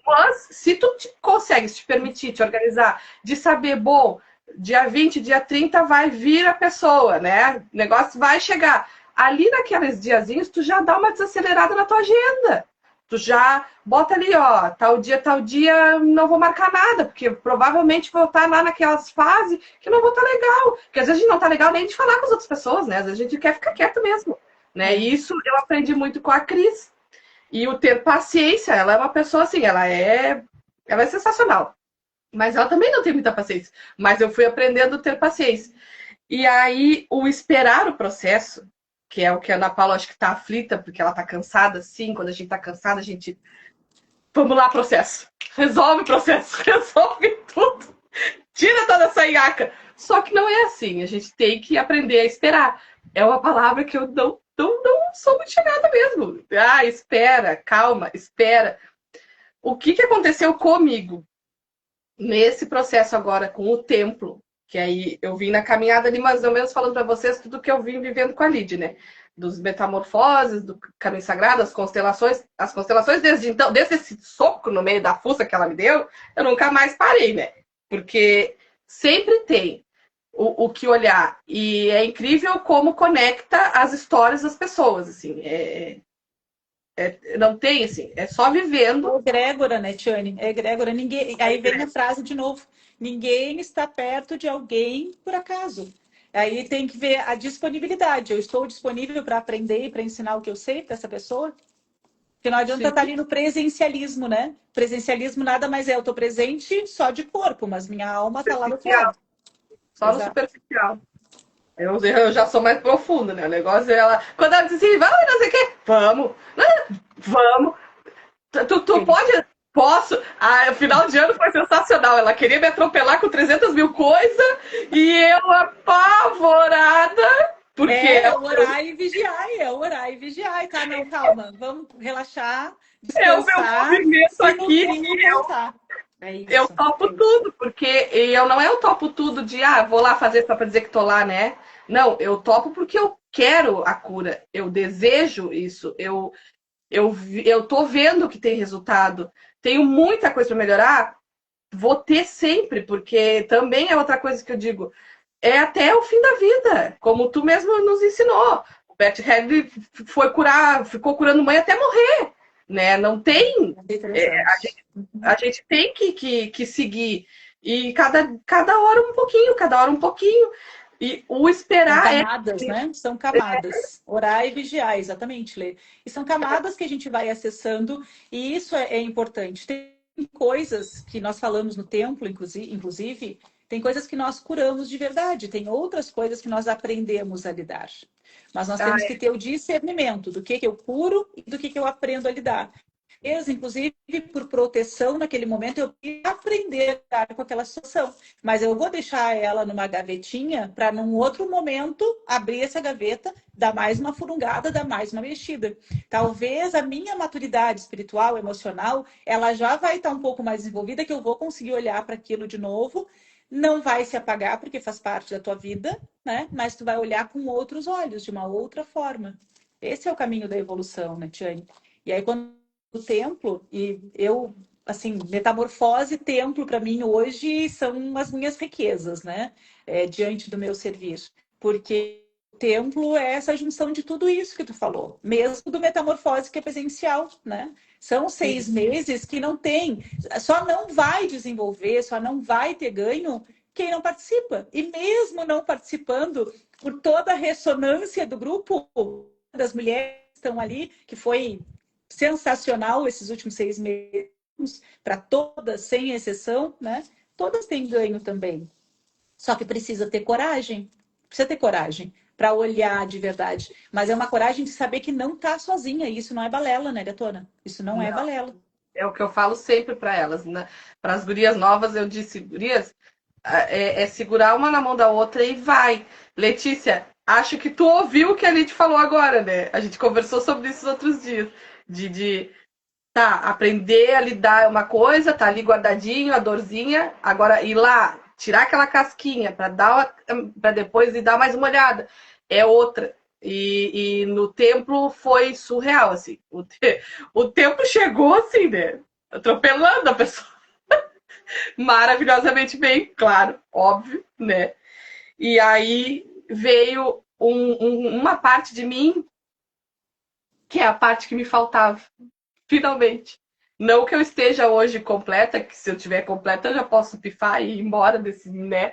Mas, se tu consegues te permitir, te organizar, de saber, bom, dia 20, dia 30 vai vir a pessoa, né? O negócio vai chegar. Ali naqueles diazinhos, tu já dá uma desacelerada na tua agenda. Tu já bota ali, ó, tal dia, não vou marcar nada, porque provavelmente vou estar lá naquelas fases que não vou estar legal. Porque às vezes a gente não tá legal nem de falar com as outras pessoas, né? Às vezes a gente quer ficar quieto mesmo, né? E isso eu aprendi muito com a Cris. E o ter paciência, ela é uma pessoa assim, ela é sensacional. Mas ela também não tem muita paciência. Mas eu fui aprendendo a ter paciência. E aí, o esperar o processo, que é o que a Ana Paula acho que está aflita, porque ela está cansada, sim. Quando a gente está cansada, a gente. Vamos lá, processo. Resolve o processo. Resolve tudo. Tira toda essa iaca. Só que não é assim. A gente tem que aprender a esperar. É uma palavra que eu não sou muito chegada mesmo. Ah, espera, calma, espera. O que aconteceu comigo nesse processo agora com o templo? Que aí eu vim na caminhada ali, mais ou menos, falando para vocês tudo que eu vim vivendo com a Lid, né? Dos metamorfoses, do caminho sagrado, as constelações desde então, desde esse soco no meio da fuça que ela me deu, eu nunca mais parei, né? Porque sempre tem o que olhar. E é incrível como conecta as histórias das pessoas, assim. Não tem, assim, é só vivendo. É egrégora, né, Tiane? É egrégora. Ninguém... Aí vem a frase de novo. Ninguém está perto de alguém por acaso. Aí tem que ver a disponibilidade. Eu estou disponível para aprender e para ensinar o que eu sei para essa pessoa? Porque não adianta estar ali no presencialismo, né? Presencialismo nada mais é. Eu estou presente só de corpo, mas minha alma está lá do outro lado. Só no superficial. Eu já sou mais profunda, né? O negócio é ela. Quando ela diz assim, vamos, não sei o quê, vamos, vamos. Tu pode. Posso? Ah, o final de ano foi sensacional. Ela queria me atropelar com 300 mil coisas e eu apavorada. Porque orar e vigiar, orar e vigiar. Tá, não, calma, vamos relaxar, descansar. É o meu movimento aqui. Eu topo tudo, porque eu não é eu topo tudo de, vou lá fazer só para dizer que tô lá, né? Não, eu topo porque eu quero a cura, eu desejo isso, eu tô vendo que tem resultado, tenho muita coisa para melhorar, vou ter sempre, porque também é outra coisa que eu digo, é até o fim da vida, como tu mesmo nos ensinou. O Bert Hellinger ficou curando mãe até morrer, né? Não tem. A gente tem que seguir. E cada hora um pouquinho, cada hora um pouquinho. E o esperar são camadas, né? São camadas. Orar e vigiar, exatamente, Lê. E são camadas que a gente vai acessando, e isso é importante. Tem coisas que nós falamos no templo, inclusive, tem coisas que nós curamos de verdade, tem outras coisas que nós aprendemos a lidar. Mas nós temos que ter o discernimento do que eu curo e do que eu aprendo a lidar. Inclusive, por proteção, naquele momento, eu ia aprender a lidar com aquela situação. Mas eu vou deixar ela numa gavetinha para, num outro momento, abrir essa gaveta, dar mais uma furungada, dar mais uma mexida. Talvez a minha maturidade espiritual, emocional, ela já vai estar um pouco mais desenvolvida, que eu vou conseguir olhar para aquilo de novo. Não vai se apagar, porque faz parte da tua vida, né? Mas tu vai olhar com outros olhos, de uma outra forma. Esse é o caminho da evolução, né, Tiane? E aí, quando o templo, e eu, assim, metamorfose, templo para mim hoje são as minhas riquezas, né? Diante do meu servir. Porque o templo é essa junção de tudo isso que tu falou, mesmo do metamorfose que é presencial, né? São 6 meses que não tem, só não vai desenvolver, só não vai ter ganho quem não participa. E mesmo não participando, por toda a ressonância do grupo, das mulheres que estão ali, que foi sensacional esses últimos 6 meses, para todas, sem exceção, né? Todas têm ganho também. Só que precisa ter coragem. Precisa ter coragem para olhar de verdade. Mas é uma coragem de saber que não está sozinha. E isso não é balela, né, Gatona? Isso não é balela. É o que eu falo sempre para elas, né? Para as gurias novas, eu disse, gurias, é segurar uma na mão da outra e vai. Letícia, acho que tu ouviu o que a gente falou agora, né? A gente conversou sobre isso outros dias. Tá, aprender a lidar é uma coisa, tá ali guardadinho, a dorzinha, agora ir lá, tirar aquela casquinha para depois ir dar mais uma olhada, é outra. E no templo foi surreal, assim. O templo chegou assim, né? Atropelando a pessoa. Maravilhosamente bem, claro, óbvio, né? E aí veio uma parte de mim que é a parte que me faltava. Finalmente. Não que eu esteja hoje completa, que se eu tiver completa eu já posso pifar e ir embora desse, né?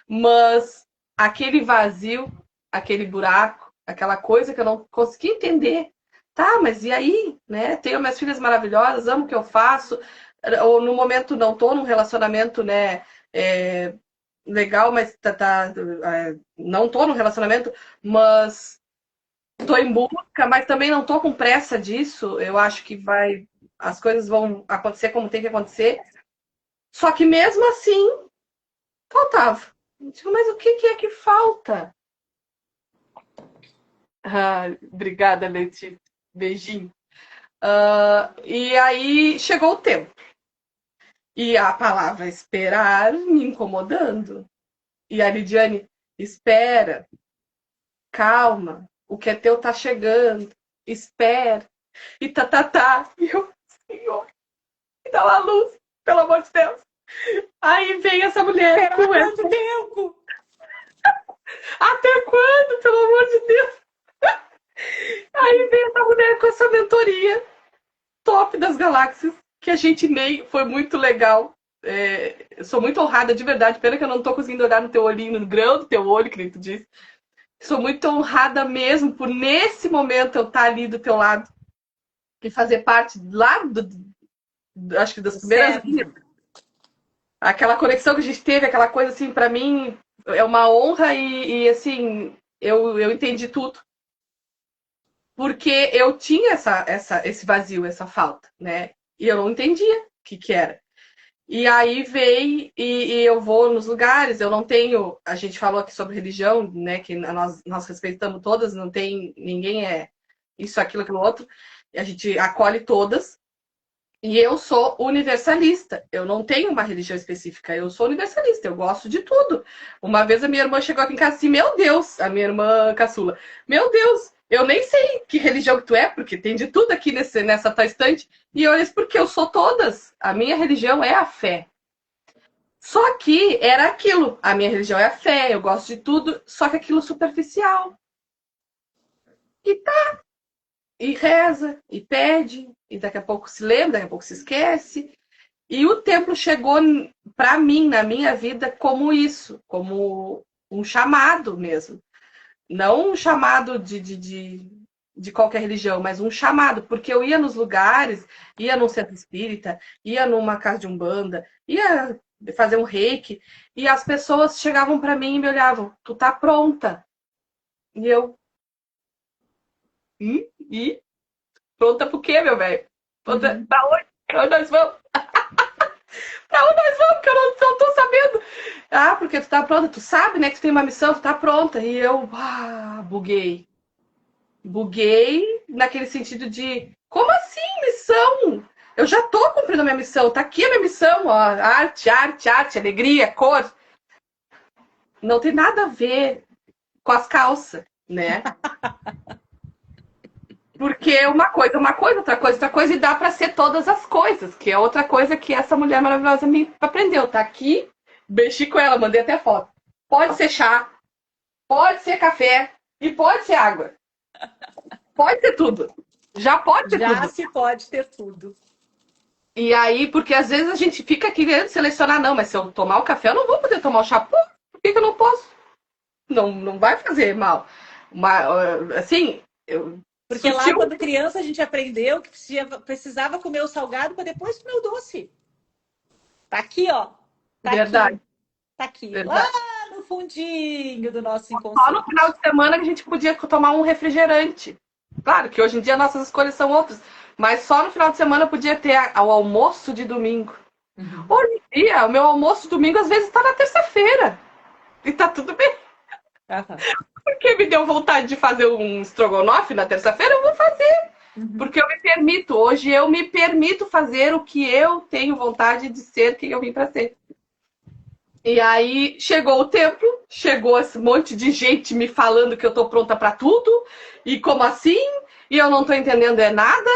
Mas aquele vazio, aquele buraco, aquela coisa que eu não consegui entender. Tá, mas e aí? Né? Tenho minhas filhas maravilhosas, amo o que eu faço. Ou no momento não tô num relacionamento, né? Legal, mas não tô num relacionamento, mas tô em busca, mas também não tô com pressa disso. Eu acho que as coisas vão acontecer como tem que acontecer. Só que mesmo assim, faltava. Eu digo, mas o que é que falta? Obrigada, Letícia. Beijinho. E aí chegou o tempo. E a palavra esperar me incomodando. E a Lidiane, espera, calma, o que é teu tá chegando, espera. E E eu, Senhor, me dá uma luz, pelo amor de Deus. Aí vem essa mulher com essa... tempo? Até quando, pelo amor de Deus? Aí vem essa mulher com essa mentoria top das galáxias, que a gente nem... Foi muito legal. Eu sou muito honrada, de verdade. Pena que eu não tô conseguindo olhar no teu olhinho, no grão do teu olho, que nem tu disse. Sou muito honrada mesmo por, nesse momento, eu estar ali do teu lado. E fazer parte lá acho que das primeiras linhas. Aquela conexão que a gente teve, aquela coisa assim, para mim, é uma honra e assim, eu entendi tudo. Porque eu tinha esse vazio, essa falta, né? E eu não entendia o que era. E aí veio e eu vou nos lugares, eu não tenho... A gente falou aqui sobre religião, né? Que nós respeitamos todas, não tem... Ninguém é isso, aquilo, outro. A gente acolhe todas. E eu sou universalista. Eu não tenho uma religião específica. Eu sou universalista. Eu gosto de tudo. Uma vez a minha irmã chegou aqui em casa assim, meu Deus, a minha irmã caçula, meu Deus, eu nem sei que religião que tu é, porque tem de tudo aqui nessa tua estante. E eu disse, porque eu sou todas. A minha religião é a fé. Só que era aquilo. A minha religião é a fé, eu gosto de tudo, só que aquilo superficial. E tá. E reza, e pede, e daqui a pouco se lembra, daqui a pouco se esquece. E o templo chegou para mim, na minha vida, como isso, como um chamado mesmo. Não um chamado de de qualquer religião, mas um chamado, porque eu ia nos lugares, ia num centro espírita, ia numa casa de umbanda, ia fazer um reiki, e as pessoas chegavam para mim e me olhavam, tu tá pronta? E eu, e? Pronta pro quê, meu velho? Pronta pra onde? Pra onde nós vamos? Pra onde nós vamos? Que eu não tô sabendo. Ah, porque tu tá pronta, tu sabe, né, que tu tem uma missão, tu tá pronta. E eu, buguei. Buguei naquele sentido de, como assim missão? Eu já tô cumprindo a minha missão, tá aqui a minha missão, ó, arte, arte, arte, alegria, cor. Não tem nada a ver com as calças, né? Porque uma coisa, outra coisa, e dá para ser todas as coisas, que é outra coisa que essa mulher maravilhosa me aprendeu. Tá aqui, mexi com ela, mandei até foto. Pode ser chá, pode ser café e pode ser água. Pode ser tudo. Já pode ter tudo. Já se pode ter tudo. E aí, porque às vezes a gente fica querendo selecionar, não, mas se eu tomar o café, eu não vou poder tomar o chá. Pô, por que eu não posso? Não vai fazer mal. Assim, porque lá, quando criança, a gente aprendeu que precisava comer o salgado para depois comer o doce. Tá aqui, ó. Tá verdade. Aqui. Tá aqui. Verdade. Lá no fundinho do nosso inconsciente. Só no final de semana que a gente podia tomar um refrigerante. Claro que hoje em dia nossas escolhas são outras. Mas só no final de semana podia ter o almoço de domingo. Hoje em dia, o meu almoço de domingo às vezes está na terça-feira. E tá tudo bem. Porque me deu vontade de fazer um estrogonofe na terça-feira, eu vou fazer. Porque eu me permito. Hoje eu me permito fazer o que eu tenho vontade de ser, quem eu vim para ser. E aí chegou o tempo, chegou esse monte de gente me falando que eu tô pronta para tudo. E como assim? E eu não tô entendendo nada.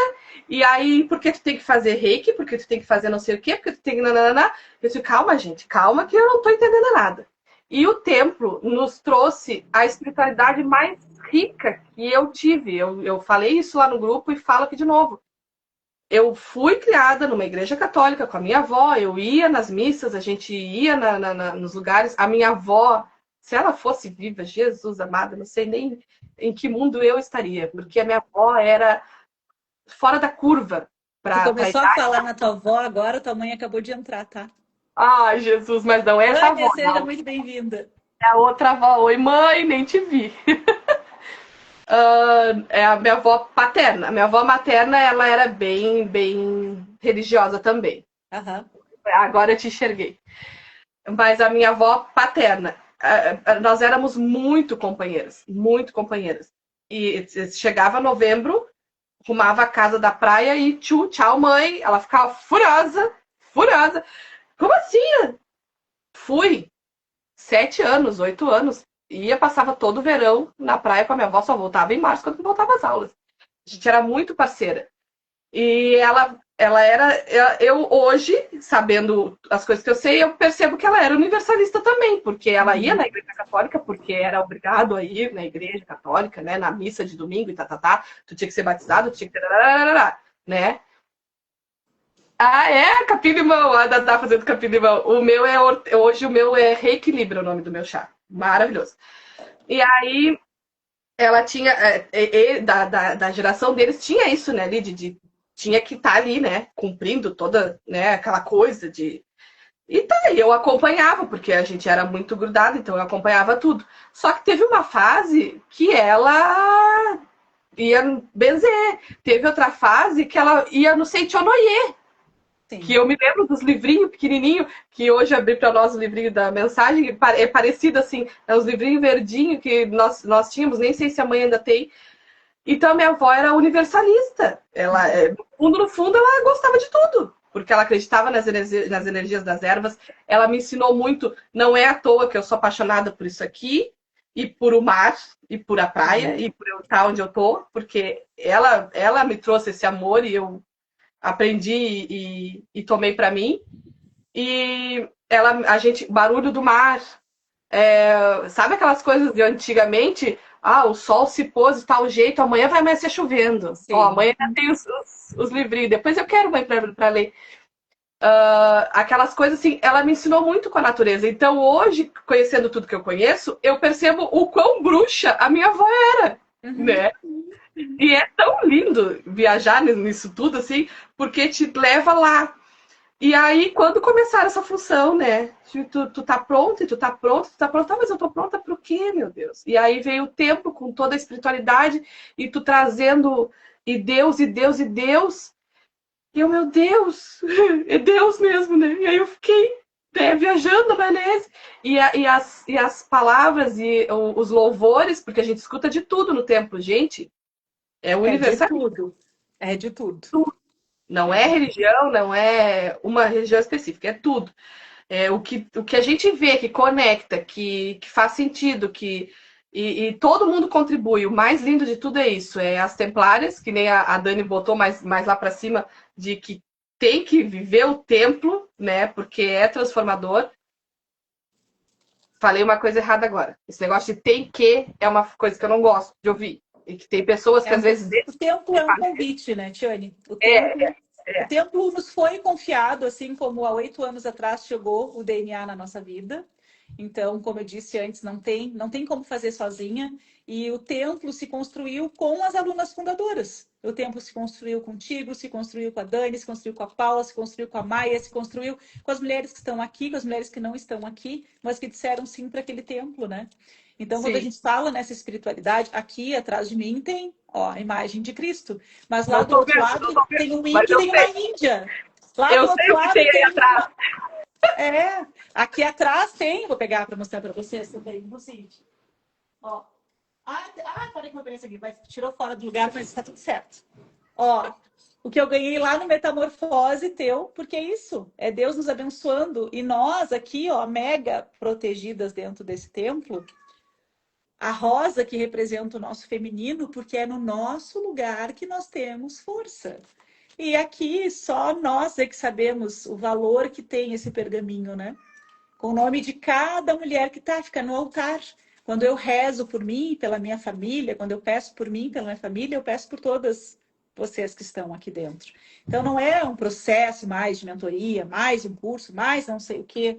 E aí, porque tu tem que fazer reiki, porque tu tem que fazer não sei o quê, porque tu tem que... Eu disse, calma, gente, calma que eu não tô entendendo nada. E o templo nos trouxe a espiritualidade mais rica que eu tive. Eu falei isso lá no grupo e falo aqui de novo. Eu fui criada numa igreja católica com a minha avó, eu ia nas missas, a gente ia nos lugares. A minha avó, se ela fosse viva, Jesus amada, não sei nem em que mundo eu estaria, porque a minha avó era fora da curva. Você começou a falar na tua avó agora, tua mãe acabou de entrar, tá? Ai, Jesus, mas não é essa avó. Seja muito bem-vinda. É a outra avó. Oi, mãe, nem te vi. É a minha avó paterna. A minha avó materna, ela era bem religiosa também. Agora eu te enxerguei. Mas a minha avó paterna, nós éramos muito companheiras. E chegava novembro, arrumava a casa da praia e tchau, mãe. Ela ficava furiosa. Como assim? Fui 7 anos, 8 anos. Passava todo o verão na praia com a minha avó, só voltava em março quando voltava às aulas. A gente era muito parceira. E ela era... Eu hoje, sabendo as coisas que eu sei, eu percebo que ela era universalista também, porque ela ia na igreja católica, porque era obrigado a ir na igreja católica, né? Na missa de domingo e tu tinha que ser batizado, tu tinha que ter... né? Ah, é? Capim-limão. A Dadá fazendo capim-limão. Hoje o meu é Reequilibra, o nome do meu chá. Maravilhoso. E aí, ela tinha... da geração deles tinha isso, né, Lid? Tinha que estar ali, né? Cumprindo toda, né, aquela coisa de... E tá, eu acompanhava, porque a gente era muito grudado, então eu acompanhava tudo. Só que teve uma fase que ela ia benzer. Teve outra fase que ela ia no Seichonoye. Sim. Que eu me lembro dos livrinhos pequenininhos, que hoje abri para nós o livrinho da mensagem, é parecido assim, é os livrinhos verdinhos que nós tínhamos, nem sei se a mãe ainda tem. Então a minha avó era universalista. Ela, no fundo, ela gostava de tudo, porque ela acreditava nas energias das ervas. Ela me ensinou muito, não é à toa que eu sou apaixonada por isso aqui, e por o mar, e por a praia, e por eu estar onde eu tô, porque ela me trouxe esse amor e eu aprendi e tomei para mim. E barulho do mar, sabe aquelas coisas de antigamente? O sol se pôs de tal jeito, amanhã vai amanhecer chovendo. Amanhã tem os livrinhos, depois eu quero para ler. Aquelas coisas assim, ela me ensinou muito com a natureza. Então hoje, conhecendo tudo que eu conheço, eu percebo o quão bruxa a minha avó era, né? E é tão lindo viajar nisso tudo, assim, porque te leva lá. E aí, quando começaram essa função, né? Tu tá pronta, e tu tá pronta, tu tá pronta, mas eu tô pronta pro quê, meu Deus? E aí veio o tempo com toda a espiritualidade e tu trazendo e Deus, e Deus, e Deus. E eu, meu Deus, é Deus mesmo, né? E aí eu fiquei, né, viajando na maionese. E as palavras e os louvores, porque a gente escuta de tudo no templo, gente. É É de universal. tudo. É de tudo. Não É é de tudo. religião, não é uma religião específica, é tudo. É o que a gente vê, que conecta, que faz sentido, e todo mundo contribui. O mais lindo de tudo é isso, é as templárias, que nem a Dani botou mais lá para cima, de que tem que viver o templo, né? Porque é transformador. Falei uma coisa errada agora. Esse negócio de tem que é uma coisa que eu não gosto de ouvir. E que tem pessoas que às vezes. O templo é um convite, né, Tiane? É, O templo nos foi confiado, assim como há 8 anos atrás chegou o DNA na nossa vida. Então, como eu disse antes, não tem como fazer sozinha. E o templo se construiu com as alunas fundadoras. O templo se construiu contigo, se construiu com a Dani, se construiu com a Paula, se construiu com a Maia, se construiu com as mulheres que estão aqui, com as mulheres que não estão aqui, mas que disseram sim para aquele templo, né? Então, quando a sim. gente fala nessa espiritualidade, aqui atrás de mim tem, ó, a imagem de Cristo. Mas lá Não do tô outro vendo, não lado tô vendo, tem um mas índio e eu tem uma sei. índia. Lá do Eu sei outro o que tem lado aí tem atrás. uma. É, aqui atrás tem, vou pegar para mostrar para vocês também. Lucide. Ó. Parei que meu penso aqui, mas tirou fora do lugar, mas está tudo certo. Ó, o que eu ganhei lá no Metamorfose teu, porque é isso, é Deus nos abençoando. E nós aqui, ó, mega protegidas dentro desse templo, a rosa que representa o nosso feminino, porque é no nosso lugar que nós temos força. E aqui só nós é que sabemos o valor que tem esse pergaminho, né? Com o nome de cada mulher que tá, fica no altar. Quando eu rezo por mim, pela minha família, quando eu peço por mim, pela minha família, eu peço por todas vocês que estão aqui dentro. Então não é um processo mais de mentoria, mais um curso, mais não sei o quê.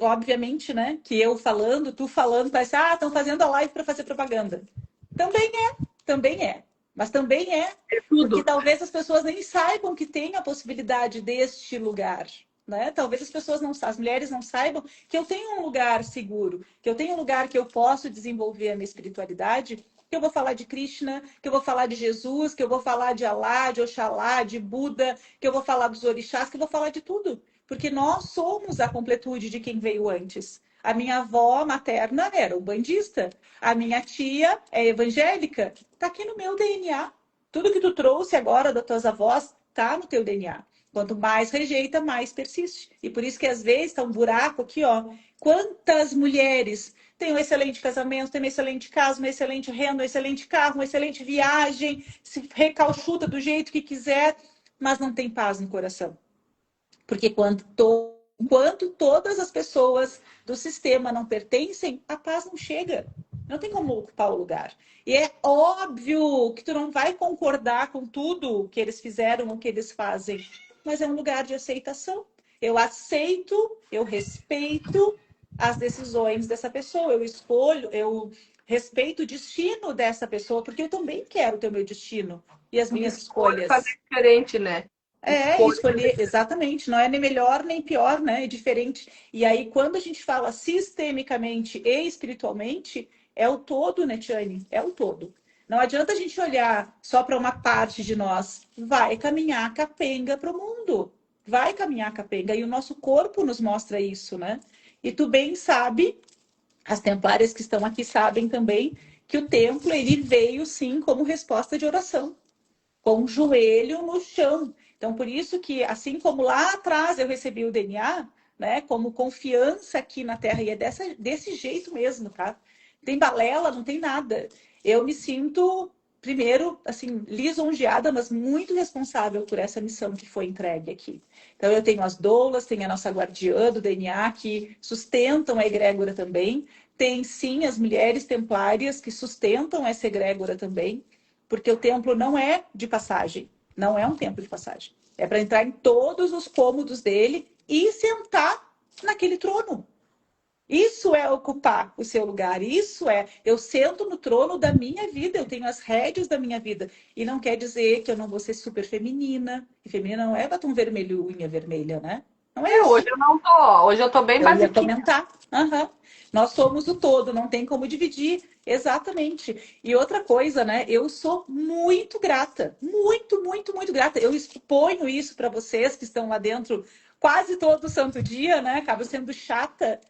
Obviamente, né, que eu falando, tu falando, parece, estão fazendo a live para fazer propaganda. Também também é. Mas também é É porque tudo. talvez as pessoas nem saibam que tem a possibilidade deste lugar. Né? Talvez as pessoas não, as mulheres não saibam que eu tenho um lugar seguro, que eu tenho um lugar que eu posso desenvolver a minha espiritualidade, que eu vou falar de Krishna, que eu vou falar de Jesus, que eu vou falar de Alá, de Oxalá, de Buda, que eu vou falar dos orixás, que eu vou falar de tudo. Porque nós somos a completude de quem veio antes. A minha avó materna era umbandista. A minha tia é evangélica. Está aqui no meu DNA. Tudo que tu trouxe agora das tuas avós está no teu DNA. Quanto mais rejeita, mais persiste. E por isso que às vezes está um buraco aqui, ó. Quantas mulheres têm um excelente casamento, têm um excelente casa, uma excelente renda, um excelente carro, uma excelente viagem, se recalchuta do jeito que quiser, mas não tem paz no coração. Porque enquanto todas as pessoas do sistema não pertencem, a paz não chega. Não tem como ocupar o lugar. E é óbvio que tu não vai concordar com tudo que eles fizeram ou que eles fazem, mas é um lugar de aceitação. Eu aceito, eu respeito as decisões dessa pessoa, eu escolho, eu respeito o destino dessa pessoa, porque eu também quero ter o meu destino e as minhas Escolha fazer escolhas. diferente, né? É, Escolha. escolher, exatamente, não é nem melhor nem pior, né? É diferente. E aí, quando a gente fala sistemicamente e espiritualmente, é o todo, né, Tiane? É o todo. Não adianta a gente olhar só para uma parte de nós. Vai caminhar capenga para o mundo. Vai caminhar capenga. E o nosso corpo nos mostra isso, né? E tu bem sabe, as templárias que estão aqui sabem também, que o templo, ele veio, sim, como resposta de oração com o joelho no chão. Então, por isso que, assim como lá atrás eu recebi o DNA, né, como confiança aqui na Terra, e é desse jeito mesmo, tá? Tem balela, não tem nada. Eu me sinto, primeiro, assim, lisonjeada, mas muito responsável por essa missão que foi entregue aqui. Então, eu tenho as doulas, tenho a nossa guardiã do DNA, que sustentam a egrégora também. Tem, sim, as mulheres templárias que sustentam essa egrégora também, porque o templo não é de passagem, não é um templo de passagem. É para entrar em todos os cômodos dele e sentar naquele trono. Isso é ocupar o seu lugar. Isso é, eu sento no trono da minha vida, eu tenho as rédeas da minha vida. E não quer dizer que eu não vou ser super feminina. E feminina não é batom vermelho, unha vermelha, né? Não é Hoje isso. eu não tô, hoje eu tô bem Eu ia basiquinha. comentar. Aham. Nós somos o todo, não tem como dividir. Exatamente. E outra coisa, né? Eu sou muito grata, muito, muito, muito grata. Eu exponho isso para vocês que estão lá dentro quase todo santo dia, né? Acabo sendo chata,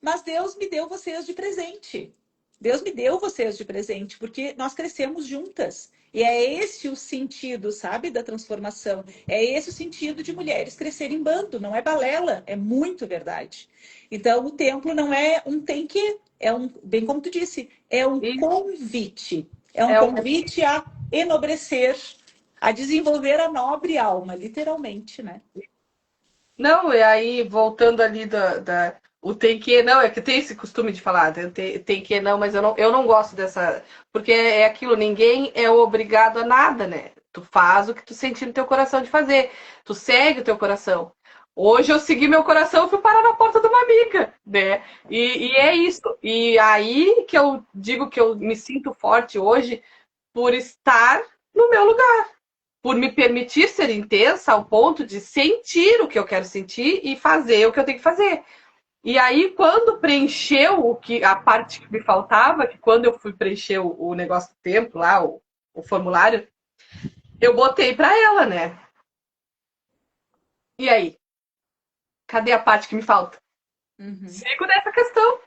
mas Deus me deu vocês de presente. Deus me deu vocês de presente, porque nós crescemos juntas. E é esse o sentido, sabe, da transformação. É esse o sentido de mulheres crescerem em bando, não é balela, é muito verdade. Então, o templo não é um tem que, é um, bem como tu disse, é um E convite. É um é um... convite a enobrecer, a desenvolver a nobre alma, literalmente, né? Não, e aí, voltando ali o tem que não, é que tem esse costume de falar, tem que não, mas eu não gosto dessa, porque é aquilo, ninguém é obrigado a nada, né? Tu faz o que tu sentir no teu coração de fazer, tu segue o teu coração. Hoje eu segui meu coração e fui parar na porta de uma amiga, né? E é isso. E aí que eu digo que eu me sinto forte hoje por estar no meu lugar, por me permitir ser intensa ao ponto de sentir o que eu quero sentir e fazer o que eu tenho que fazer. E aí, quando preencheu a parte que me faltava, que quando eu fui preencher o negócio do tempo lá, o formulário, eu botei para ela, né? E aí? Cadê a parte que me falta? Uhum. Sigo nessa questão,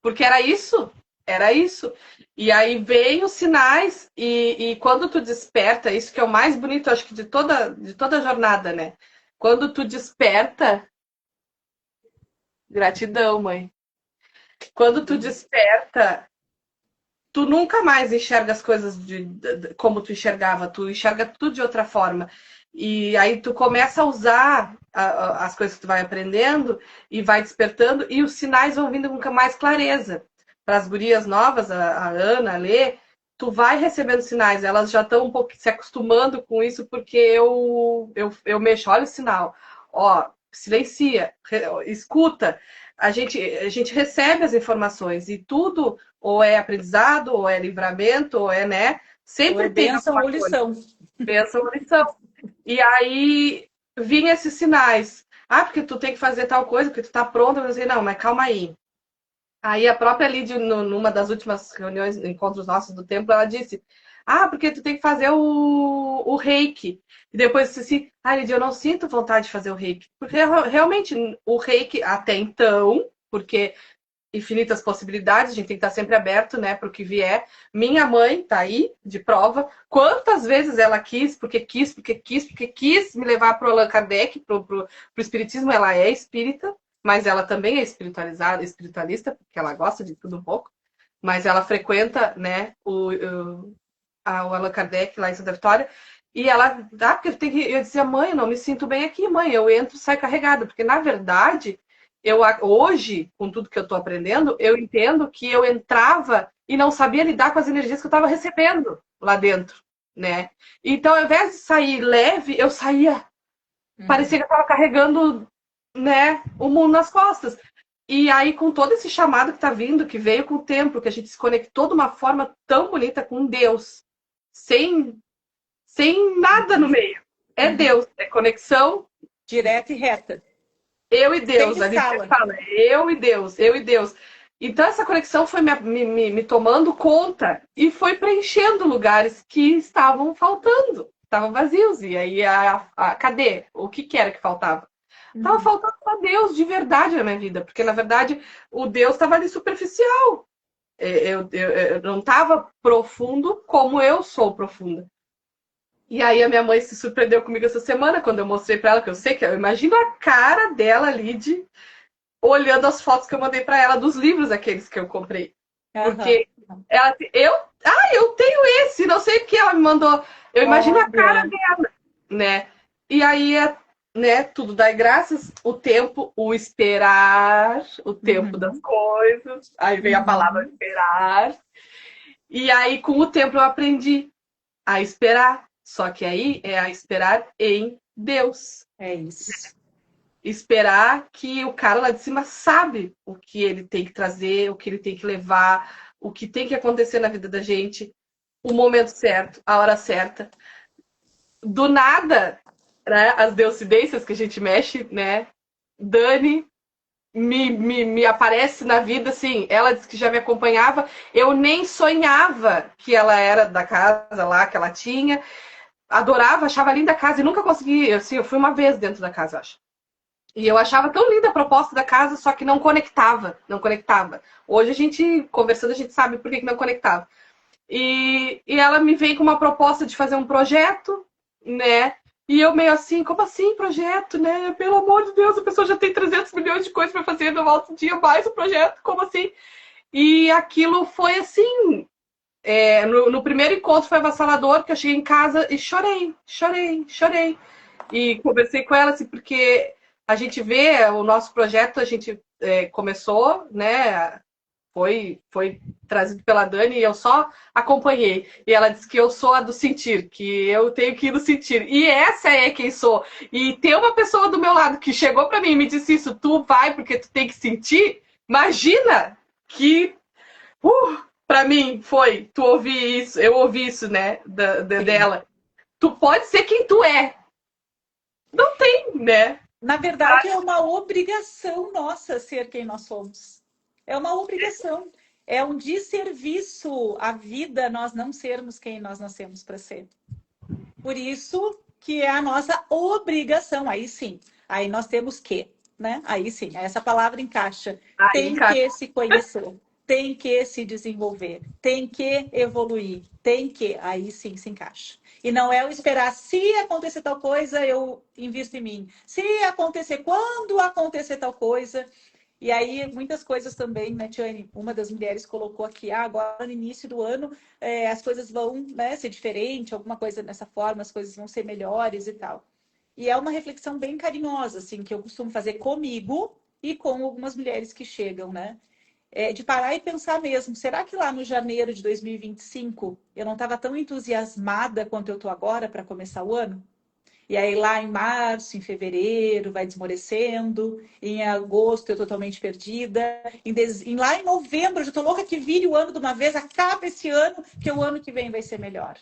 porque era isso, era isso. E aí vem os sinais, e quando tu desperta, isso que é o mais bonito, acho que de toda a jornada, né? Quando tu desperta, gratidão, mãe. Quando tu desperta, tu nunca mais enxerga as coisas como tu enxergava, tu enxerga tudo de outra forma. E aí tu começa a usar as coisas que tu vai aprendendo e vai despertando, e os sinais vão vindo com mais clareza. Para as gurias novas, a Ana, a Lê, tu vai recebendo sinais, elas já estão um pouco se acostumando com isso, porque eu mexo, olha o sinal, ó, silencia, escuta. A gente recebe as informações e tudo ou é aprendizado, ou é livramento, ou é, né? Ou é Sempre tem bênção alguma ou coisa. lição. Pensa uma lição. E aí vinha esses sinais. Ah, porque tu tem que fazer tal coisa, porque tu tá pronta. Eu disse, não, mas calma aí. Aí a própria Lídia, numa das últimas reuniões, encontros nossos do templo, ela disse: Ah, porque tu tem que fazer o reiki. E depois disse assim: Ah, Lídia, eu não sinto vontade de fazer o reiki. Porque realmente o reiki, até então, porque infinitas possibilidades, a gente tem que estar sempre aberto, né, para o que vier. Minha mãe tá aí de prova. Quantas vezes ela quis, porque quis, porque quis, porque quis me levar para o Allan Kardec, para o espiritismo. Ela é espírita, mas ela também é espiritualizada, espiritualista, porque ela gosta de tudo um pouco. Mas ela frequenta, né, o Allan Kardec lá em Santa Vitória. E ela, porque tem que. Eu dizia, mãe, eu não me sinto bem aqui, mãe. Eu entro e saio carregada, porque na verdade hoje, com tudo que eu estou aprendendo, eu entendo que eu entrava e não sabia lidar com as energias que eu estava recebendo lá dentro, né? Então, ao invés de sair leve, eu saía, parecia que eu estava carregando, né, o mundo nas costas. E aí, com todo esse chamado que está vindo, que veio com o tempo, que a gente se conectou de uma forma tão bonita com Deus, sem, sem nada no meio. É Uhum. Deus, é conexão. Direta e reta. Eu e Sem Deus, ali você escala. fala, eu e Deus, eu e Deus. Então essa conexão foi me tomando conta e foi preenchendo lugares que estavam faltando, estavam vazios. E aí, cadê? O que era que faltava? Estava Uhum. faltando só Deus de verdade na minha vida, porque na verdade o Deus estava ali superficial. Eu não estava profundo como eu sou profunda. E aí a minha mãe se surpreendeu comigo essa semana, quando eu mostrei para ela, que eu sei que eu imagino a cara dela ali de olhando as fotos que eu mandei para ela dos livros aqueles que eu comprei. Aham. Porque eu tenho esse, não sei o que ela me mandou. Eu imagino a cara Olha. dela, né? E aí, né, tudo dá graças, o tempo, o esperar, o tempo das Uhum. coisas. Aí vem a palavra Uhum. esperar. E aí, com o tempo, eu aprendi a esperar. Só que aí é a esperar em Deus. É isso. esperar que o cara lá de cima sabe o que ele tem que trazer, o que ele tem que levar, o que tem que acontecer na vida da gente, o momento certo, a hora certa. Do nada, né, as deucidências que a gente mexe, né? Dani me aparece na vida, assim, ela disse que já me acompanhava, eu nem sonhava que ela era da casa lá, que ela tinha, adorava, achava linda a casa e nunca consegui, assim, eu fui uma vez dentro da casa, acho. E eu achava tão linda a proposta da casa, só que não conectava, não conectava. Hoje a gente, conversando, a gente sabe por que não conectava. E ela me veio com uma proposta de fazer um projeto, né? E eu meio assim, como assim projeto, né? Pelo amor de Deus, a pessoa já tem 300 milhões de coisas para fazer no alto dia, mais um projeto, como assim? E aquilo foi assim, no primeiro encontro foi avassalador, que eu cheguei em casa e chorei, chorei, chorei. E conversei com ela, assim, porque a gente vê o nosso projeto, a gente começou, né? Foi trazido pela Dani e eu só acompanhei. E ela disse que eu sou a do sentir, que eu tenho que ir no sentir. E essa é quem sou. E ter uma pessoa do meu lado que chegou para mim e me disse isso, tu vai porque tu tem que sentir. Imagina que para mim foi, tu ouvi isso, eu ouvi isso, né, dela. Tu pode ser quem tu é. Não tem, né? Na verdade, é uma obrigação nossa ser quem nós somos. É uma obrigação. É um desserviço à vida nós não sermos quem nós nascemos para ser. Por isso que é a nossa obrigação. Aí sim. Aí nós temos que, né? Aí sim, essa palavra encaixa. Aí, Tem cara, que se conhecer, tem que se desenvolver, tem que evoluir, tem que. Aí sim se encaixa. E não é o esperar, se acontecer tal coisa, eu invisto em mim. Se acontecer, quando acontecer tal coisa. E aí, muitas coisas também, né, Tiane? Uma das mulheres colocou aqui, agora no início do ano, as coisas vão, né, ser diferente, alguma coisa dessa forma, as coisas vão ser melhores e tal. E é uma reflexão bem carinhosa, assim, que eu costumo fazer comigo e com algumas mulheres que chegam, né? De parar e pensar mesmo, será que lá no janeiro de 2025 eu não estava tão entusiasmada quanto eu estou agora para começar o ano? E aí lá em março, em fevereiro, vai desmorecendo. Em agosto eu totalmente perdida. Lá em novembro eu já tô louca que vire o ano de uma vez, acaba esse ano, que o ano que vem vai ser melhor.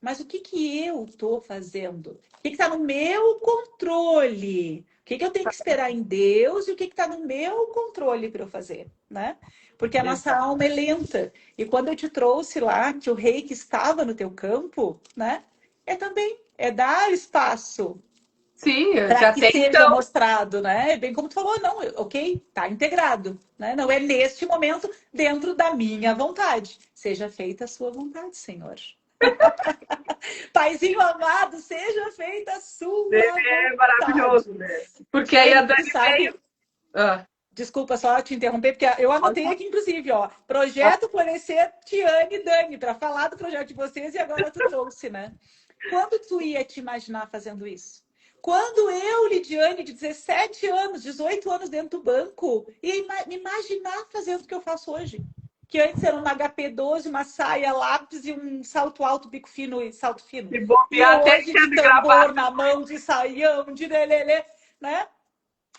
Mas o que que eu tô fazendo? O que que tá no meu controle? O que que eu tenho que esperar em Deus e o que que tá no meu controle para eu fazer, né? Porque a nossa alma é lenta. E quando eu te trouxe lá que o rei que estava no teu campo, né? Também dar espaço sim, para já que tem seja então. mostrado, né? Bem como tu falou, não, ok, tá integrado, né? Não é neste momento dentro da minha vontade. Seja feita a sua vontade, Senhor. Paizinho amado, seja feita a sua É vontade. maravilhoso, né? Porque aí a Tiane, tu Dani sabe, veio. Ah, desculpa só te interromper, porque eu anotei aqui, inclusive, ó, projeto Florescer Tiane e Dani, para falar do projeto de vocês, e agora tu trouxe, né? Quando tu ia te imaginar fazendo isso? Quando eu, Lidiane, de 17 anos, 18 anos dentro do banco, ia me imaginar fazendo o que eu faço hoje. Que antes era uma HP12, uma saia lápis e um salto alto, bico fino e salto fino. se E bobear até hoje tinha de de gravar. tambor na mão, de saião, de lelele, né?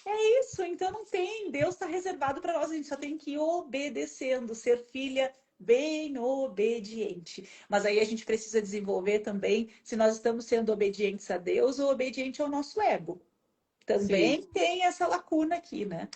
É isso, então não tem. Deus está reservado para nós, a gente só tem que ir obedecendo, ser filha bem obediente. Mas aí a gente precisa desenvolver também se nós estamos sendo obedientes a Deus ou obediente ao nosso ego. Também Sim. tem essa lacuna aqui, né?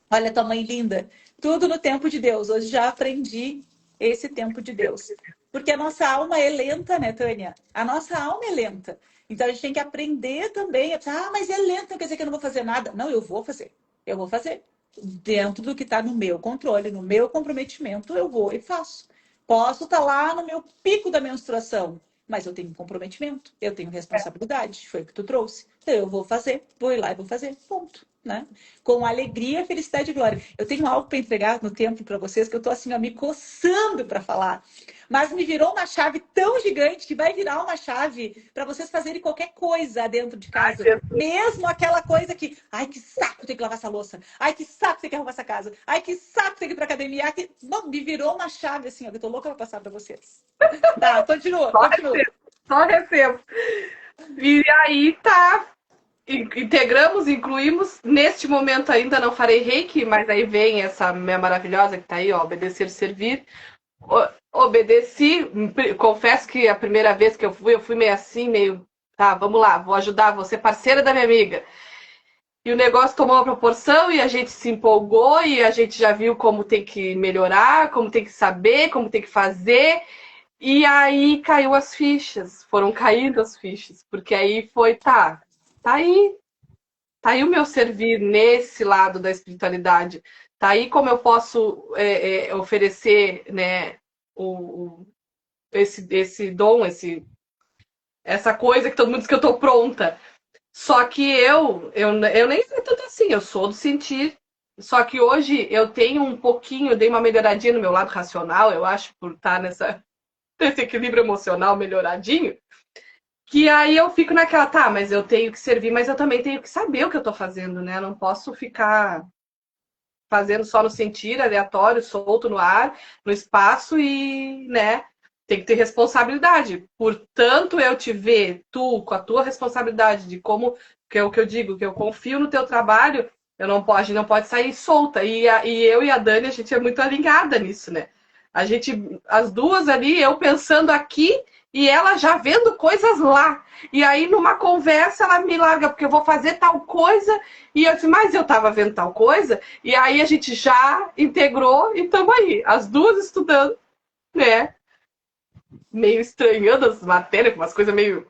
Olha, tua mãe linda, tudo no tempo de Deus. Hoje já aprendi esse tempo de Deus. Porque a nossa alma é lenta, né, Tânia? A nossa alma é lenta. Então a gente tem que aprender também. Mas é lento, não quer dizer que eu não vou fazer nada. Não, eu vou fazer. Eu vou fazer. Dentro do que está no meu controle, no meu comprometimento, eu vou e faço. Posso estar lá no meu pico da menstruação, mas eu tenho um comprometimento, eu tenho responsabilidade. Foi o que tu trouxe. Então eu vou fazer, vou ir lá e vou fazer. Ponto. Né? Com alegria, felicidade e glória. Eu tenho algo para entregar no tempo para vocês que eu estou assim, ó, me coçando para falar. Mas me virou uma chave tão gigante que vai virar uma chave para vocês fazerem qualquer coisa dentro de Ai, casa. Jesus. Mesmo aquela coisa que, ai, que saco ter que lavar essa louça. Ai, que saco ter que arrumar essa casa. Ai, que saco ter que ir para academia. Ai, que... Não, me virou uma chave assim, ó, eu tô louca para passar para vocês. Tá, continua, Só continua. recebo, só recebo. E aí tá. integramos, incluímos. Neste momento ainda não farei reiki, mas aí vem essa minha maravilhosa que tá aí, ó, obedecer, servir. Obedeci, confesso que a primeira vez que eu fui meio assim, meio, tá, vamos lá, vou ajudar, vou ser parceira da minha amiga. E o negócio tomou uma proporção e a gente se empolgou e a gente já viu como tem que melhorar, como tem que saber, como tem que fazer. E aí caiu as fichas, foram caindo as fichas, porque aí foi, tá aí, tá aí o meu servir nesse lado da espiritualidade, tá aí como eu posso oferecer, né, esse dom, essa coisa que todo mundo diz que eu tô pronta. Só que eu nem sei tanto assim, eu sou do sentir. Só que hoje eu tenho um pouquinho, dei uma melhoradinha no meu lado racional, eu acho, por estar nesse equilíbrio emocional melhoradinho. Que aí eu fico naquela, tá, mas eu tenho que servir, mas eu também tenho que saber o que eu tô fazendo, né? Eu não posso ficar fazendo só no sentir, aleatório, solto no ar, no espaço e, né? Tem que ter responsabilidade. Portanto, eu te ver, tu, com a tua responsabilidade de como, que é o que eu digo, que eu confio no teu trabalho, a gente não pode sair solta. E eu e a Dani, a gente é muito alinhada nisso, né? A gente, as duas ali, eu pensando aqui e ela já vendo coisas lá. E aí, numa conversa, ela me larga, porque eu vou fazer tal coisa. E eu disse, mas eu tava vendo tal coisa. E aí a gente já integrou e estamos aí, as duas estudando, né? Meio estranhando as matérias, umas coisas meio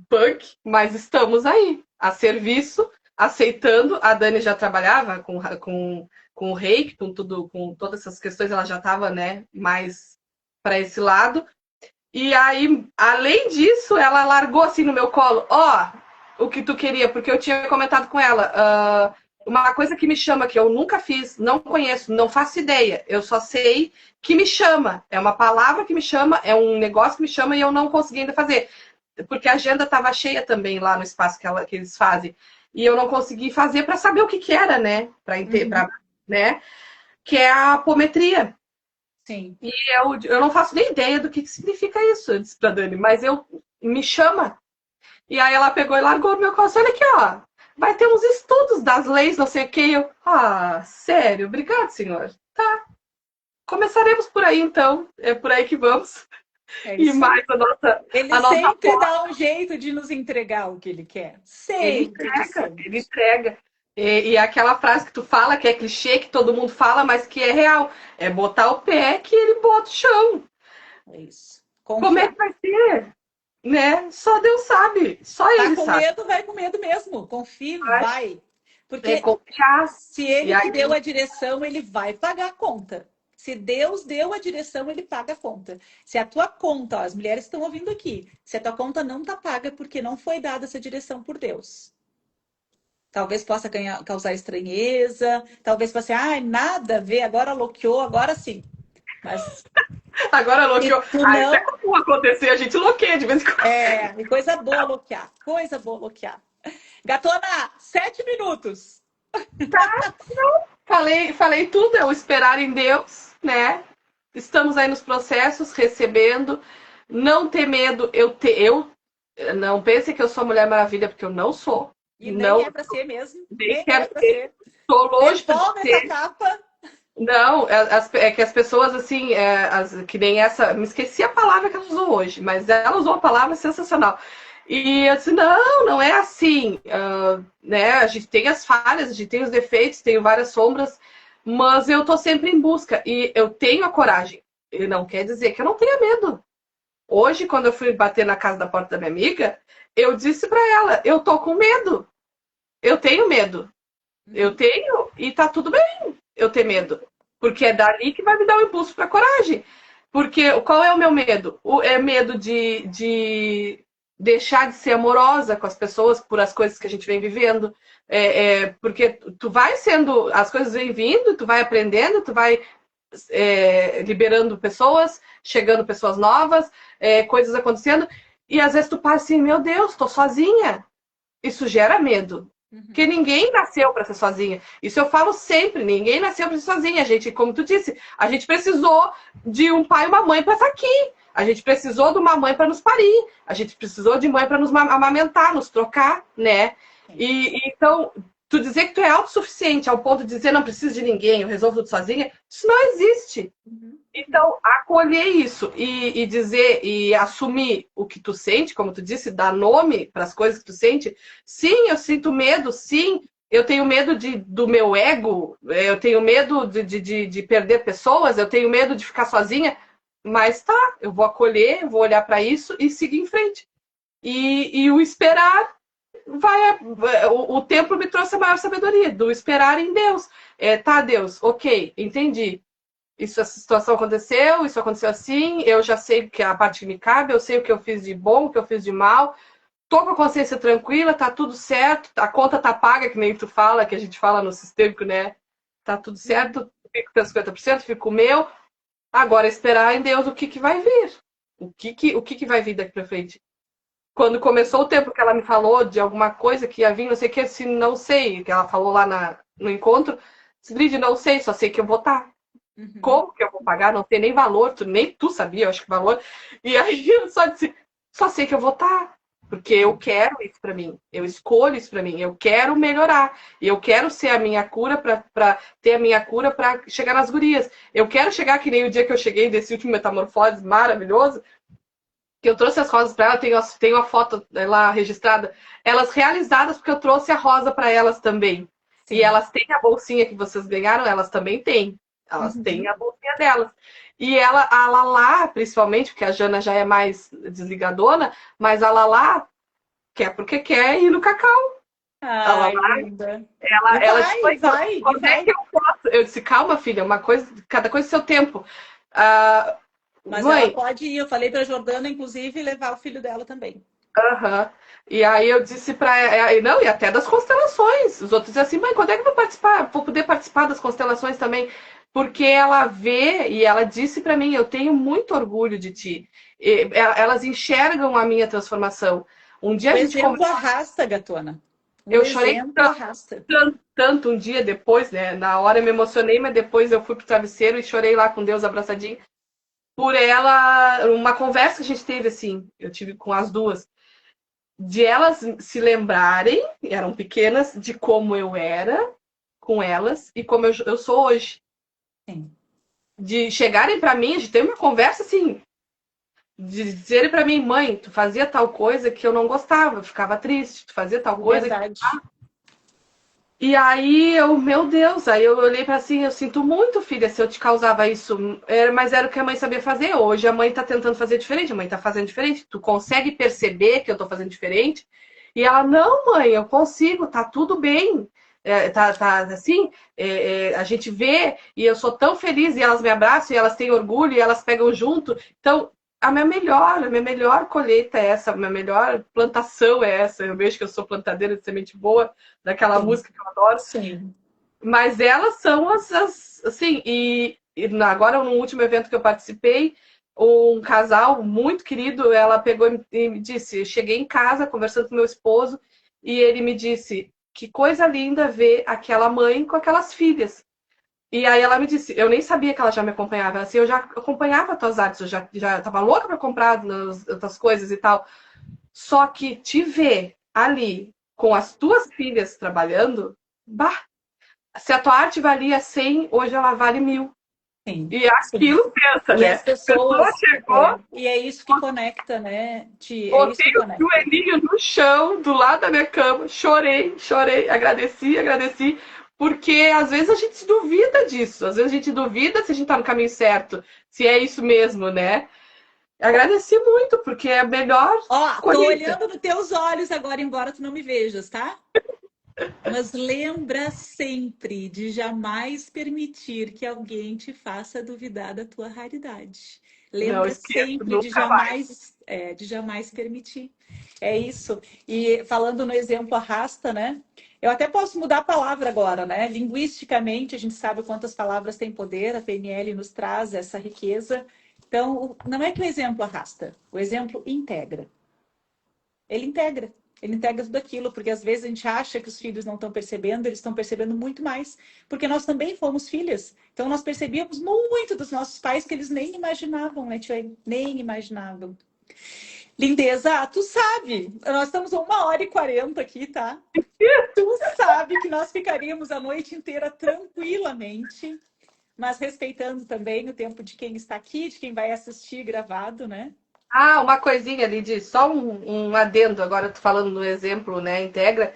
punk, mas estamos aí, a serviço, aceitando. A Dani já trabalhava com o reiki, com tudo, com todas essas questões, ela já estava, né, mais para esse lado. E aí, além disso, ela largou assim no meu colo, ó, o que tu queria, porque eu tinha comentado com ela, uma coisa que me chama, que eu nunca fiz, não conheço, não faço ideia, eu só sei que me chama, é uma palavra que me chama, é um negócio que me chama e eu não consegui ainda fazer, porque a agenda estava cheia também lá no espaço que eles fazem, e eu não consegui fazer para saber o que que era, né, né, que é a apometria. Sim. E eu não faço nem ideia do que significa isso, eu disse pra Dani, mas me chama. E aí ela pegou e largou no meu coração. Olha aqui, ó. Vai ter uns estudos das leis, não sei o que. Eu, sério, obrigado, senhor. Tá. Começaremos por aí, então. É por aí que vamos. É E isso aí. mais Ele a nossa sempre dá um jeito de nos entregar o que ele quer. Sempre, de sempre. ele entrega. E aquela frase que tu fala, que é clichê, que todo mundo fala, mas que é real. É botar o pé que ele bota o chão. É isso. Como é Confiar. que vai ser? Né? Só Deus sabe. Só Tá ele com sabe. medo, vai com medo mesmo. Confie, vai. É Porque confiar. se E ele te aí, deu a direção, ele vai pagar a conta. Se Deus deu a direção, ele paga a conta. Se a tua conta, ó, as mulheres estão ouvindo aqui, se a tua conta não tá paga porque não foi dada essa direção por Deus. Talvez possa causar estranheza, talvez possa ser, nada a ver, agora loqueou, agora sim. Mas agora se loqueou. tu Isso é não, comum acontecer, a gente loqueia de vez em quando. coisa boa loquear, coisa boa loquear. Gatona, 7 minutos. Falei tudo, é o esperar em Deus, né? Estamos aí nos processos, recebendo. Não ter medo. Eu não pense que eu sou Mulher Maravilha, porque eu não sou. E nem Não, é para ser mesmo, nem nem é quero para ser. ser. Estou longe de Devolve essa ser. capa. Não, é que as pessoas, assim, que nem essa. Me esqueci a palavra que ela usou hoje, mas ela usou uma palavra sensacional. E eu disse: não é assim. Né? A gente tem as falhas, a gente tem os defeitos, tem várias sombras, mas eu tô sempre em busca. E eu tenho a coragem. E não quer dizer que eu não tenha medo. Hoje, quando eu fui bater na casa da porta da minha amiga, eu disse para ela: eu tô com medo. Eu tenho medo. Eu tenho, e tá tudo bem eu ter medo. Porque é dali que vai me dar o impulso para coragem. Porque qual é o meu medo? É medo de deixar de ser amorosa com as pessoas por as coisas que a gente vem vivendo. Porque tu vai sendo, as coisas vêm vindo, tu vai aprendendo, tu vai liberando pessoas, chegando pessoas novas, coisas acontecendo. E às vezes tu passa assim, meu Deus, tô sozinha. Isso gera medo. Porque ninguém nasceu para ser sozinha. Isso eu falo sempre, ninguém nasceu para ser sozinha. A gente, como tu disse, a gente precisou de um pai e uma mãe para estar aqui. A gente precisou de uma mãe para nos parir. A gente precisou de mãe para nos amamentar, nos trocar, né? E então, tu dizer que tu é autossuficiente ao ponto de dizer não preciso de ninguém, eu resolvo tudo sozinha, isso não existe. Uhum. Então, acolher isso e dizer e assumir o que tu sente, como tu disse, dar nome para as coisas que tu sente. Sim, eu sinto medo, sim, eu tenho medo do meu ego, eu tenho medo de perder pessoas, eu tenho medo de ficar sozinha, mas tá, eu vou acolher, vou olhar para isso e seguir em frente. E o esperar vai. O tempo me trouxe a maior sabedoria, do esperar em Deus. Tá, Deus, ok, entendi. Essa situação aconteceu, isso aconteceu assim, eu já sei que a parte que me cabe, eu sei o que eu fiz de bom, o que eu fiz de mal, tô com a consciência tranquila, tá tudo certo, a conta tá paga, que nem tu fala, que a gente fala no sistêmico, né? Tá tudo certo, fico com 50%, fico com o meu. Agora esperar em Deus o que que vai vir. O que vai vir daqui pra frente. Quando começou o tempo que ela me falou de alguma coisa que ia vir, não sei o que, se não sei, que ela falou lá no encontro, Lid, não sei, só sei que eu vou estar. Uhum. Como que eu vou pagar? Não tem nem valor, nem tu sabia, eu acho que valor. E aí eu só disse, só sei que eu vou estar, porque eu quero isso para mim, eu escolho isso para mim, eu quero melhorar, e eu quero ser a minha cura para ter a minha cura para chegar nas gurias. Eu quero chegar que nem o dia que eu cheguei desse último metamorfose maravilhoso, que eu trouxe as rosas para ela, tenho a foto lá registrada, elas realizadas porque eu trouxe a rosa para elas também. E Sim. elas têm a bolsinha que vocês ganharam, elas também têm. Elas têm Uhum. a bolsinha delas. E a Lala, principalmente, porque a Jana já é mais desligadona, mas a Lala quer porque quer ir no cacau. A Lala, Ai, linda. ela disse, Vai, mãe, vai, e quando é que vai. eu posso? Eu disse, calma, filha, uma coisa, cada coisa seu tempo. Ah, Mas ela mãe, pode ir. Eu falei para a Jordana, inclusive, levar o filho dela também. aham. E aí eu disse pra ela, não, e até das constelações. Os outros diziam assim, mãe, quando é que eu vou participar? Vou poder participar das constelações também? Porque ela vê e ela disse pra mim, eu tenho muito orgulho de ti. Elas enxergam a minha transformação. Um dia O a gente exemplo conversou, arrasta, gatona. O eu chorei exemplo arrasta. tanto um dia depois, né? Na hora eu me emocionei, mas depois eu fui pro travesseiro e chorei lá com Deus abraçadinho. Por ela, uma conversa que a gente teve assim, eu tive com as duas de elas se lembrarem, eram pequenas, de como eu era com elas e como eu sou hoje. Sim. De chegarem para mim, de ter uma conversa assim, de dizerem para mim, mãe, tu fazia tal coisa que eu não gostava, eu ficava triste, tu fazia tal coisa. Verdade. E aí eu, meu Deus, aí eu olhei para assim, eu sinto muito, filha, se eu te causava isso, mas era o que a mãe sabia fazer. Hoje a mãe tá tentando fazer diferente, a mãe tá fazendo diferente. Tu consegue perceber que eu tô fazendo diferente? E ela, não, mãe, eu consigo, tá tudo bem. Tá assim, a gente vê e eu sou tão feliz e elas me abraçam e elas têm orgulho e elas pegam junto. Então, a minha melhor colheita é essa, a minha melhor plantação é essa. Eu vejo que eu sou plantadeira de semente boa, daquela Sim. música que eu adoro. Sim. Mas elas são assim, e agora no último evento que eu participei, um casal muito querido, ela pegou e me disse, cheguei em casa conversando com meu esposo, e ele me disse, que coisa linda ver aquela mãe com aquelas filhas. E aí ela me disse, eu nem sabia que ela já me acompanhava, assim, eu já acompanhava tuas artes, eu já tava louca para comprar outras coisas e tal. Só que te ver ali com as tuas filhas trabalhando, bah, se a tua arte valia 100, hoje ela vale 1000. Sim. E Sim. aquilo pensa, E né? as A pessoa pessoas. chegou, E é isso que conecta, né, Ti? É isso botei que o conecta. joelhinho no chão, do lado da minha cama, chorei, agradeci, porque às vezes a gente duvida disso, às vezes a gente duvida se a gente tá no caminho certo, se é isso mesmo, né? Agradeci muito, porque é a melhor Ó, tô colheita. olhando nos teus olhos agora, embora tu não me vejas, tá? Mas lembra sempre de jamais permitir que alguém te faça duvidar da tua raridade. Não Lembra esqueço, sempre nunca mais. de jamais permitir. É isso. E falando no exemplo arrasta, né? Eu até posso mudar a palavra agora, né? Linguisticamente, a gente sabe quantas palavras têm poder, a PNL nos traz essa riqueza. Então, não é que o exemplo arrasta, o exemplo integra. Ele integra. Ele integra tudo aquilo, porque às vezes a gente acha que os filhos não estão percebendo, eles estão percebendo muito mais, porque nós também fomos filhas. Então nós percebíamos muito dos nossos pais que eles nem imaginavam, né, Tia? Nem imaginavam. Lindeza, tu sabe, nós estamos a 1h40 aqui, tá? Tu sabe que nós ficaríamos a noite inteira tranquilamente, mas respeitando também o tempo de quem está aqui, de quem vai assistir gravado, né? Ah, uma coisinha ali de só um adendo, agora tu falando no exemplo, né, Integra,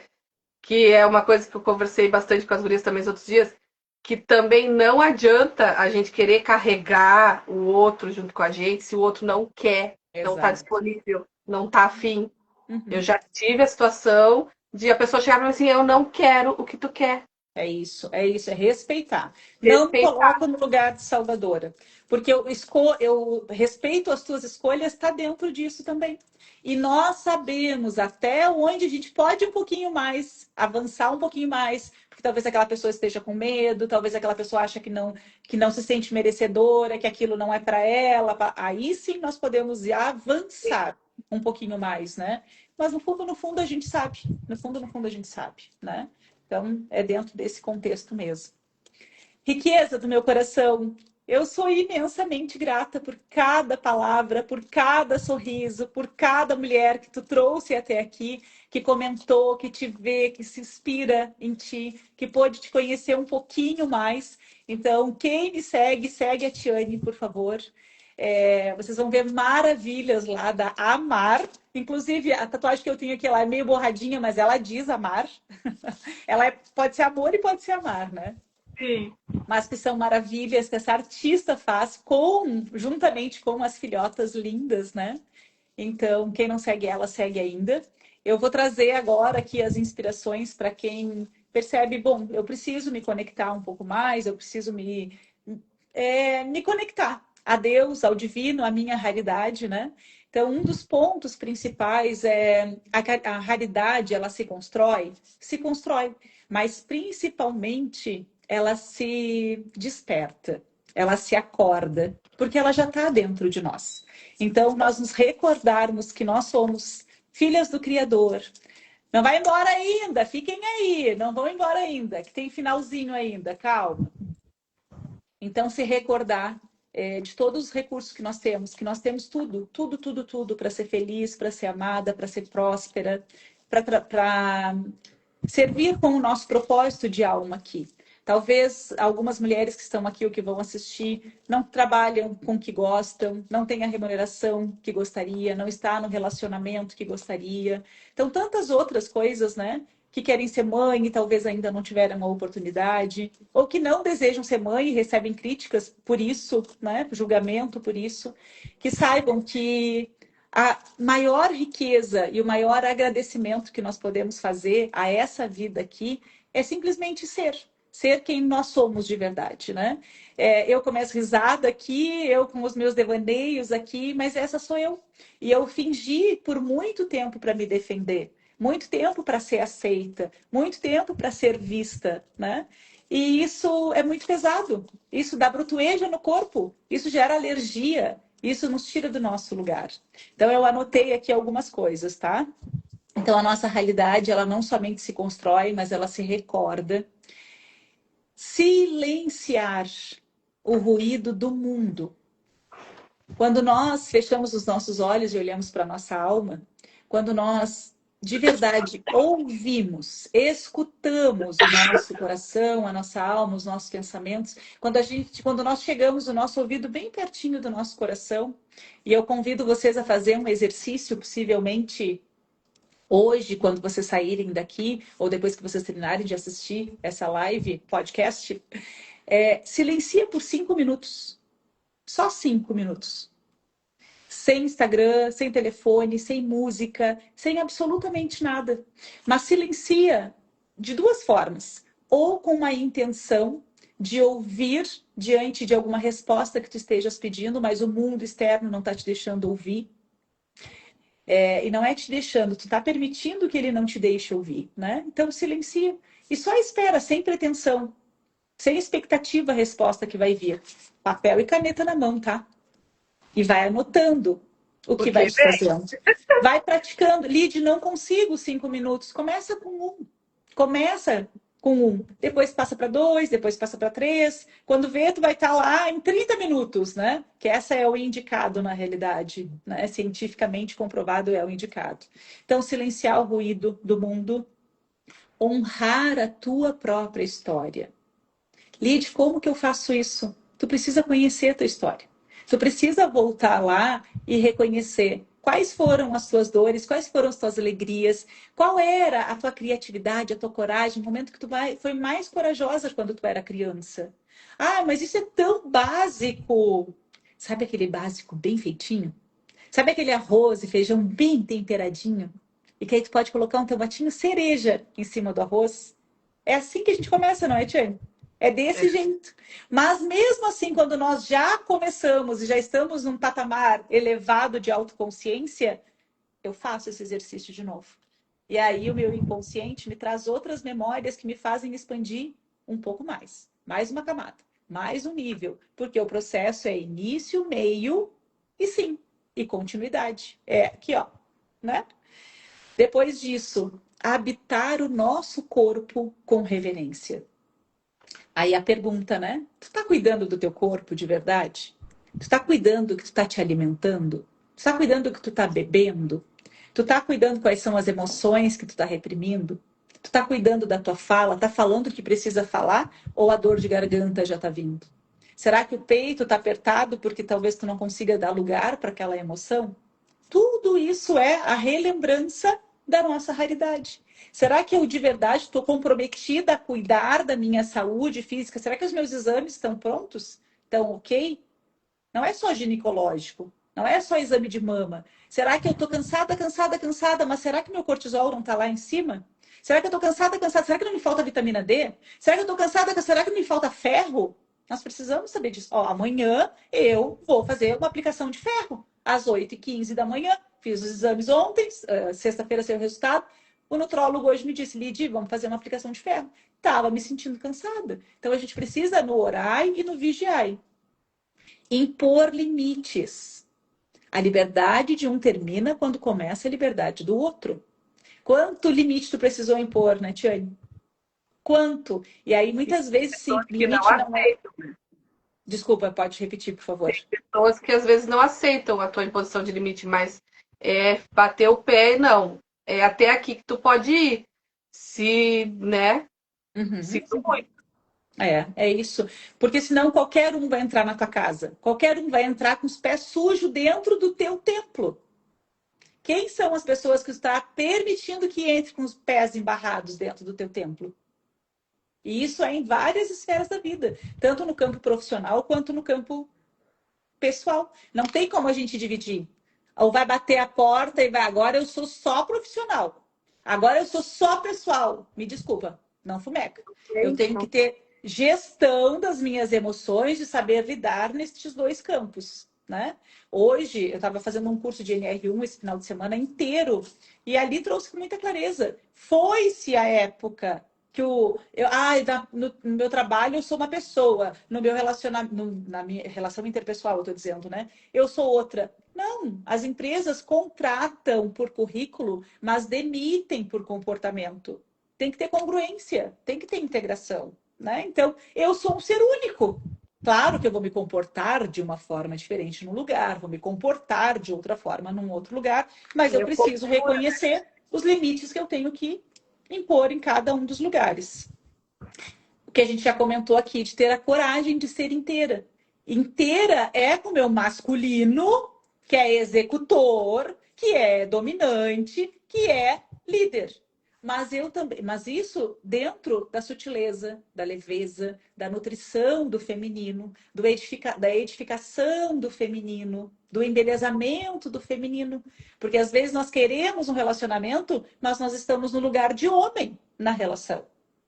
que é uma coisa que eu conversei bastante com as gurias também os outros dias, que também não adianta a gente querer carregar o outro junto com a gente se o outro não quer, não está Exato. disponível, não está afim. Eu Uhum. já tive a situação de a pessoa chegar para mim assim, eu não quero o que tu quer. É isso, é respeitar. Não me Respeitar. coloco no lugar de salvadora, porque eu respeito as tuas escolhas, está dentro disso também. E nós sabemos até onde a gente pode um pouquinho mais, avançar um pouquinho mais, porque talvez aquela pessoa esteja com medo, talvez aquela pessoa acha que não se sente merecedora, que aquilo não é para ela. Aí sim nós podemos avançar um pouquinho mais, né? Mas no fundo a gente sabe. No fundo a gente sabe, né? Então, é dentro desse contexto mesmo. Riqueza do meu coração, eu sou imensamente grata por cada palavra, por cada sorriso, por cada mulher que tu trouxe até aqui, que comentou, que te vê, que se inspira em ti, que pôde te conhecer um pouquinho mais. Então, quem me segue, segue a Tiane, por favor. Vocês vão ver maravilhas lá da Amar. Inclusive, a tatuagem que eu tenho aqui ela é meio borradinha, mas ela diz Amar. Pode ser amor e pode ser amar, né? Sim. Mas que são maravilhas que essa artista faz juntamente com as filhotas lindas, né? Então, quem não segue ela, segue ainda. Eu vou trazer agora aqui as inspirações para quem percebe, bom, eu preciso me conectar um pouco mais, eu preciso me conectar a Deus, ao divino, à minha raridade, né? Então, um dos pontos principais é a raridade, ela se constrói, mas principalmente ela se desperta, ela se acorda, porque ela já está dentro de nós. Então, nós nos recordarmos que nós somos filhas do Criador. Não vai embora ainda, fiquem aí, não vão embora ainda, que tem finalzinho ainda, calma. Então, se recordar de todos os recursos que nós temos tudo, tudo, tudo, tudo para ser feliz, para ser amada, para ser próspera, para servir com o nosso propósito de alma aqui. Talvez algumas mulheres que estão aqui ou que vão assistir não trabalham com o que gostam, não têm a remuneração que gostaria, não está no relacionamento que gostaria. Então, tantas outras coisas, né? Que querem ser mãe e talvez ainda não tiveram uma oportunidade, ou que não desejam ser mãe e recebem críticas por isso, né? Julgamento por isso. Que saibam que a maior riqueza e o maior agradecimento que nós podemos fazer a essa vida aqui é simplesmente ser quem nós somos de verdade, né? Eu começo risada aqui, eu com os meus devaneios aqui, mas essa sou eu. E eu fingi por muito tempo para me defender, muito tempo para ser aceita, muito tempo para ser vista, né? E isso é muito pesado. Isso dá brutueja no corpo, isso gera alergia, isso nos tira do nosso lugar. Então, eu anotei aqui algumas coisas, tá? Então, a nossa realidade, ela não somente se constrói, mas ela se recorda. Silenciar o ruído do mundo. Quando nós fechamos os nossos olhos e olhamos para a nossa alma, quando nós de verdade ouvimos, escutamos o nosso coração, a nossa alma, os nossos pensamentos, quando nós chegamos o nosso ouvido bem pertinho do nosso coração, e eu convido vocês a fazer um exercício, possivelmente hoje, quando vocês saírem daqui, ou depois que vocês terminarem de assistir essa live, podcast, silencia por 5 minutos. Só 5 minutos. Sem Instagram, sem telefone, sem música, sem absolutamente nada. Mas silencia de duas formas. Ou com uma intenção de ouvir diante de alguma resposta que tu estejas pedindo, mas o mundo externo não está te deixando ouvir. E não é te deixando, tu está permitindo que ele não te deixe ouvir, né? Então silencia. E só espera, sem pretensão, sem expectativa a resposta que vai vir. Papel e caneta na mão, tá? E vai anotando o que vai Porque te fazendo. Vai praticando. Lide, não consigo 5 minutos. Começa com um. Começa. com um. Depois passa para 2, depois passa para 3. Quando vê, tu vai estar lá em 30 minutos, né? Que essa é o indicado na realidade, né? Cientificamente comprovado é o indicado. Então, silenciar o ruído do mundo, honrar a tua própria história. Lide, como que eu faço isso? Tu precisa conhecer a tua história. Tu precisa voltar lá e reconhecer quais foram as tuas dores, quais foram as tuas alegrias, qual era a tua criatividade, a tua coragem, o momento que tu foi mais corajosa quando tu era criança. Ah, mas isso é tão básico. Sabe aquele básico bem feitinho? Sabe aquele arroz e feijão bem temperadinho? E que aí tu pode colocar um tomatinho cereja em cima do arroz? É assim que a gente começa, não é, Tiane? É desse jeito. Mas mesmo assim, quando nós já começamos e já estamos num patamar elevado de autoconsciência, eu faço esse exercício de novo. E aí o meu inconsciente me traz outras memórias que me fazem expandir um pouco mais. Mais uma camada, mais um nível. Porque o processo é início, meio e sim, e continuidade. É aqui, ó, né? Depois disso, habitar o nosso corpo com reverência. Aí a pergunta, né? Tu tá cuidando do teu corpo de verdade? Tu tá cuidando que tu tá te alimentando? Tu tá cuidando que tu tá bebendo? Tu tá cuidando quais são as emoções que tu tá reprimindo? Tu tá cuidando da tua fala? Tá falando o que precisa falar? Ou a dor de garganta já tá vindo? Será que o peito tá apertado porque talvez tu não consiga dar lugar para aquela emoção? Tudo isso é a relembrança da nossa raridade. Será que eu de verdade estou comprometida a cuidar da minha saúde física? Será que os meus exames estão prontos? Estão ok? Não é só ginecológico, não é só exame de mama. Será que eu estou cansada, cansada, cansada, mas será que meu cortisol não está lá em cima? Será que eu estou cansada, cansada? Será que não me falta vitamina D? Será que eu estou cansada? Será que me falta ferro? Nós precisamos saber disso. Ó, amanhã eu vou fazer uma aplicação de ferro às 8h15 da manhã. Fiz os exames ontem, sexta-feira saiu o resultado. O nutrólogo hoje me disse, Lidy, vamos fazer uma aplicação de ferro. Estava me sentindo cansada. Então a gente precisa no orai e no vigiai. Impor limites. A liberdade de um termina quando começa a liberdade do outro. Quanto limite tu precisou impor, né, Tiane? Quanto? E aí, muitas vezes, sim, limite não é... Desculpa, pode repetir, por favor. Tem pessoas que às vezes não aceitam a tua imposição de limite, mas é bater o pé, não. É até aqui que tu pode ir. Se, né? Se tu muito. É isso. Porque senão qualquer um vai entrar na tua casa. Qualquer um vai entrar com os pés sujos dentro do teu templo. Quem são as pessoas que está permitindo que entre com os pés embarrados dentro do teu templo? E isso é em várias esferas da vida, tanto no campo profissional quanto no campo pessoal. Não tem como a gente dividir. Ou vai bater a porta e vai, agora eu sou só profissional. Agora eu sou só pessoal. Me desculpa, não fumeca. Eu tenho que ter gestão das minhas emoções, de saber lidar nestes dois campos, né? Hoje, eu estava fazendo um curso de NR1 esse final de semana inteiro, e ali trouxe com muita clareza. Foi-se a época que no meu trabalho eu sou uma pessoa, no meu relacionamento, na minha relação interpessoal, eu estou dizendo, né? Eu sou outra. Não, as empresas contratam por currículo, mas demitem por comportamento. Tem que ter congruência, tem que ter integração, né? Então, eu sou um ser único. Claro que eu vou me comportar de uma forma diferente num lugar, vou me comportar de outra forma num outro lugar, mas eu preciso reconhecer os limites que eu tenho que impor em cada um dos lugares. O que a gente já comentou aqui, de ter a coragem de ser inteira. Inteira é com o meu masculino, que é executor, que é dominante, que é líder. Mas eu também, mas isso dentro da sutileza, da leveza, da nutrição do feminino, da edificação do feminino, do embelezamento do feminino. Porque às vezes nós queremos um relacionamento, mas nós estamos no lugar de homem na relação.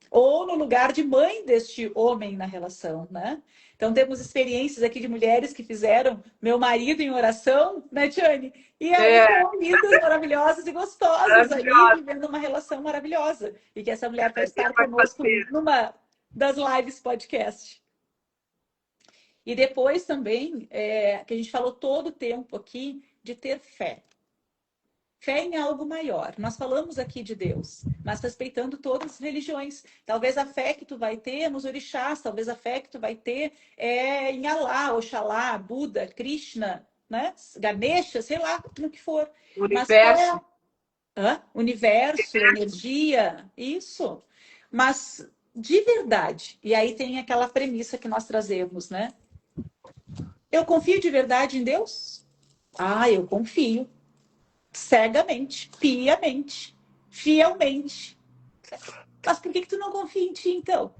Ou no lugar de mãe deste homem na relação, né? Então temos experiências aqui de mulheres que fizeram meu marido em oração, né, Tiane? E aí foram lindas, maravilhosas e gostosas ali, vivendo uma relação maravilhosa. E que essa mulher vai estar conosco numa das lives podcast. E depois também, que a gente falou todo o tempo aqui, de ter fé. Fé em algo maior. Nós falamos aqui de Deus, mas respeitando todas as religiões. Talvez a fé que tu vai ter é nos orixás, talvez a fé que tu vai ter é em Alá, Oxalá, Buda, Krishna, né? Ganesha, sei lá, no que for. Mas qual é Universo. universo, energia, isso. Mas de verdade, e aí tem aquela premissa que nós trazemos, né? Eu confio de verdade em Deus? Ah, eu confio. Cegamente, piamente, fielmente. Mas por que tu não confia em ti, então?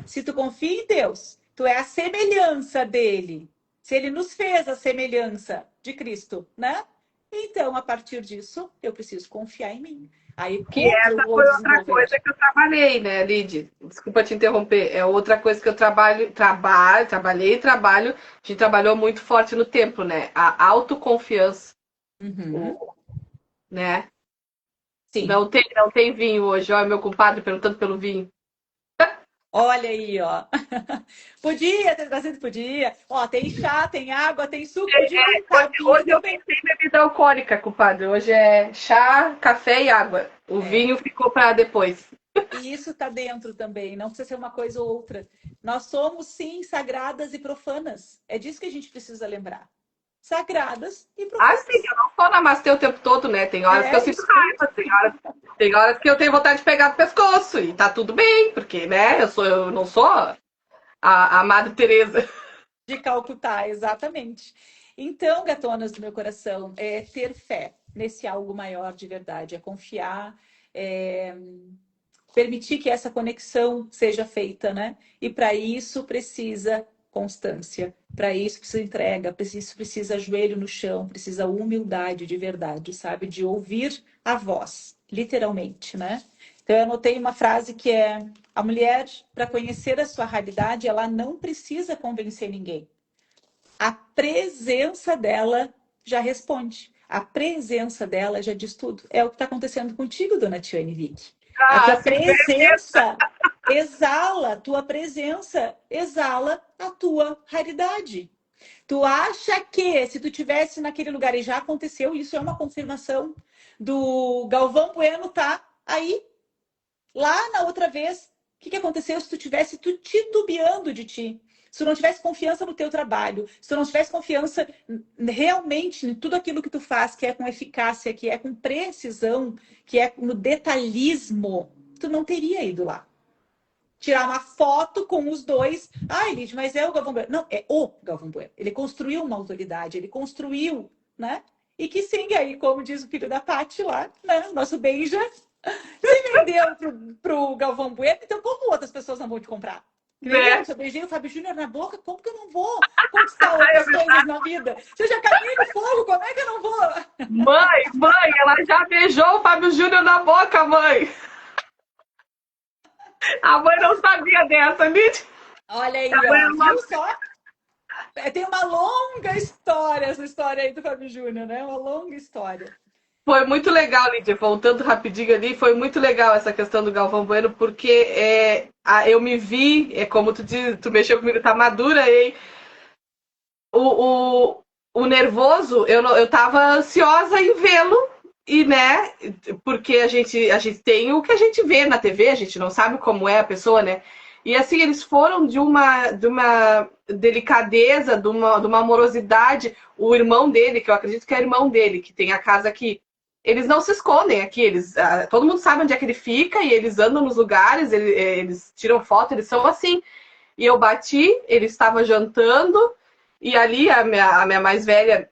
Se tu confia em Deus, tu é a semelhança dele. Se ele nos fez a semelhança de Cristo, né? Então, a partir disso, eu preciso confiar em mim. Aí, Que como eu essa vou foi outra desenvolver? coisa que eu trabalhei, né, Lid? Desculpa te interromper. É outra coisa que eu trabalhei e trabalho. A gente trabalhou muito forte no tempo, né? A autoconfiança, Uhum. né? Sim. Não tem vinho hoje. Olha, meu compadre perguntando pelo vinho. Olha aí, ó. Podia ter trazido, podia. Ó, tem chá, tem água, tem suco, podia colocar vinho Hoje eu também. pensei em bebida alcoólica, compadre. Hoje é chá, café e água. O É. vinho ficou para depois. E isso está dentro também, não precisa ser uma coisa ou outra. Nós somos, sim, sagradas e profanas. É disso que a gente precisa lembrar. Sagradas e Ah, sim, profanas. eu não sou namastê o tempo todo, né? Tem horas que eu É sinto isso aí. raiva, tem horas que eu tenho vontade de pegar no pescoço. E tá tudo bem, porque, né? Eu não sou a Madre Teresa. De Calcutá, exatamente. Então, gatonas do meu coração, é ter fé nesse algo maior de verdade, é confiar, é permitir que essa conexão seja feita, né? E para isso precisa constância, para isso precisa entrega, isso precisa joelho no chão, precisa humildade de verdade, sabe? De ouvir a voz, literalmente, né? Então eu anotei uma frase que é: a mulher, para conhecer a sua realidade, ela não precisa convencer ninguém. A presença dela já responde. A presença dela já diz tudo. É o que está acontecendo contigo, dona Tiane Vick. A Ah, tua sim, presença exala, a tua presença exala a tua raridade. Tu acha que se tu tivesse naquele lugar, e já aconteceu, isso é uma confirmação do Galvão Bueno, tá aí, lá na outra vez, o que aconteceu se tu tivesse tu titubeando de ti? Se tu não tivesse confiança no teu trabalho, se tu não tivesse confiança realmente em tudo aquilo que tu faz, que é com eficácia, que é com precisão, que é no detalhismo, tu não teria ido lá. Tirar uma foto com os dois. Ah, Elide, mas é o Galvão Bueno. Não, é o Galvão Bueno. Ele construiu uma autoridade, ele construiu, né? E que sim, aí, como diz o filho da Paty lá, né? Nosso Benja, se vendeu pro Galvão Bueno, então como outras pessoas não vão te comprar? Que nem eu, né? se eu beijei o Fábio Júnior na boca, como que eu não vou conquistar outras coisas na vida? Se eu já caminhei no fogo, como é que eu não vou? Mãe, ela já beijou o Fábio Júnior na boca, mãe. A mãe não sabia dessa, Lid. Olha aí, A mãe ó, não. viu só? Tem uma longa história, essa história aí do Fábio Júnior, né? Uma longa história. Foi muito legal, Lídia, voltando rapidinho ali, foi muito legal essa questão do Galvão Bueno, porque eu me vi, como tu diz, tu mexeu comigo, tá madura, hein? O nervoso, eu tava ansiosa em vê-lo, e né, porque a gente tem o que a gente vê na TV, a gente não sabe como é a pessoa, né? E assim, eles foram de uma delicadeza, de uma amorosidade. O irmão dele, que eu acredito que é irmão dele, que tem a casa aqui, eles não se escondem aqui, todo mundo sabe onde é que ele fica e eles andam nos lugares, eles tiram foto, eles são assim. E eu bati, ele estava jantando, e ali a minha mais velha,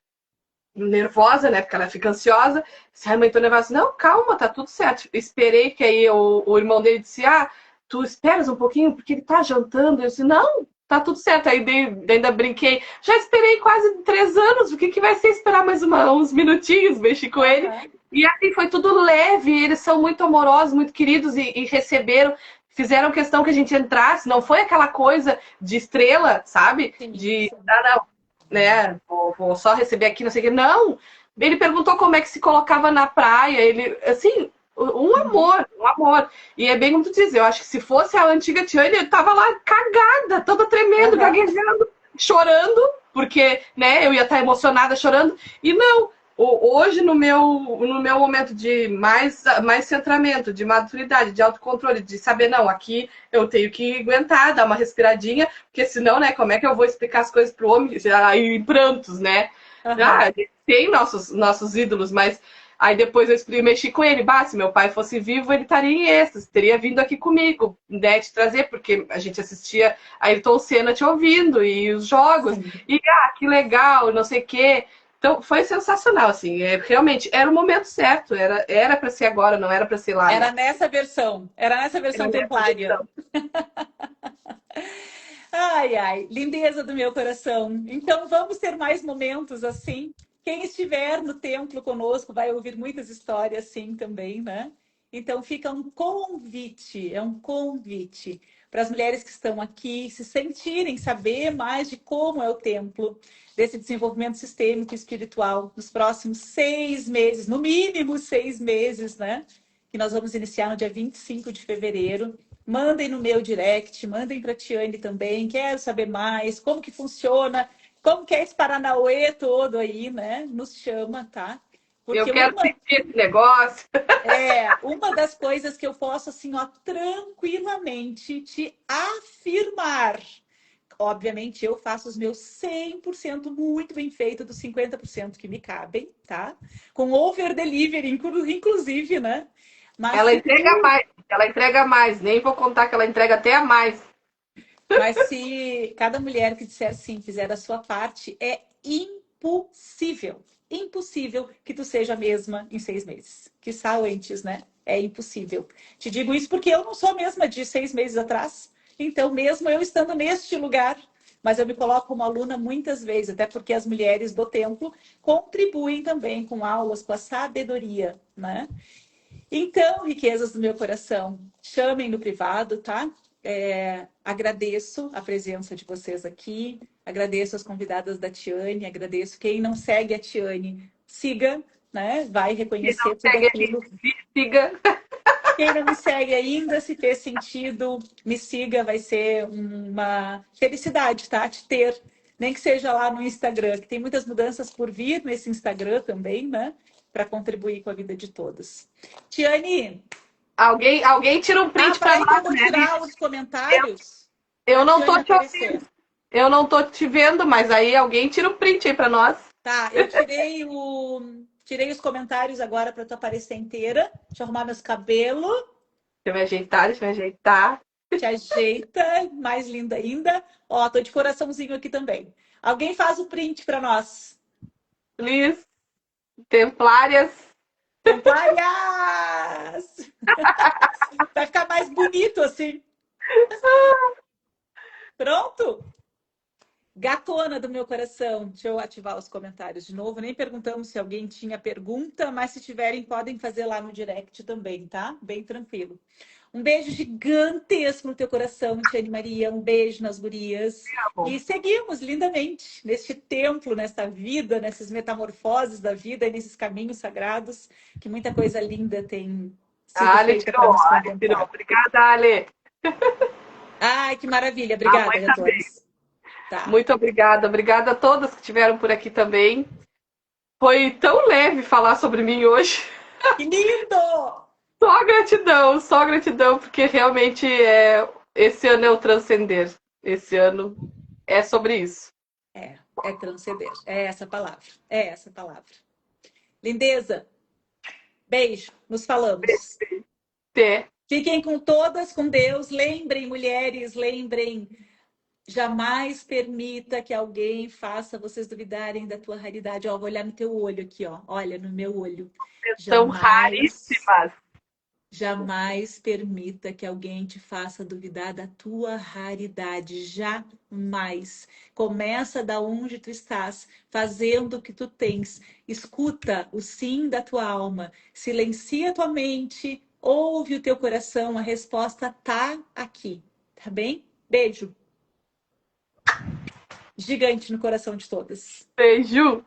nervosa, né, porque ela fica ansiosa, disse: ai, mãe, tô nervosa. Não, calma, tá tudo certo. Esperei que aí o irmão dele disse: ah, tu esperas um pouquinho, porque ele tá jantando. Eu disse: não, tá tudo certo. Aí ainda brinquei: já esperei quase 3 anos, o que vai ser esperar mais uns minutinhos? Mexi com ele. Uhum. E assim, foi tudo leve, eles são muito amorosos, muito queridos, e receberam, fizeram questão que a gente entrasse, não foi aquela coisa de estrela, sabe? Sim, De, sim. não, né, vou só receber aqui, não sei o que. Não, ele perguntou como é que se colocava na praia, ele, assim, um Uhum. amor, um amor. E é bem como tu diz, eu acho que se fosse a antiga Tiane, ele tava lá cagada, toda tremendo, Uhum. gaguejando, chorando, porque, né, eu ia estar emocionada chorando, e não. Hoje, no meu momento de mais centramento, de maturidade, de autocontrole, de saber, não, aqui eu tenho que aguentar, dar uma respiradinha, porque senão, né, como é que eu vou explicar as coisas pro homem? Aí, em prantos, né? Aham. Tem nossos ídolos, mas aí depois eu mexi com ele. Bah, se meu pai fosse vivo, ele estaria em êxtase, teria vindo aqui comigo, né, te trazer, porque a gente assistia a Ayrton Senna te ouvindo, e os jogos, Sim. e que legal, não sei o quê. Então foi sensacional, assim, realmente era o momento certo, era para ser agora, não era para ser lá, né? Era nessa versão Era nessa templária. versão. Ai, ai, lindeza do meu coração. Então vamos ter mais momentos assim. Quem estiver no templo conosco vai ouvir muitas histórias assim também, né? Então fica um convite, é um convite para as mulheres que estão aqui se sentirem, saber mais de como é o templo, desse desenvolvimento sistêmico e espiritual nos próximos 6 meses, no mínimo 6 meses, né? Que nós vamos iniciar no dia 25 de fevereiro. Mandem no meu direct, mandem para a Tiane também. Quero saber mais, como que funciona, como que é esse Paranauê todo aí, né? Nos chama, tá? Eu Porque quero sentir esse negócio. uma das coisas que eu posso, assim, ó, tranquilamente te afirmar. Obviamente, eu faço os meus 100% muito bem feito, dos 50% que me cabem, tá? Com over delivery, inclusive, né? Mas Ela se entrega tu mais, ela entrega mais, nem vou contar que ela entrega até a mais. Mas se cada mulher que disser sim fizer a sua parte, é impossível, impossível que tu seja a mesma em 6 meses. Quiçá antes, né? É impossível. Te digo isso porque eu não sou a mesma de 6 meses atrás. Então, mesmo eu estando neste lugar, mas eu me coloco como aluna muitas vezes, até porque as mulheres do templo contribuem também com aulas, com a sabedoria, né? Então, riquezas do meu coração, chamem no privado, tá? Agradeço a presença de vocês aqui, agradeço as convidadas da Tiane, agradeço quem não segue a Tiane, siga, né? Vai Se não reconhecer tudo segue a aquilo. gente, siga. Quem não me segue ainda, se fez sentido, me siga, vai ser uma felicidade, tá? Te ter, nem que seja lá no Instagram, que tem muitas mudanças por vir nesse Instagram também, né? Para contribuir com a vida de todos. Tiane, Alguém tira um print para peraí que eu nós, vou né, tirar Alice? os Eu, comentários para eu a não Tiane tô te aparecer. ouvindo. Eu não tô te vendo, mas aí alguém tira um print aí para nós. Tá, eu tirei os comentários agora para tu aparecer inteira. Deixa eu arrumar meus cabelos. Deixa eu me ajeitar, deixa eu me ajeitar. Te ajeita, mais linda ainda. Ó, tô de coraçãozinho aqui também. Alguém faz o print para nós. Liz, Templárias. Templárias! Vai ficar mais bonito assim. Pronto? Gatona do meu coração. Deixa eu ativar os comentários de novo. Nem perguntamos se alguém tinha pergunta, mas se tiverem, podem fazer lá no direct também, tá? Bem tranquilo. Um beijo gigantesco no teu coração, Tiane Maria. Um beijo nas gurias. Tá bom. E seguimos lindamente neste templo, nesta vida, nessas metamorfoses da vida e nesses caminhos sagrados, que muita coisa linda tem sido A Ale feita para tirou, nos a Ale tirou. contemplar. Obrigada, Ale. Ai, que maravilha. A Obrigada, mãe também. gatonas. Tá. Muito obrigada. Obrigada a todas que estiveram por aqui também. Foi tão leve falar sobre mim hoje. Que lindo! Só gratidão, porque realmente esse ano é o transcender. Esse ano é sobre isso. É transcender. É essa palavra. É essa palavra. Lindeza. Beijo. Nos falamos. Ter. Fiquem com todas, com Deus. Lembrem, mulheres, lembrem. Jamais permita que alguém faça vocês duvidarem da tua raridade. Ó, vou olhar no teu olho aqui, ó. Olha no meu olho. São Jamais, raríssimas. jamais permita que alguém te faça duvidar da tua raridade. Jamais. Começa da onde tu estás, fazendo o que tu tens. Escuta o sim da tua alma. Silencia a tua mente. Ouve o teu coração. A resposta tá aqui. Tá bem? Beijo gigante no coração de todas. Beijo.